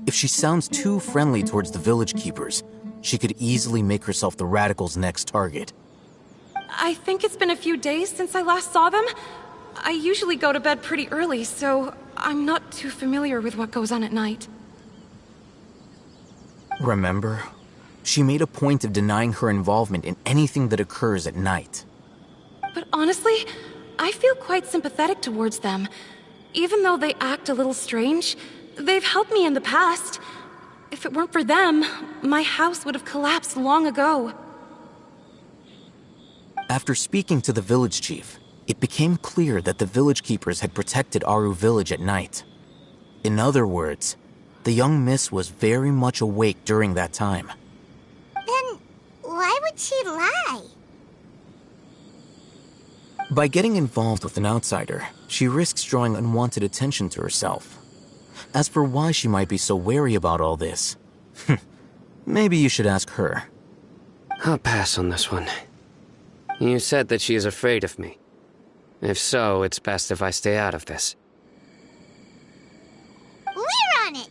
If she sounds too friendly towards the village keepers, she could easily make herself the Radicals' next target. I think it's been a few days since I last saw them. I usually go to bed pretty early, so I'm not too familiar with what goes on at night. Remember? She made a point of denying her involvement in anything that occurs at night. But honestly, I feel quite sympathetic towards them. Even though they act a little strange, they've helped me in the past. If it weren't for them, my house would have collapsed long ago. After speaking to the village chief, it became clear that the village keepers had protected Aru village at night. In other words, the young miss was very much awake during that time. Then why would she lie? By getting involved with an outsider, she risks drawing unwanted attention to herself. As for why she might be so wary about all this, maybe you should ask her. I'll pass on this one. You said that she is afraid of me. If so, it's best if I stay out of this. We're on it!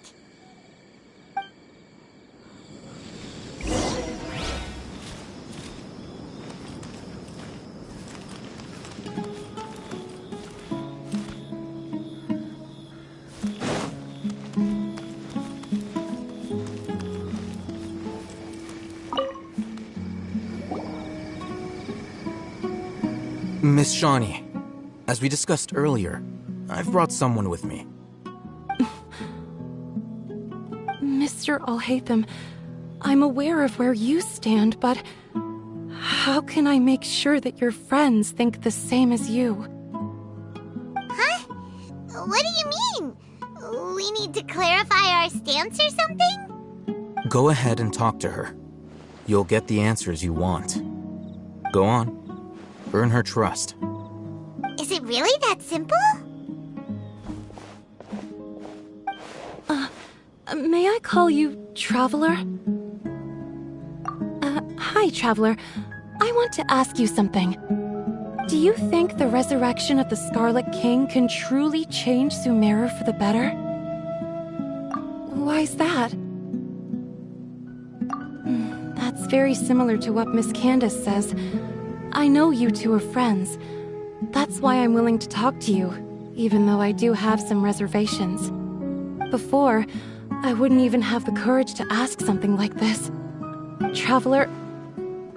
Miss Shawnee, as we discussed earlier, I've brought someone with me. Mr. Alhaitham, I'm aware of where you stand, but how can I make sure that your friends think the same as you? Huh? What do you mean? We need to clarify our stance or something? Go ahead and talk to her. You'll get the answers you want. Go on. Earn her trust. Is it really that simple? May I call you Traveler? Hi, Traveler. I want to ask you something. Do you think the resurrection of the Scarlet King can truly change Sumeru for the better? Why's that? That's very similar to what Miss Candace says. I know you two are friends. That's why I'm willing to talk to you, even though I do have some reservations. Before, I wouldn't even have the courage to ask something like this. Traveler,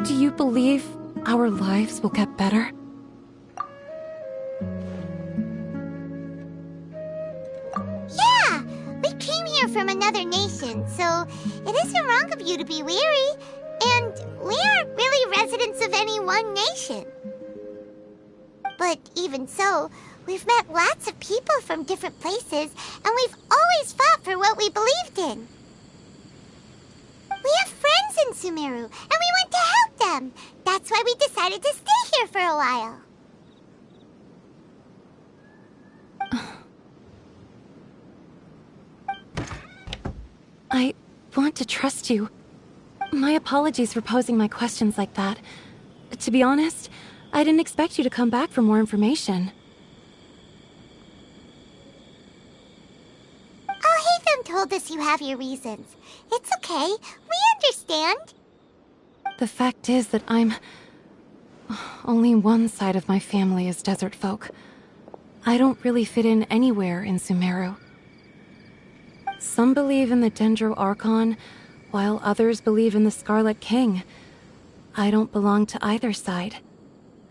do you believe our lives will get better? Yeah! We came here from another nation, so it isn't wrong of you to be weary. And we aren't really residents of any one nation. But even so, we've met lots of people from different places, and we've always fought for what we believed in. We have friends in Sumeru, and we want to help them. That's why we decided to stay here for a while. I want to trust you. My apologies for posing my questions like that. To be honest, I didn't expect you to come back for more information. Alhaitham told us you have your reasons. It's okay. We understand. The fact is that only one side of my family is desert folk. I don't really fit in anywhere in Sumeru. Some believe in the Dendro Archon, while others believe in the Scarlet King. I don't belong to either side,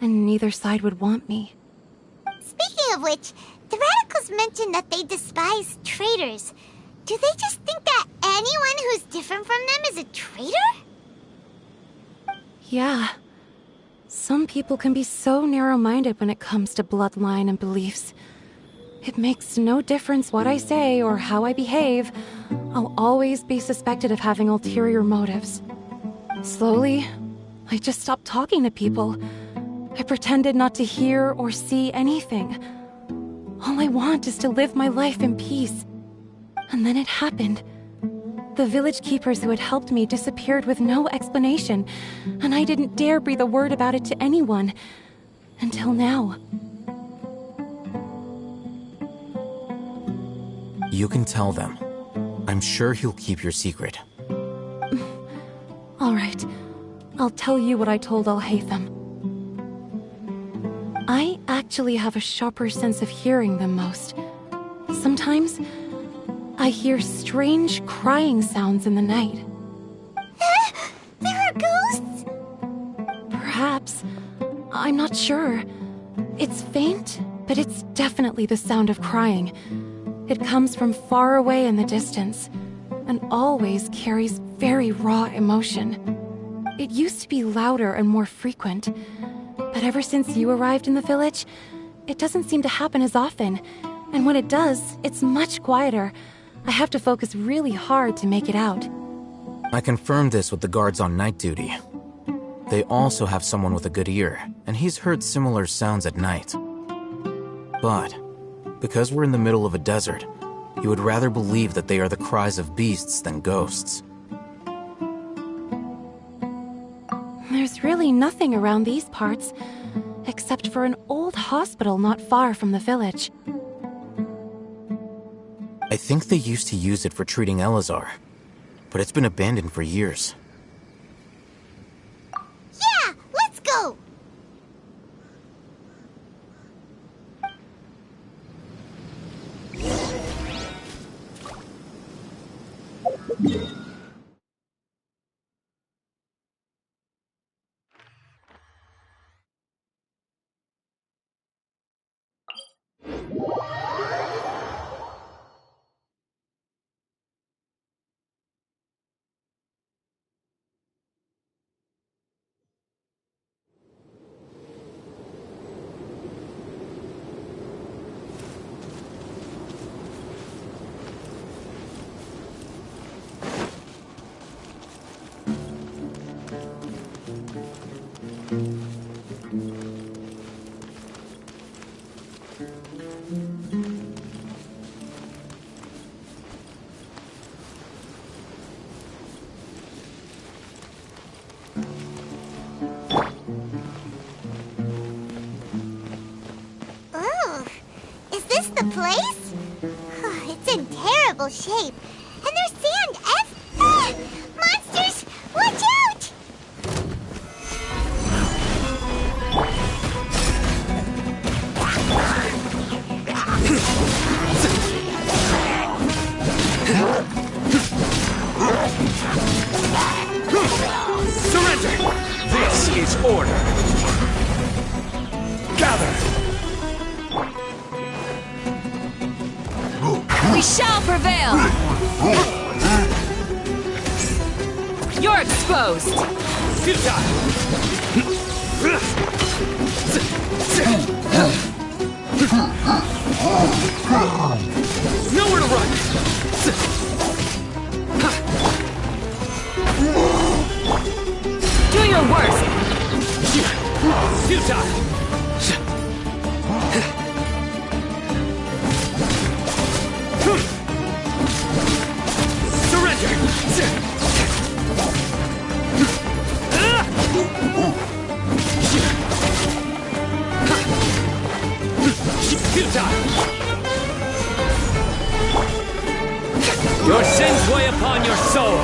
and neither side would want me. Speaking of which, the radicals mentioned that they despise traitors. Do they just think that anyone who's different from them is a traitor? Yeah. Some people can be so narrow-minded when it comes to bloodline and beliefs. It makes no difference what I say or how I behave. I'll always be suspected of having ulterior motives. Slowly, I just stopped talking to people. I pretended not to hear or see anything. All I want is to live my life in peace. And then it happened. The village keepers who had helped me disappeared with no explanation, and I didn't dare breathe a word about it to anyone. Until now. You can tell them. I'm sure he'll keep your secret. All right. I'll tell you what I told Al-Haytham. I actually have a sharper sense of hearing than most. Sometimes, I hear strange crying sounds in the night. There are ghosts? Perhaps. I'm not sure. It's faint, but it's definitely the sound of crying. It comes from far away in the distance, and always carries very raw emotion. It used to be louder and more frequent, but ever since you arrived in the village, it doesn't seem to happen as often, and when it does, it's much quieter. I have to focus really hard to make it out. I confirmed this with the guards on night duty. They also have someone with a good ear, and he's heard similar sounds at night. But because we're in the middle of a desert, you would rather believe that they are the cries of beasts than ghosts. There's really nothing around these parts, except for an old hospital not far from the village. I think they used to use it for treating Elazar, but it's been abandoned for years. Yeah, let's go! The place? It's in terrible shape. And there's sand monsters! Watch out! Surrender! This is order. Gather! We shall prevail! You're exposed! Nowhere to run! Do your worst! Futile! Your sins weigh upon your soul.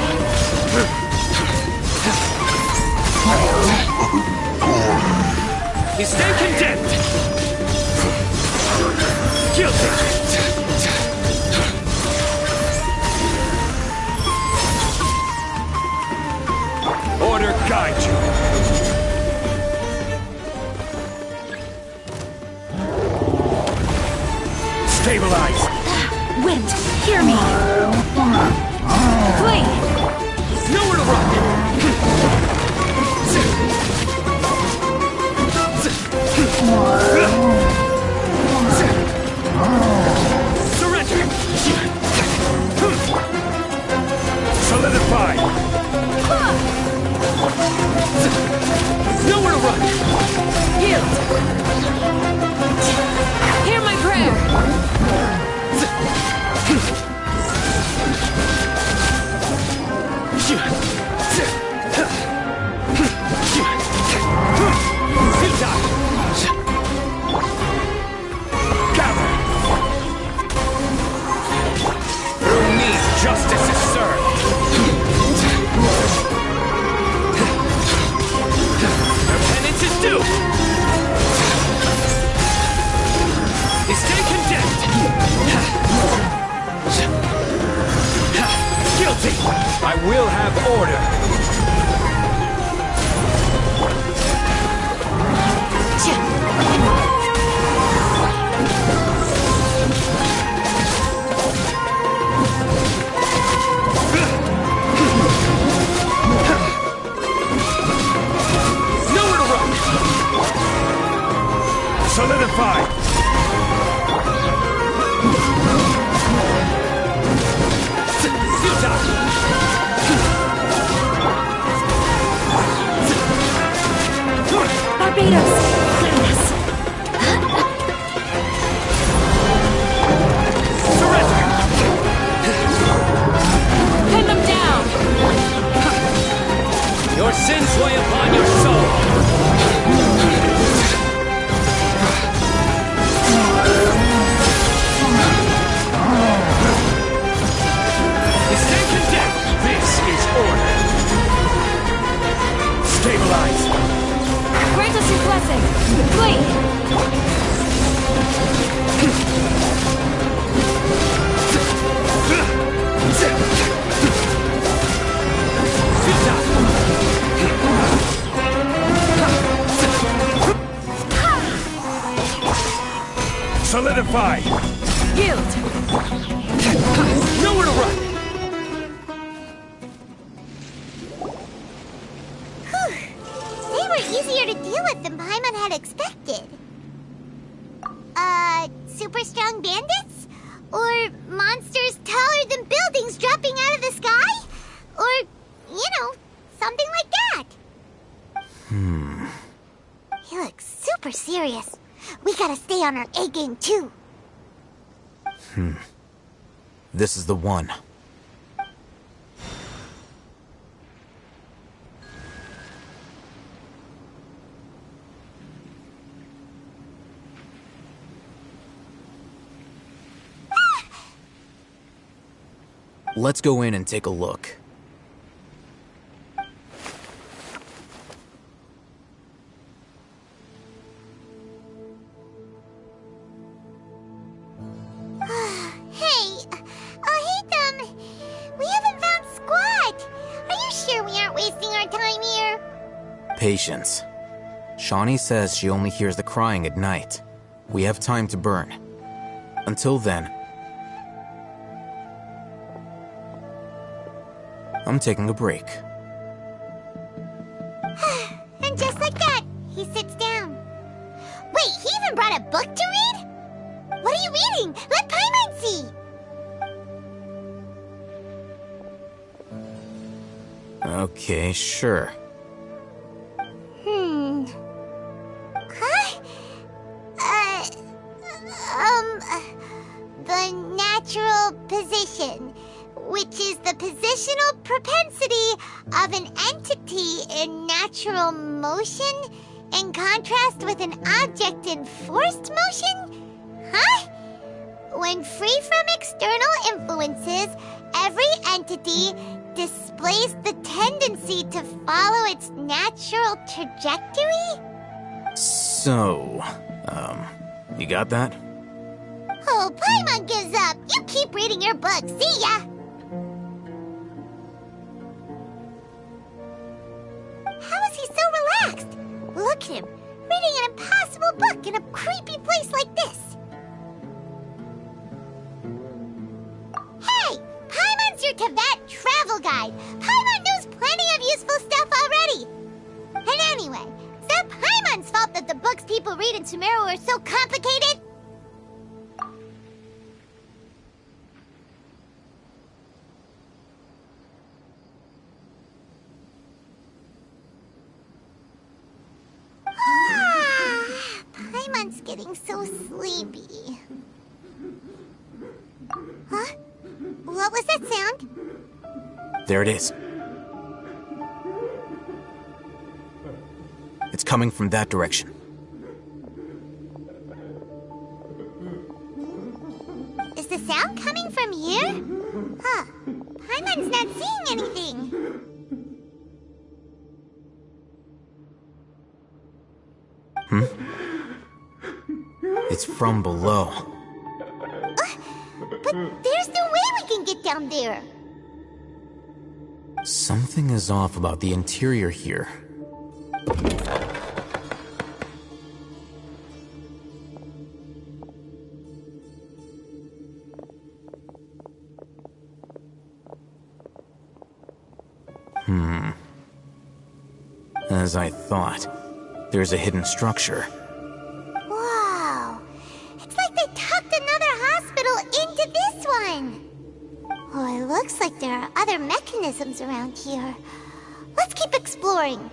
You stand condemned. Guilty. Order guide you. Stabilize! Wind, hear me! Flee! Nowhere to run! Surrender! Solidify! Nowhere to run! Yield! Hear my prayer! Gather! Through me, justice is served! Their penance is due! They stand condemned! Guilty! I will have order! Nowhere to run! Solidify! Barbados! Goodness! Surrender! Pin them down! Your sins weigh upon your soul! You stand condemned! This is order! Stabilize! Grant us your blessing! Flee! Solidify! Yield! Nowhere to run! They were easier to deal with than Paimon had expected. Super strong bandits? Or monsters taller than buildings dropping out of the sky? Or, something like that. He looks super serious. We gotta stay on our A game too. This is the one. Let's go in and take a look. Patience. Shawnee says she only hears the crying at night. We have time to burn. Until then, I'm taking a break. And just like that, he sits down. Wait, he even brought a book to read? What are you reading? Let Paimon see! Okay, sure. The natural position, which is the positional propensity of an entity in natural motion in contrast with an object in forced motion? Huh? When free from external influences, every entity displays the tendency to follow its natural trajectory? So, you got that? Oh, Paimon gives up. You keep reading your book. See ya! How is he so relaxed? Look at him, reading an impossible book in a creepy place like this. Desert to Vat travel guide. Paimon knows plenty of useful stuff already. And anyway, is that Paimon's fault that the books people read in Sumeru are so complicated? Paimon's getting so sleepy. Huh? What was that sound? There it is. It's coming from that direction. Is the sound coming from here? Huh. Paimon's not seeing anything. It's from below. But there's no way we can get down there. Something is off about the interior here. As I thought, there's a hidden structure. Wow. It's like they tucked another hospital into this one. Oh, it looks like there are other mechanisms around here. Let's keep exploring.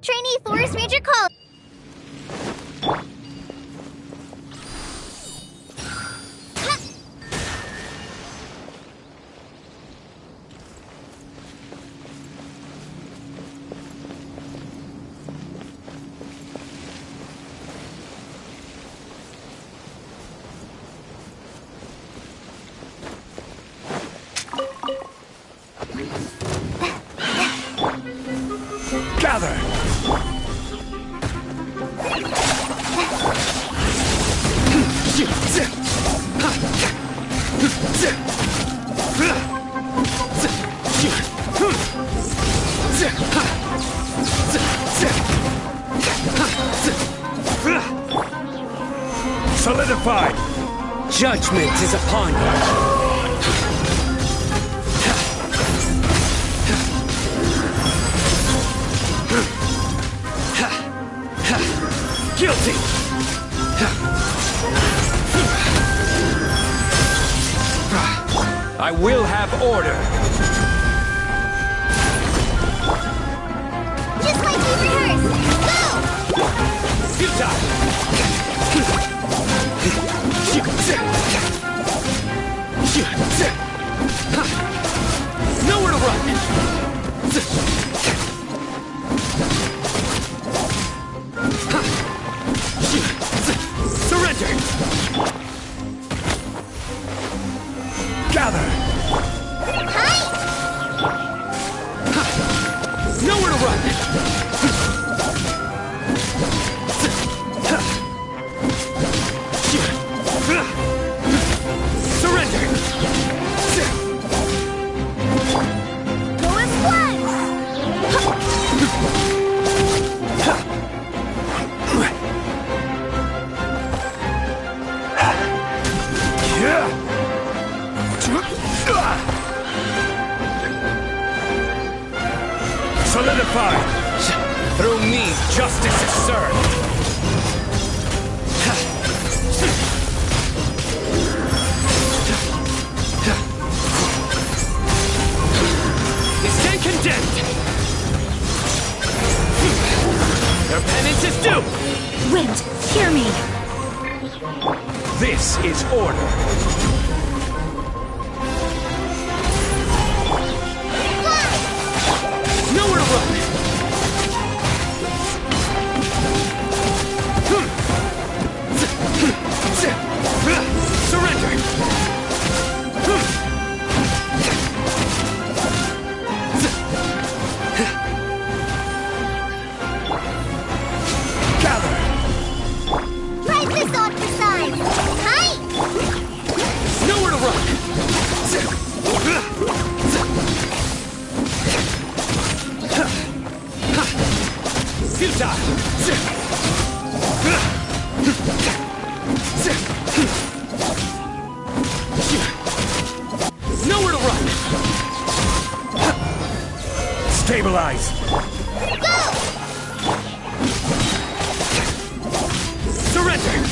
Trainee Forest Ranger call. Gather! Solidified! Judgment is upon you. Guilty! I will have order! Just like we rehearsed. Go! Futile! Nowhere to run! Surrender! Gather! Nowhere to run! Surrender! Go as one! Solidified! Through me, justice is served! They stand condemned! Their penance is due! Wind, hear me! This is order! Nowhere to run! Surrender! Neutralize! Surrender!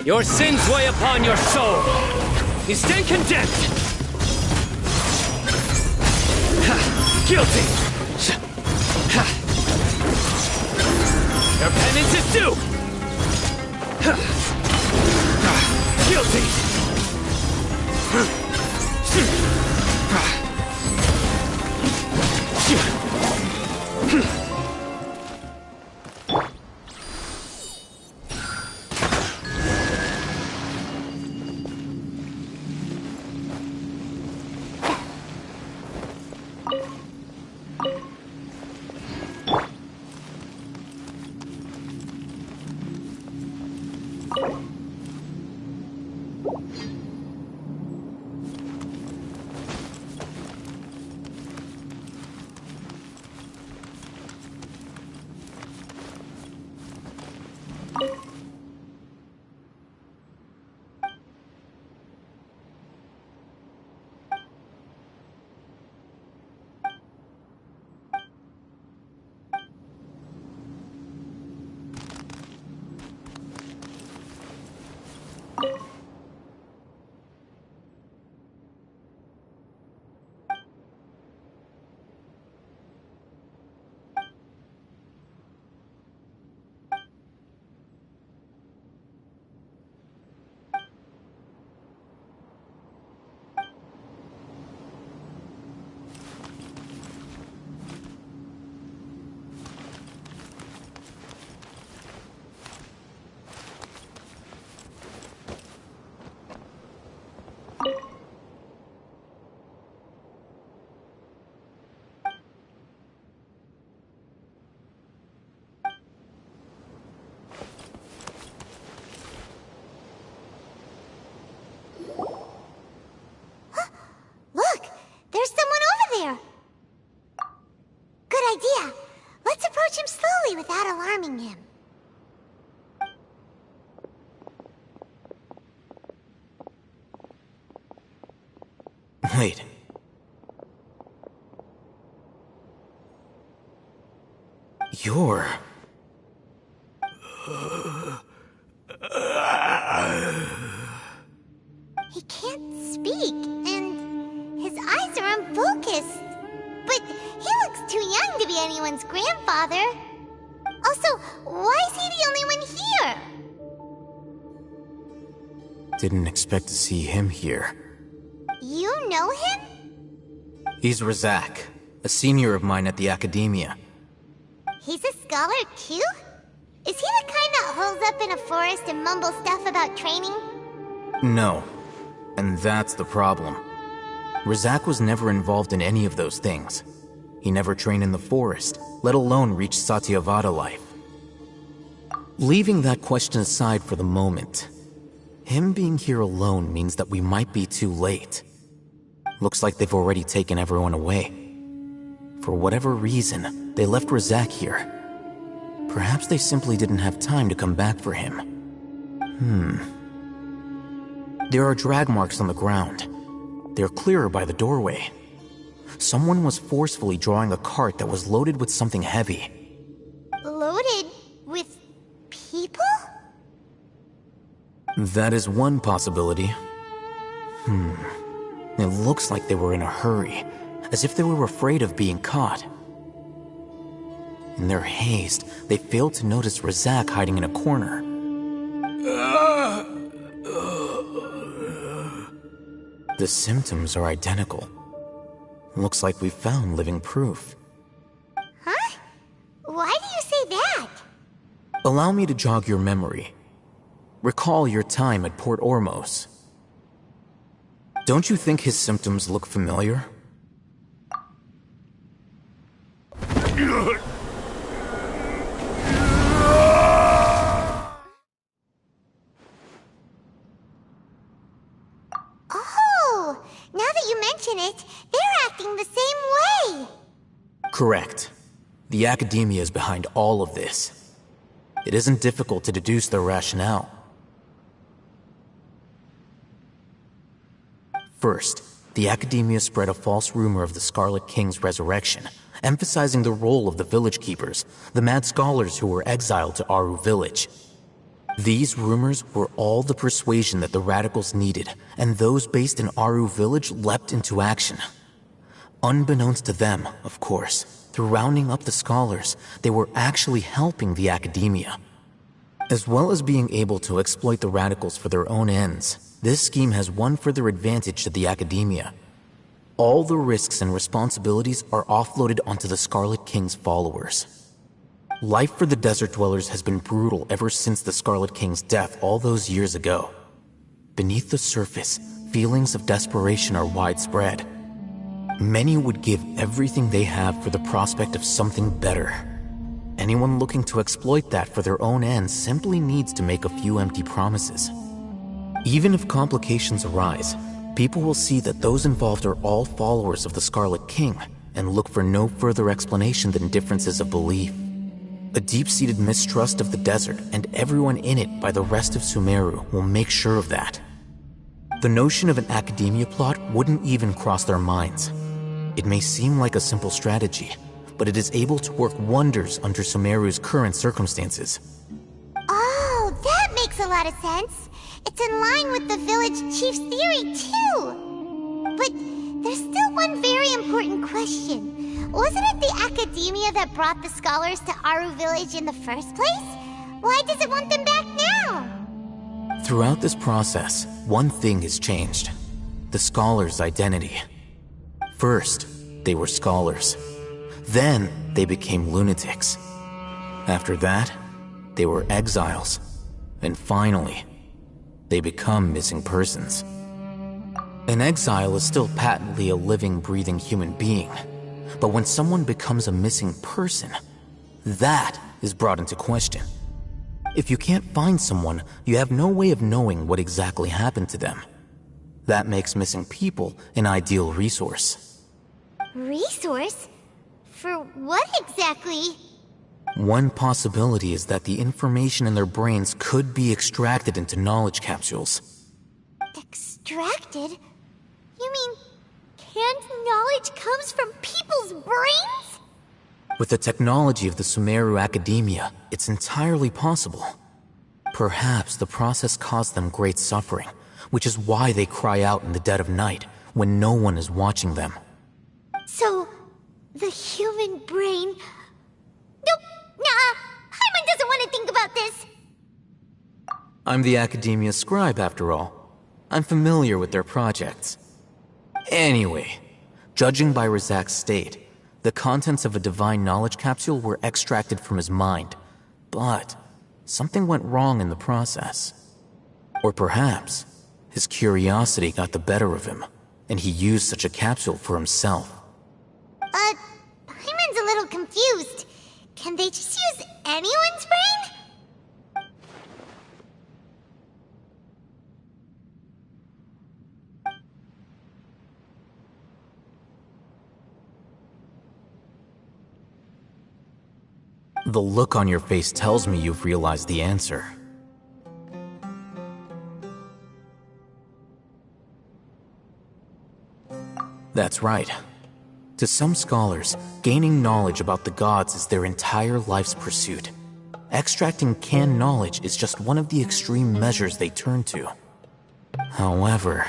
Your sins weigh upon your soul. You stand condemned. Guilty. Your penance is due. Guilty. Look! There's someone over there! Good idea. Let's approach him slowly without alarming him. Wait. You're... He can't speak, and his eyes are unfocused. But he looks too young to be anyone's grandfather. Also, why is he the only one here? Didn't expect to see him here. You know him? He's Razak, a senior of mine at the Academia. He's a scholar too? Is he the kind that holes up in a forest and mumbles stuff about training? No. And that's the problem. Razak was never involved in any of those things. He never trained in the forest, let alone reach Satyavada life. Leaving that question aside for the moment, him being here alone means that we might be too late. Looks like they've already taken everyone away. For whatever reason, they left Razak here. Perhaps they simply didn't have time to come back for him. There are drag marks on the ground. They're clearer by the doorway. Someone was forcefully drawing a cart that was loaded with something heavy. Loaded with people? That is one possibility. It looks like they were in a hurry, as if they were afraid of being caught. In their haste, they failed to notice Razak hiding in a corner. The symptoms are identical. Looks like we found living proof. Huh? Why do you say that? Allow me to jog your memory. Recall your time at Port Ormos. Don't you think his symptoms look familiar? Oh, now that you mention it, they're acting the same way. Correct. The Academia is behind all of this. It isn't difficult to deduce their rationale. First, the Academia spread a false rumor of the Scarlet King's resurrection, emphasizing the role of the village keepers, the mad scholars who were exiled to Aru village. These rumors were all the persuasion that the radicals needed, and those based in Aru village leapt into action. Unbeknownst to them, of course, through rounding up the scholars, they were actually helping the Academia. As well as being able to exploit the radicals for their own ends, this scheme has one further advantage to the Academia. All the risks and responsibilities are offloaded onto the Scarlet King's followers. Life for the Desert Dwellers has been brutal ever since the Scarlet King's death all those years ago. Beneath the surface, feelings of desperation are widespread. Many would give everything they have for the prospect of something better. Anyone looking to exploit that for their own ends simply needs to make a few empty promises. Even if complications arise, people will see that those involved are all followers of the Scarlet King and look for no further explanation than differences of belief. A deep-seated mistrust of the desert and everyone in it by the rest of Sumeru will make sure of that. The notion of an Academia plot wouldn't even cross their minds. It may seem like a simple strategy, but it is able to work wonders under Sumeru's current circumstances. Oh, that makes a lot of sense. It's in line with the village chief's theory, too. But there's still one very important question. Wasn't it the Academia that brought the scholars to Aru village in the first place? Why does it want them back now? Throughout this process, one thing has changed. The scholars' identity. First, they were scholars. Then, they became lunatics. After that, they were exiles. And finally, they become missing persons. An exile is still patently a living, breathing human being. But when someone becomes a missing person, that is brought into question. If you can't find someone, you have no way of knowing what exactly happened to them. That makes missing people an ideal resource. Resource? For what exactly? One possibility is that the information in their brains could be extracted into knowledge capsules. Extracted? You mean canned knowledge comes from people's brains? With the technology of the Sumeru Academia, it's entirely possible. Perhaps the process caused them great suffering, which is why they cry out in the dead of night when no one is watching them. So, the human brain... Nope, nah, Paimon doesn't want to think about this. I'm the Academia scribe, after all. I'm familiar with their projects. Anyway, judging by Razak's state, the contents of a divine knowledge capsule were extracted from his mind. But something went wrong in the process. Or perhaps his curiosity got the better of him, and he used such a capsule for himself. Paimon's a little confused. Can they just use anyone's brain? The look on your face tells me you've realized the answer. That's right. To some scholars, gaining knowledge about the gods is their entire life's pursuit. Extracting canned knowledge is just one of the extreme measures they turn to. However,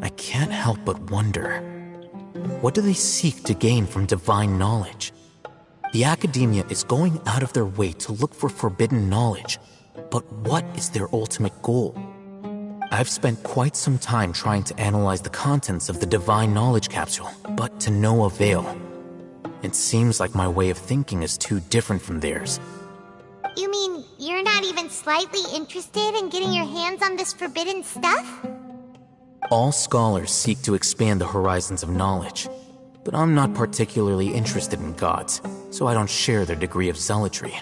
I can't help but wonder, What do they seek to gain from divine knowledge? The academia is going out of their way to look for forbidden knowledge, but what is their ultimate goal? I've spent quite some time trying to analyze the contents of the divine knowledge capsule, but to no avail. It seems like my way of thinking is too different from theirs. You mean you're not even slightly interested in getting your hands on this forbidden stuff? All scholars seek to expand the horizons of knowledge, but I'm not particularly interested in gods, so I don't share their degree of zealotry.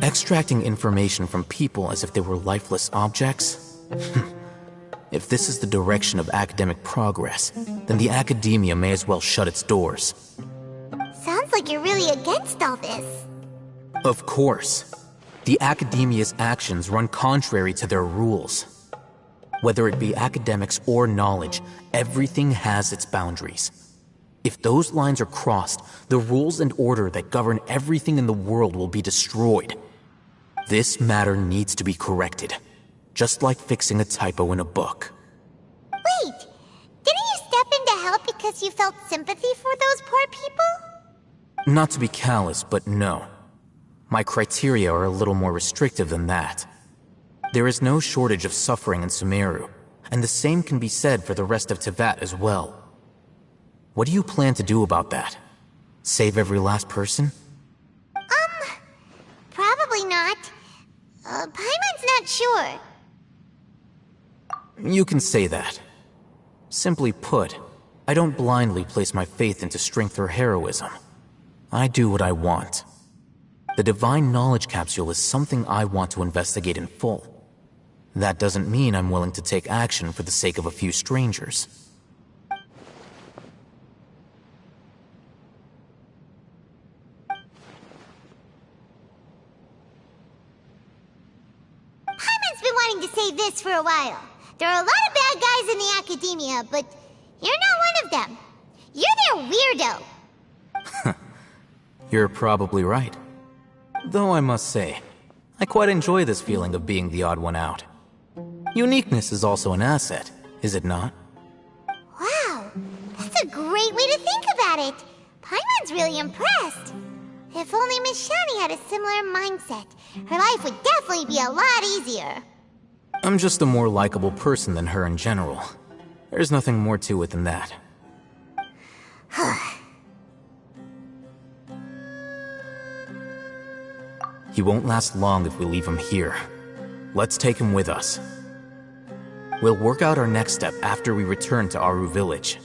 Extracting information from people as if they were lifeless objects? If this is the direction of academic progress, then the academia may as well shut its doors. Sounds like you're really against all this. Of course. The academia's actions run contrary to their rules. Whether it be academics or knowledge, everything has its boundaries. If those lines are crossed, the rules and order that govern everything in the world will be destroyed. This matter needs to be corrected, just like fixing a typo in a book. Wait, didn't you step in to help because you felt sympathy for those poor people? Not to be callous, but no. My criteria are a little more restrictive than that. There is no shortage of suffering in Sumeru, and the same can be said for the rest of Teyvat as well. What do you plan to do about that? Save every last person? Probably not. Paimon's not sure. You can say that. Simply put, I don't blindly place my faith into strength or heroism. I do what I want. The divine knowledge capsule is something I want to investigate in full. That doesn't mean I'm willing to take action for the sake of a few strangers. Paimon's been wanting to say this for a while. There are a lot of bad guys in the academia, but you're not one of them. You're their weirdo. You're probably right. Though I must say, I quite enjoy this feeling of being the odd one out. Uniqueness is also an asset, is it not? Wow, that's a great way to think about it. Paimon's really impressed. If only Miss Shani had a similar mindset, her life would definitely be a lot easier. I'm just a more likable person than her in general. There's nothing more to it than that. He won't last long if we leave him here. Let's take him with us. We'll work out our next step after we return to Aru village.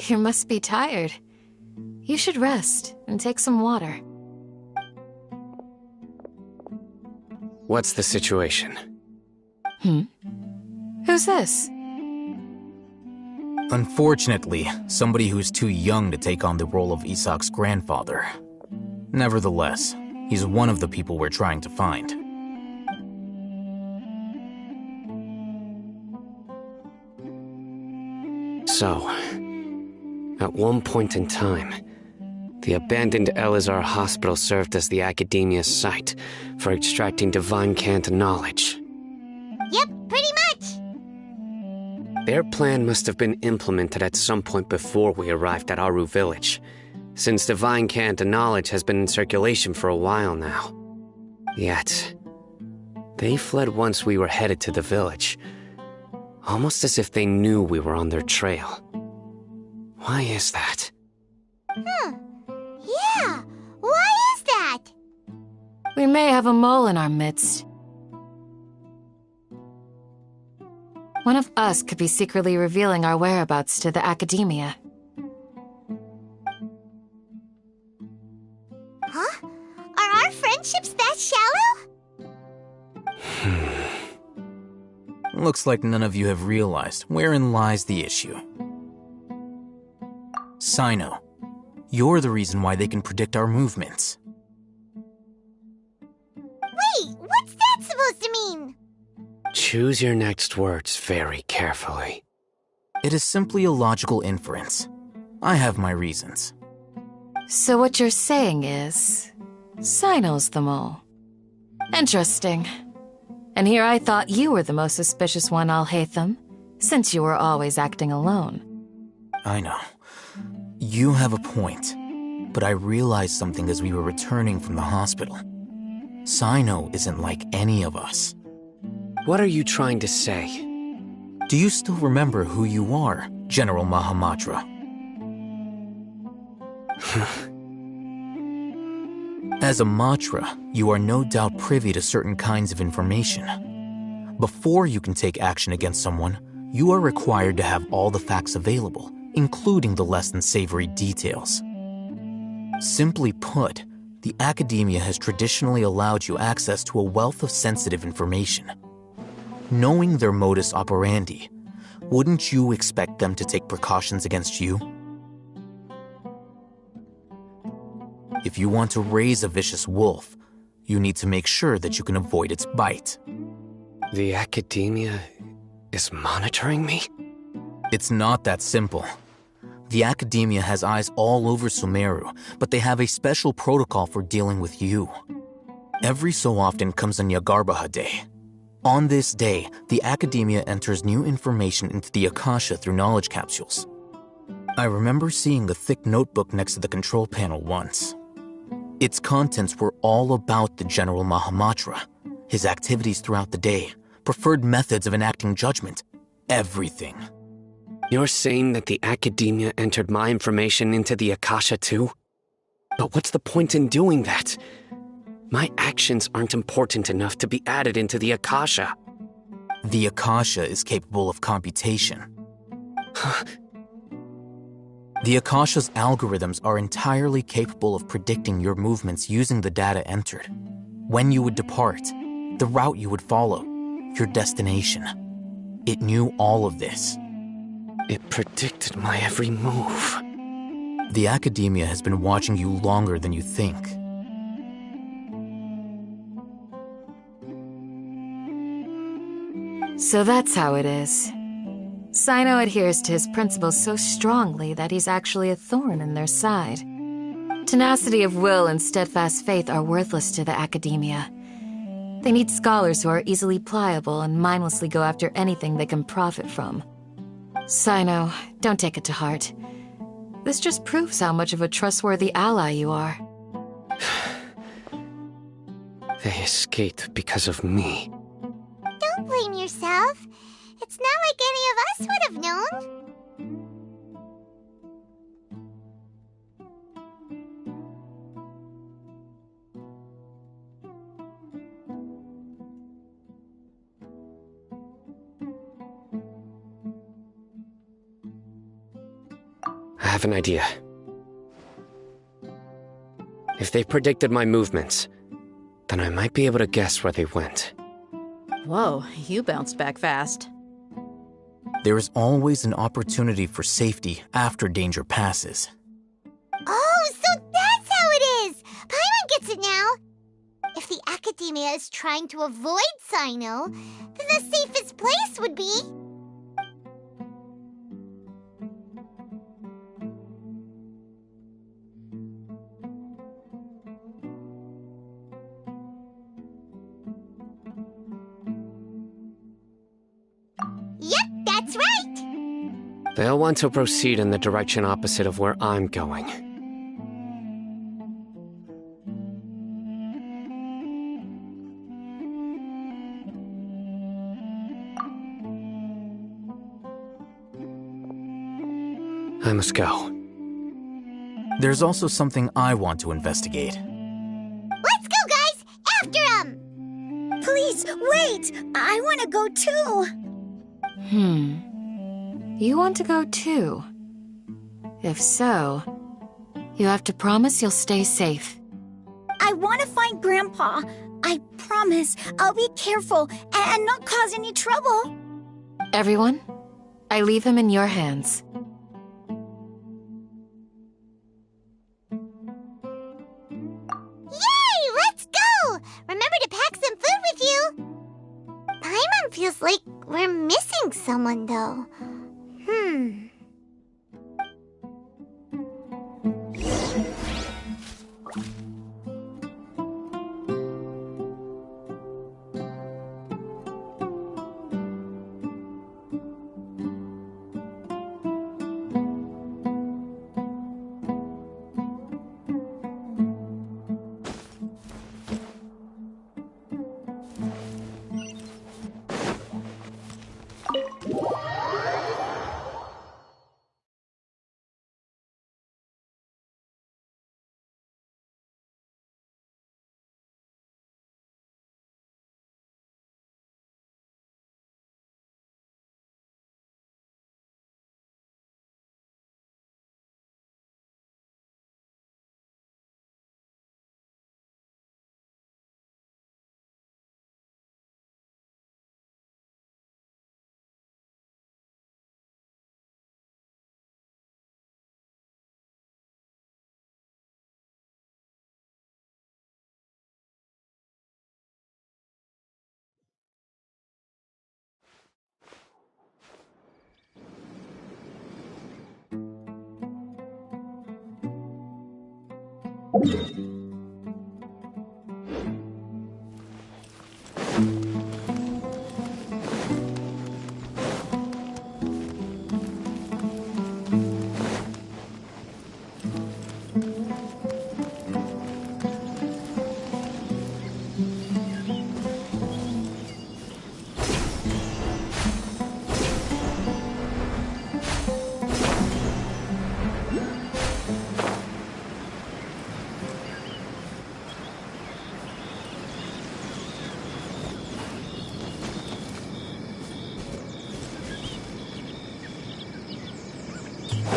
You must be tired. You should rest and take some water. What's the situation? Who's this? Unfortunately, somebody who's too young to take on the role of Isak's grandfather. Nevertheless, he's one of the people we're trying to find. So, at one point in time, the abandoned Elazar Hospital served as the Academia's site for extracting divine cant knowledge. Yep, pretty much. Their plan must have been implemented at some point before we arrived at Aru Village, since divine cant knowledge has been in circulation for a while now. Yet, they fled once we were headed to the village, almost as if they knew we were on their trail. Why is that? Yeah, why is that? We may have a mole in our midst. One of us could be secretly revealing our whereabouts to the Academia. Huh? Are our friendships that shallow? Looks like none of you have realized wherein lies the issue. Sino, you're the reason why they can predict our movements. Wait, what's that supposed to mean? Choose your next words very carefully. It is simply a logical inference. I have my reasons. So what you're saying is, Sino's the mole. Interesting. And here I thought you were the most suspicious one, Alhaitham, since you were always acting alone. I know. You have a point, but I realized something as we were returning from the hospital. Sino isn't like any of us. What are you trying to say? Do you still remember who you are, General Mahamatra? As a Matra, you are no doubt privy to certain kinds of information. Before you can take action against someone, you are required to have all the facts available, including the less than savory details. Simply put, the Academia has traditionally allowed you access to a wealth of sensitive information. Knowing their modus operandi, wouldn't you expect them to take precautions against you? If you want to raise a vicious wolf, you need to make sure that you can avoid its bite. The Academia is monitoring me? It's not that simple. The Academia has eyes all over Sumeru, but they have a special protocol for dealing with you. Every so often comes a Nyagarbaha Day. On this day, the Academia enters new information into the Akasha through knowledge capsules. I remember seeing a thick notebook next to the control panel once. Its contents were all about the General Mahamatra, his activities throughout the day, preferred methods of enacting judgment, everything. You're saying that the Academia entered my information into the Akasha too? But what's the point in doing that? My actions aren't important enough to be added into the Akasha. The Akasha is capable of computation. The Akasha's algorithms are entirely capable of predicting your movements using the data entered. When you would depart, the route you would follow, your destination. It knew all of this. It predicted my every move. The Academia has been watching you longer than you think. So that's how it is. Sino adheres to his principles so strongly that he's actually a thorn in their side. Tenacity of will and steadfast faith are worthless to the Academia. They need scholars who are easily pliable and mindlessly go after anything they can profit from. Sino, don't take it to heart. This just proves how much of a trustworthy ally you are. They escaped because of me. Don't blame yourself. It's not like any of us would have known. have an idea. If they predicted my movements, then I might be able to guess where they went. Whoa, you bounced back fast. There is always an opportunity for safety after danger passes. Oh, so that's how it is! Paimon gets it now! If the Academia is trying to avoid Sino, then the safest place would be... Yep, that's right! They'll want to proceed in the direction opposite of where I'm going. I must go. There's also something I want to investigate. Let's go, guys! After him! Please, wait! I want to go too! You want to go too? If so, you have to promise you'll stay safe. I want to find Grandpa. I promise I'll be careful and not cause any trouble. Everyone, I leave him in your hands. Yay! Let's go! Remember to pack some food with you! Paimon feels like we're missing someone, though.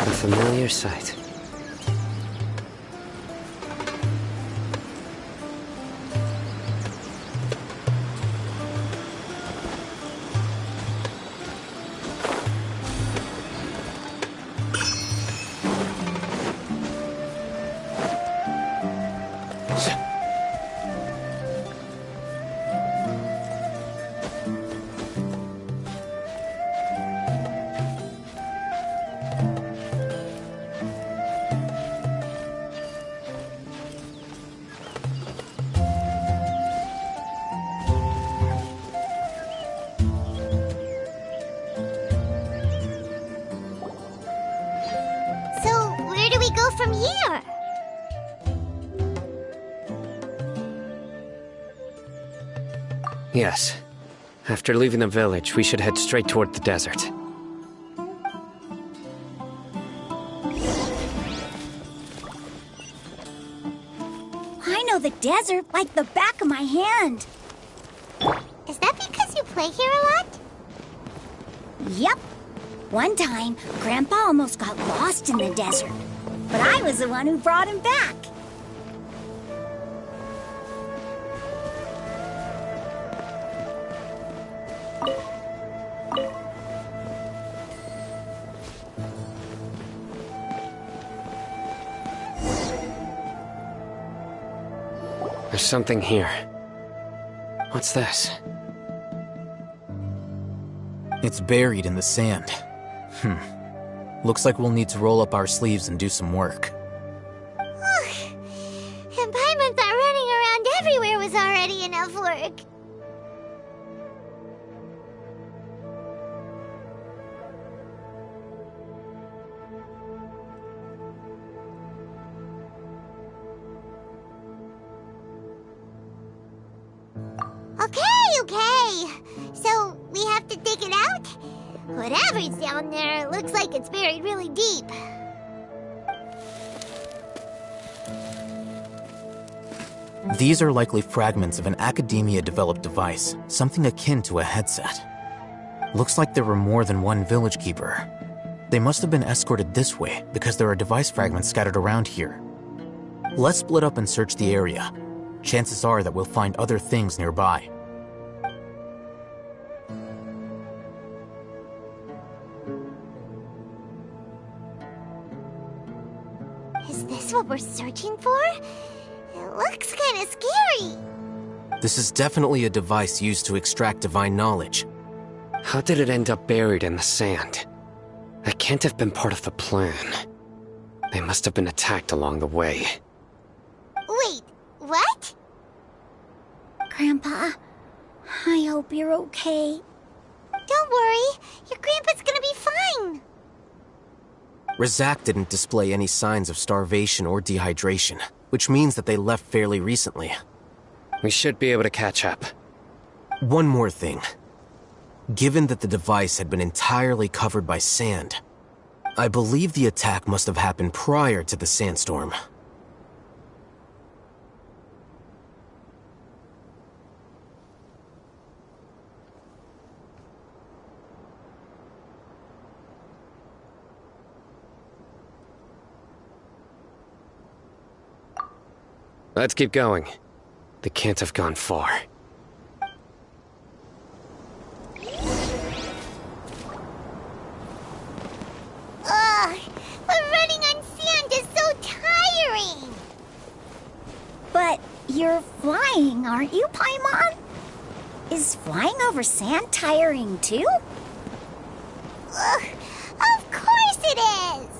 A familiar sight. From here? Yes. After leaving the village, we should head straight toward the desert. I know the desert like the back of my hand. Is that because you play here a lot? Yep. One time, Grandpa almost got lost in the desert, but I was the one who brought him back. There's something here. What's this? It's buried in the sand. Looks like we'll need to roll up our sleeves and do some work. And Paimon thought running around everywhere was already enough work. Okay. So, we have to dig it out? Whatever's down there, looks like it's buried really deep. These are likely fragments of an Academia-developed device, something akin to a headset. Looks like there were more than one village keeper. They must have been escorted this way because there are device fragments scattered around here. Let's split up and search the area. Chances are that we'll find other things nearby. Is this what we're searching for? It looks kind of scary. This is definitely a device used to extract divine knowledge. How did it end up buried in the sand? That can't have been part of the plan. They must have been attacked along the way. Wait, what? Grandpa, I hope you're okay. Don't worry, your grandpa's gonna be fine. Razak didn't display any signs of starvation or dehydration, which means that they left fairly recently. We should be able to catch up. One more thing. Given that the device had been entirely covered by sand, I believe the attack must have happened prior to the sandstorm. Let's keep going. They can't have gone far. Ugh, but running on sand is so tiring. But you're flying, aren't you, Paimon? Is flying over sand tiring too? Ugh, of course it is.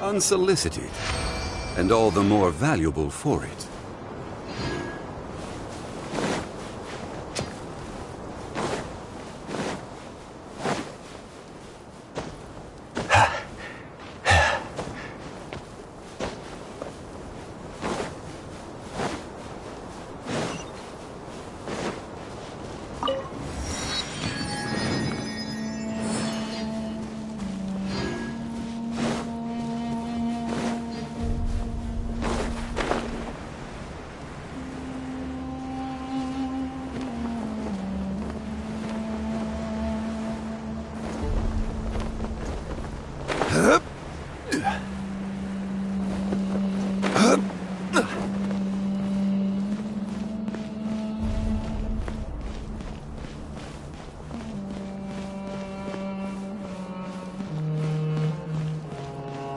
Unsolicited, and all the more valuable for it.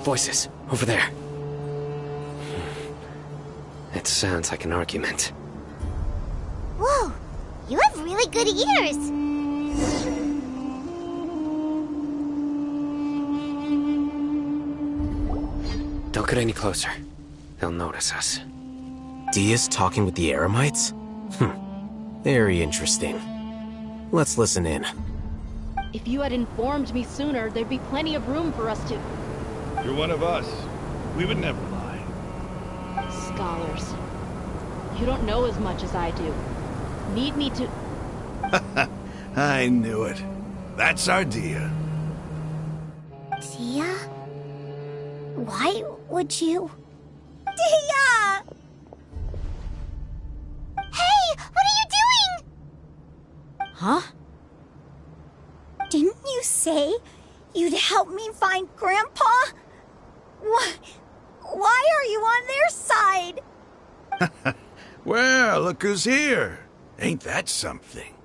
Voices, over there. It sounds like an argument. Whoa, you have really good ears. Don't get any closer. They'll notice us. Dia's talking with the Eremites? Very interesting. Let's listen in. If you had informed me sooner, there'd be plenty of room for us to... You're one of us. We would never lie. Scholars. You don't know as much as I do. Need me to... I knew it. That's our Dia. Dia? Why would you... Dia! Hey, what are you doing? Huh? Didn't you say you'd help me find Grandpa? Why are you on their side? Well, look who's here. Ain't that something?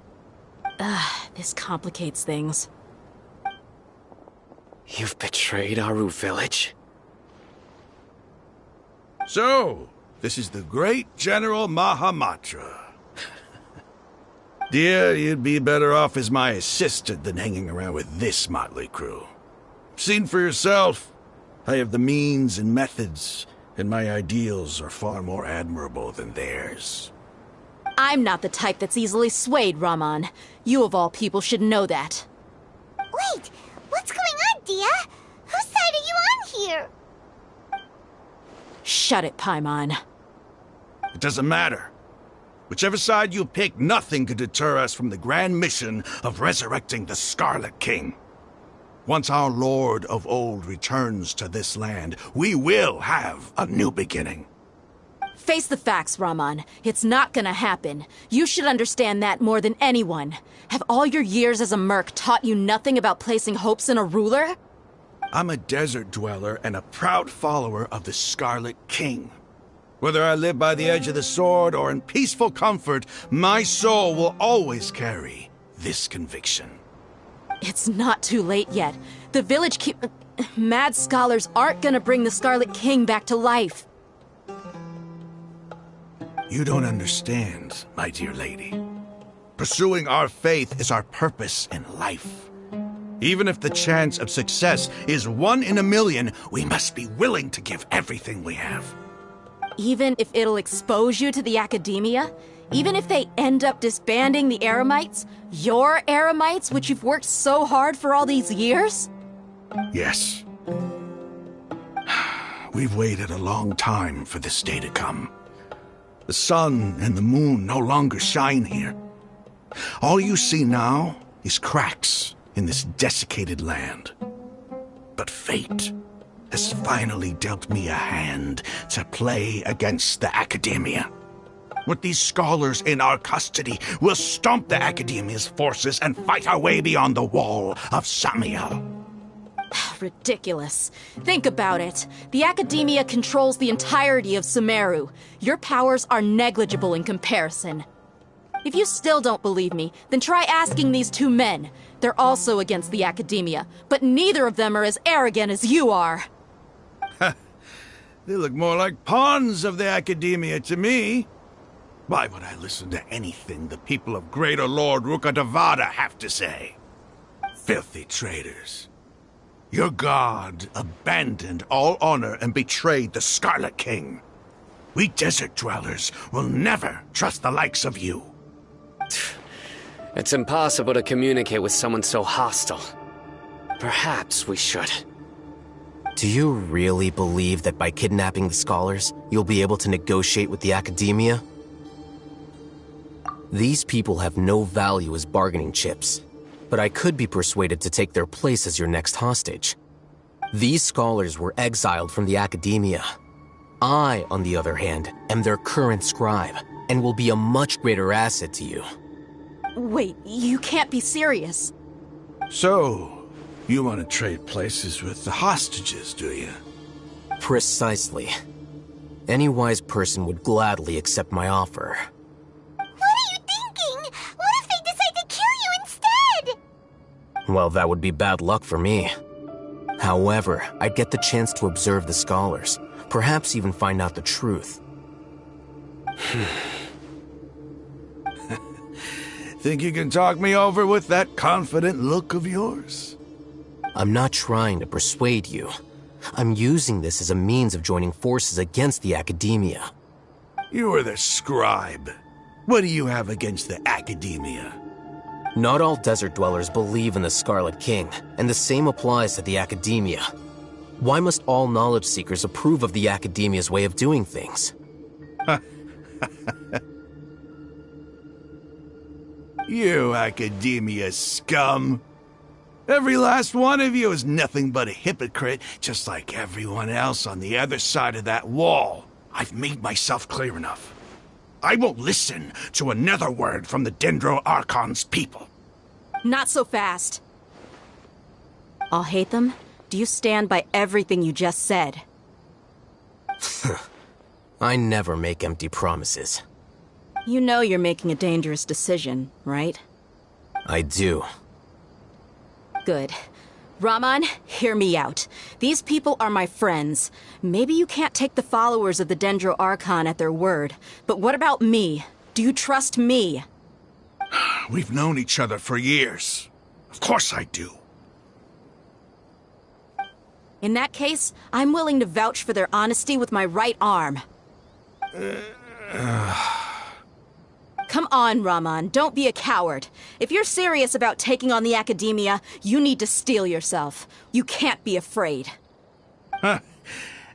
This complicates things. You've betrayed Aru village? So, this is the great General Mahamatra. Dear, you'd be better off as my assistant than hanging around with this motley crew. Seen for yourself. I have the means and methods, and my ideals are far more admirable than theirs. I'm not the type that's easily swayed, Raman. You of all people should know that. Wait, what's going on, Dia? Whose side are you on here? Shut it, Paimon. It doesn't matter. Whichever side you pick, nothing could deter us from the grand mission of resurrecting the Scarlet King. Once our Lord of Old returns to this land, we will have a new beginning. Face the facts, Raman. It's not gonna happen. You should understand that more than anyone. Have all your years as a merc taught you nothing about placing hopes in a ruler? I'm a desert dweller and a proud follower of the Scarlet King. Whether I live by the edge of the sword or in peaceful comfort, my soul will always carry this conviction. It's not too late yet. The village mad scholars aren't gonna bring the Scarlet King back to life. You don't understand, my dear lady. Pursuing our faith is our purpose in life. Even if the chance of success is 1 in a million, we must be willing to give everything we have. Even if it'll expose you to the academia? Even if they end up disbanding the Eremites? Your Eremites, which you've worked so hard for all these years? Yes. We've waited a long time for this day to come. The sun and the moon no longer shine here. All you see now is cracks in this desiccated land. But fate has finally dealt me a hand to play against the academia. With these scholars in our custody, we'll stomp the academia's forces and fight our way beyond the wall of Samiel. Ridiculous. Think about it. The academia controls the entirety of Sumeru. Your powers are negligible in comparison. If you still don't believe me, then try asking these 2 men. They're also against the academia, but neither of them are as arrogant as you are. They look more like pawns of the Academia to me. Why would I listen to anything the people of Greater Lord Rukkhadevada have to say? Filthy traitors. Your god abandoned all honor and betrayed the Scarlet King. We desert dwellers will never trust the likes of you. It's impossible to communicate with someone so hostile. Perhaps we should. Do you really believe that by kidnapping the scholars, you'll be able to negotiate with the Academia? These people have no value as bargaining chips, but I could be persuaded to take their place as your next hostage. These scholars were exiled from the Academia. I, on the other hand, am their current scribe, and will be a much greater asset to you. Wait, you can't be serious. So, you want to trade places with the hostages, do you? Precisely. Any wise person would gladly accept my offer. What are you thinking? What if they decide to kill you instead? Well, that would be bad luck for me. However, I'd get the chance to observe the scholars, perhaps even find out the truth. Think you can talk me over with that confident look of yours? I'm not trying to persuade you. I'm using this as a means of joining forces against the Academia. You are the scribe. What do you have against the Academia? Not all desert dwellers believe in the Scarlet King, and the same applies to the Academia. Why must all knowledge seekers approve of the Academia's way of doing things? You Academia scum! Every last one of you is nothing but a hypocrite, just like everyone else on the other side of that wall. I've made myself clear enough. I won't listen to another word from the Dendro Archon's people. Not so fast. I'll hate them. Do you stand by everything you just said? I never make empty promises. You know you're making a dangerous decision, right? I do. Good. Raman, hear me out. These people are my friends. Maybe you can't take the followers of the Dendro Archon at their word, but what about me? Do you trust me? We've known each other for years. Of course I do. In that case, I'm willing to vouch for their honesty with my right arm. Come on, Raman, don't be a coward. If you're serious about taking on the Academia, you need to steel yourself. You can't be afraid.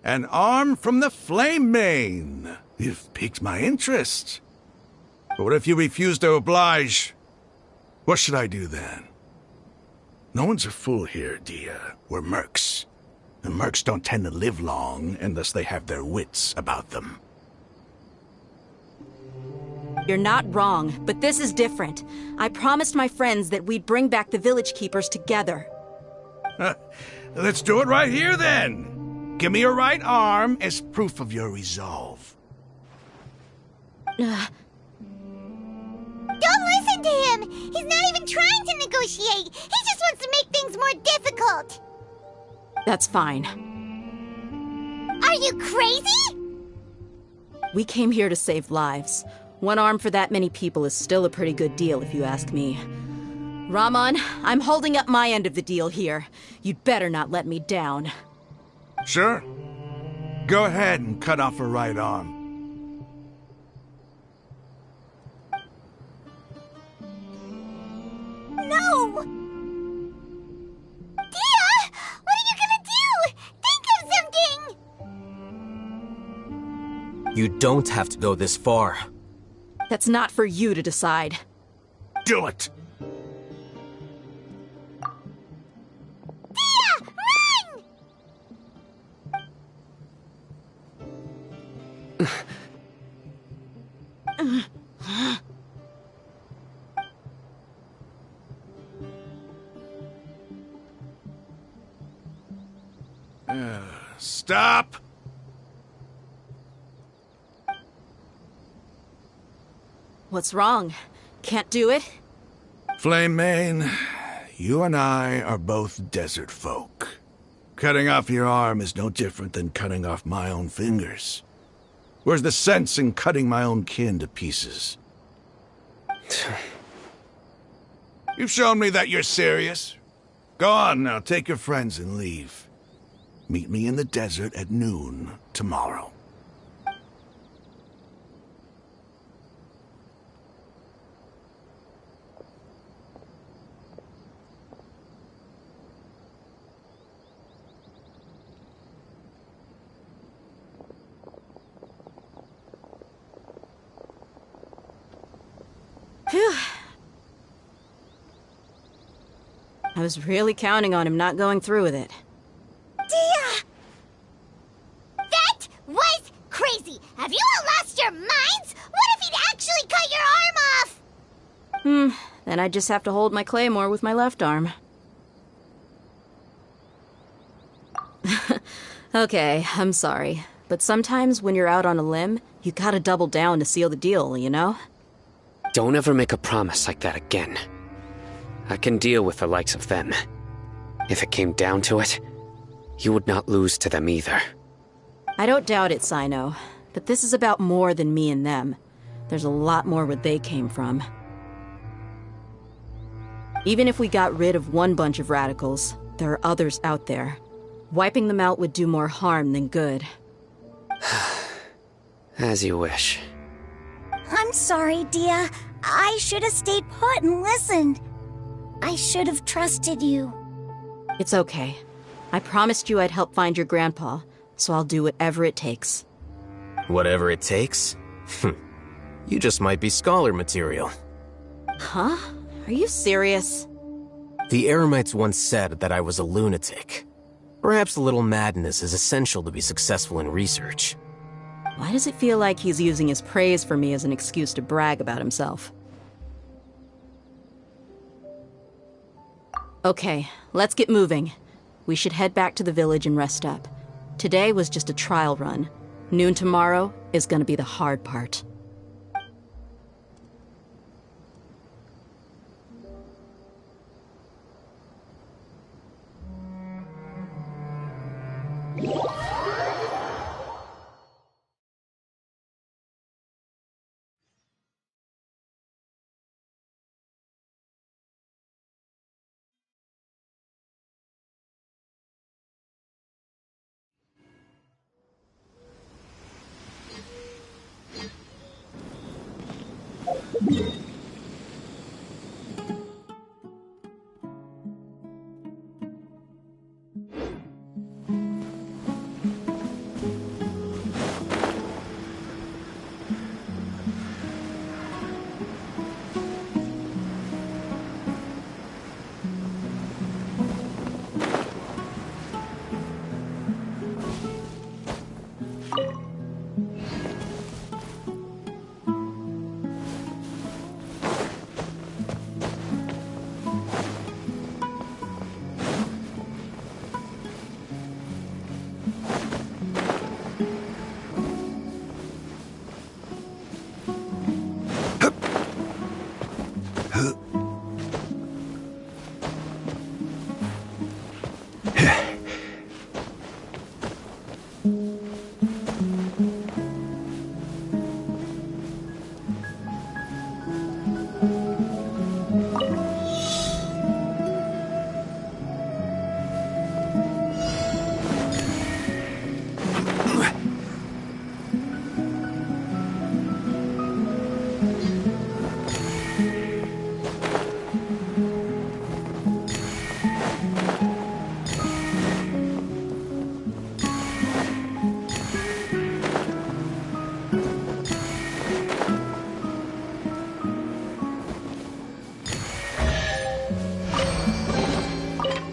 An arm from the Flame Mane. You've piqued my interest. But what if you refuse to oblige? What should I do then? No one's a fool here, Dia. We're mercs. And mercs don't tend to live long unless they have their wits about them. You're not wrong, but this is different. I promised my friends that we'd bring back the village keepers together. Let's do it right here, then. Give me your right arm as proof of your resolve. Don't listen to him! He's not even trying to negotiate! He just wants to make things more difficult! That's fine. Are you crazy? We came here to save lives. One arm for that many people is still a pretty good deal, if you ask me. Raman, I'm holding up my end of the deal here. You'd better not let me down. Sure. Go ahead and cut off her right arm. No! Dia! What are you gonna do? Think of something! You don't have to go this far. That's not for you to decide. Do it! Dia! Run! Stop! What's wrong? Can't do it? Flame Mane, you and I are both desert folk. Cutting off your arm is no different than cutting off my own fingers. Where's the sense in cutting my own kin to pieces? You've shown me that you're serious. Go on now, take your friends and leave. Meet me in the desert at noon tomorrow. Phew. I was really counting on him not going through with it. Dia! That was crazy! Have you all lost your minds? What if he'd actually cut your arm off? Then I'd just have to hold my claymore with my left arm. Okay, I'm sorry. But sometimes when you're out on a limb, you gotta double down to seal the deal, you know? Don't ever make a promise like that again. I can deal with the likes of them. If it came down to it, you would not lose to them either. I don't doubt it, Sino. But this is about more than me and them. There's a lot more where they came from. Even if we got rid of one bunch of radicals, there are others out there. Wiping them out would do more harm than good. As you wish. I'm sorry, Dia. I should have stayed put and listened. I should have trusted you. It's okay. I promised you I'd help find your grandpa, so I'll do whatever it takes. Whatever it takes? You just might be scholar material. Huh? Are you serious? The Eremites once said that I was a lunatic. Perhaps a little madness is essential to be successful in research. Why does it feel like he's using his praise for me as an excuse to brag about himself? Okay, let's get moving. We should head back to the village and rest up. Today was just a trial run. Noon tomorrow is gonna be the hard part.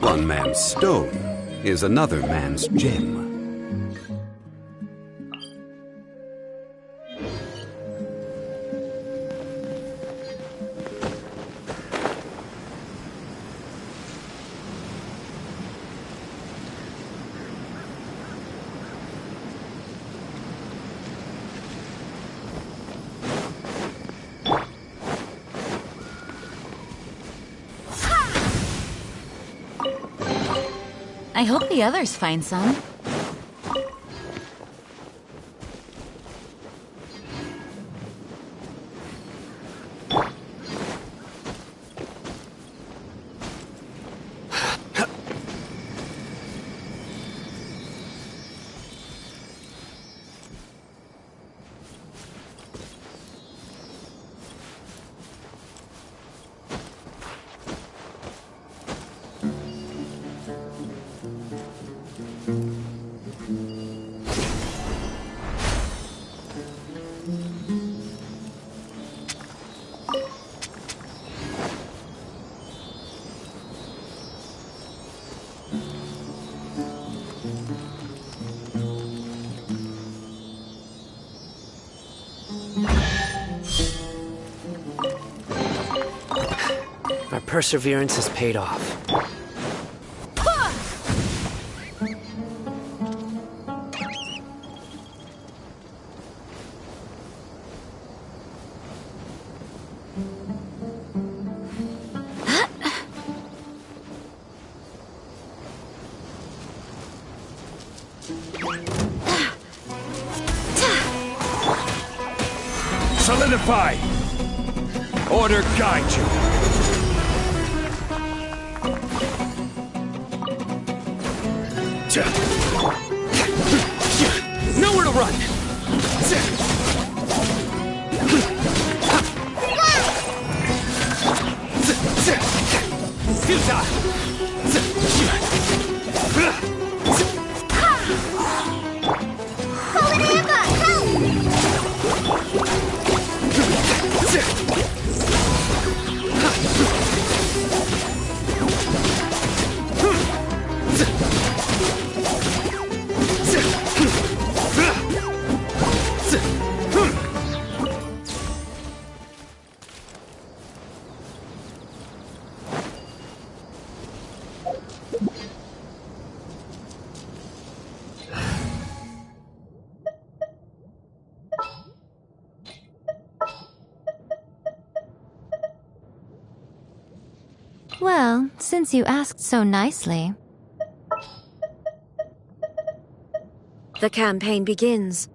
One man's stone is another man's gem. I hope the others find some. Our perseverance has paid off. Solidify! Order guide you! Nowhere to run! Well, since you asked so nicely. The campaign begins.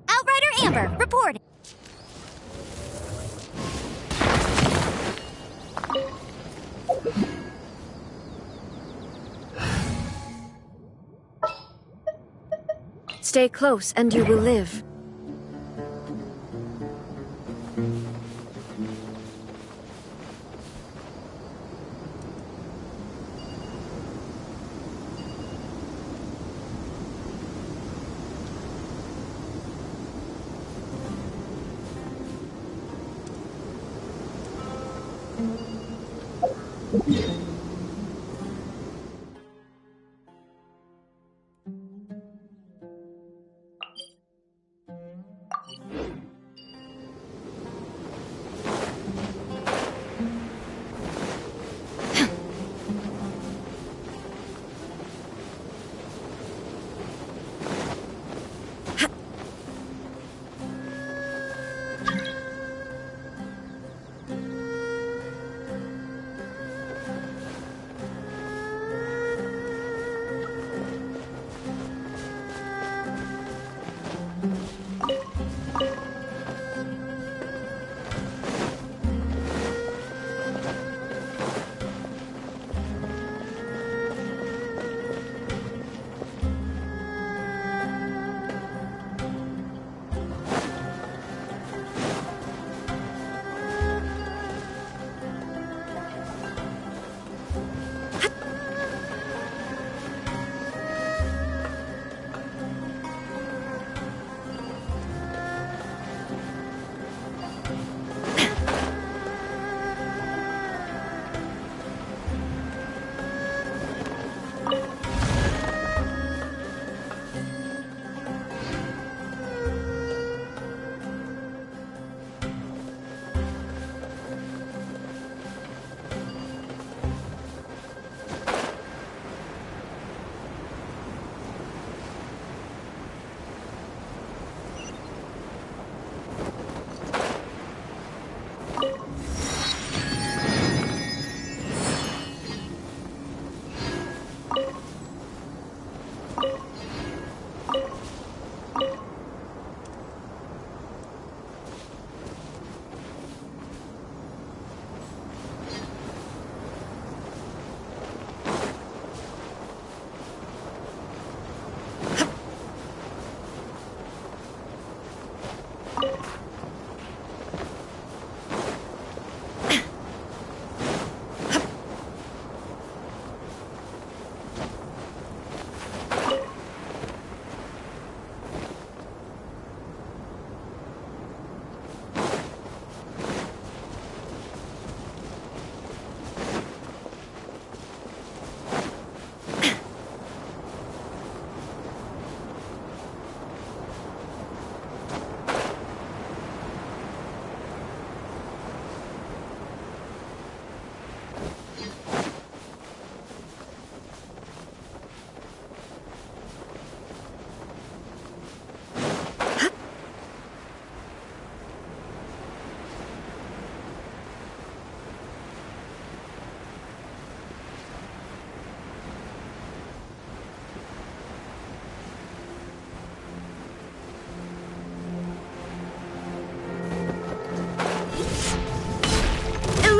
Outrider Amber, reporting. Stay close and you will live.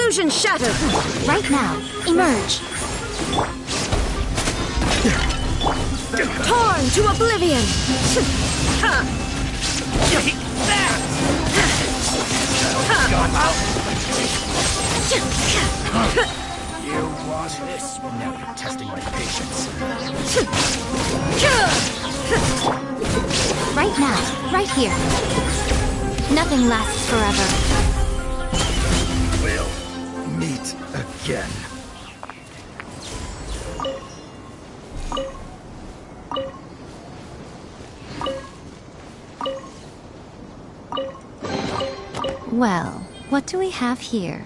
Illusion shattered! Right now, emerge. Torn to oblivion! You want this? Now you're testing my patience. Right now, right here. Nothing lasts forever. We'll meet again. Well, what do we have here?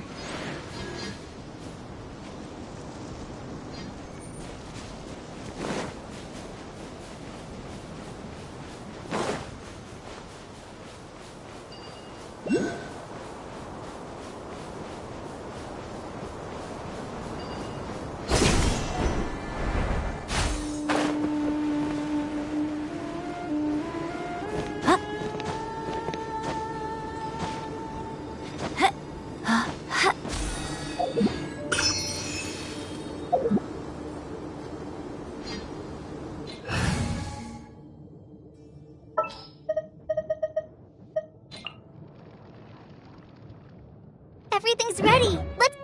Everything's ready. Let's...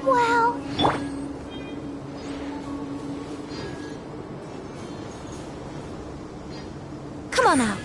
Wow. Come on out.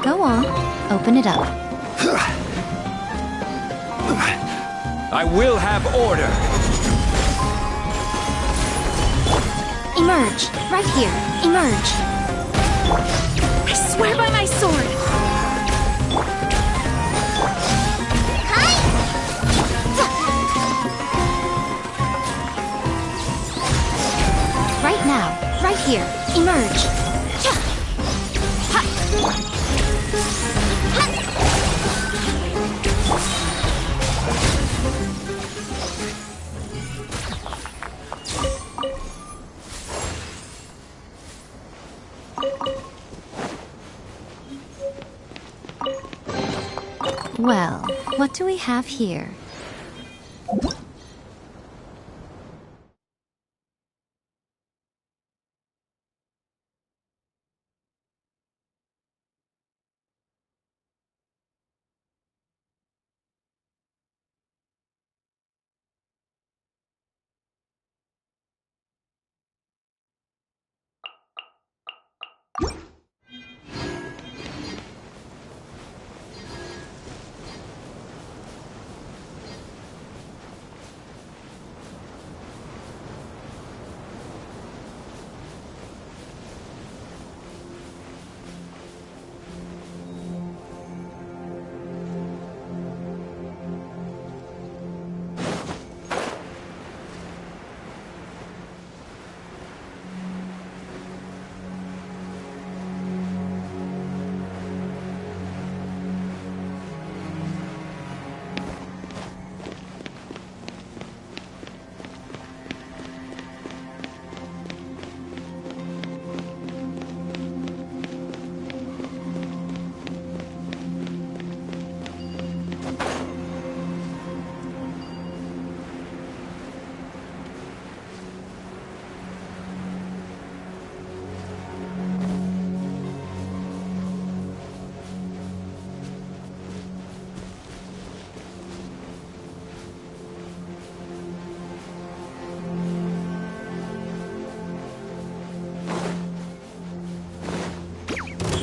Go on, open it up. I will have order. Emerge, right here, emerge. I swear by my sword! Right now, right here, emerge. Well, what do we have here?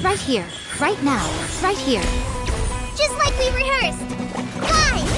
Right here, right now, right here. Just like we rehearsed! Fly!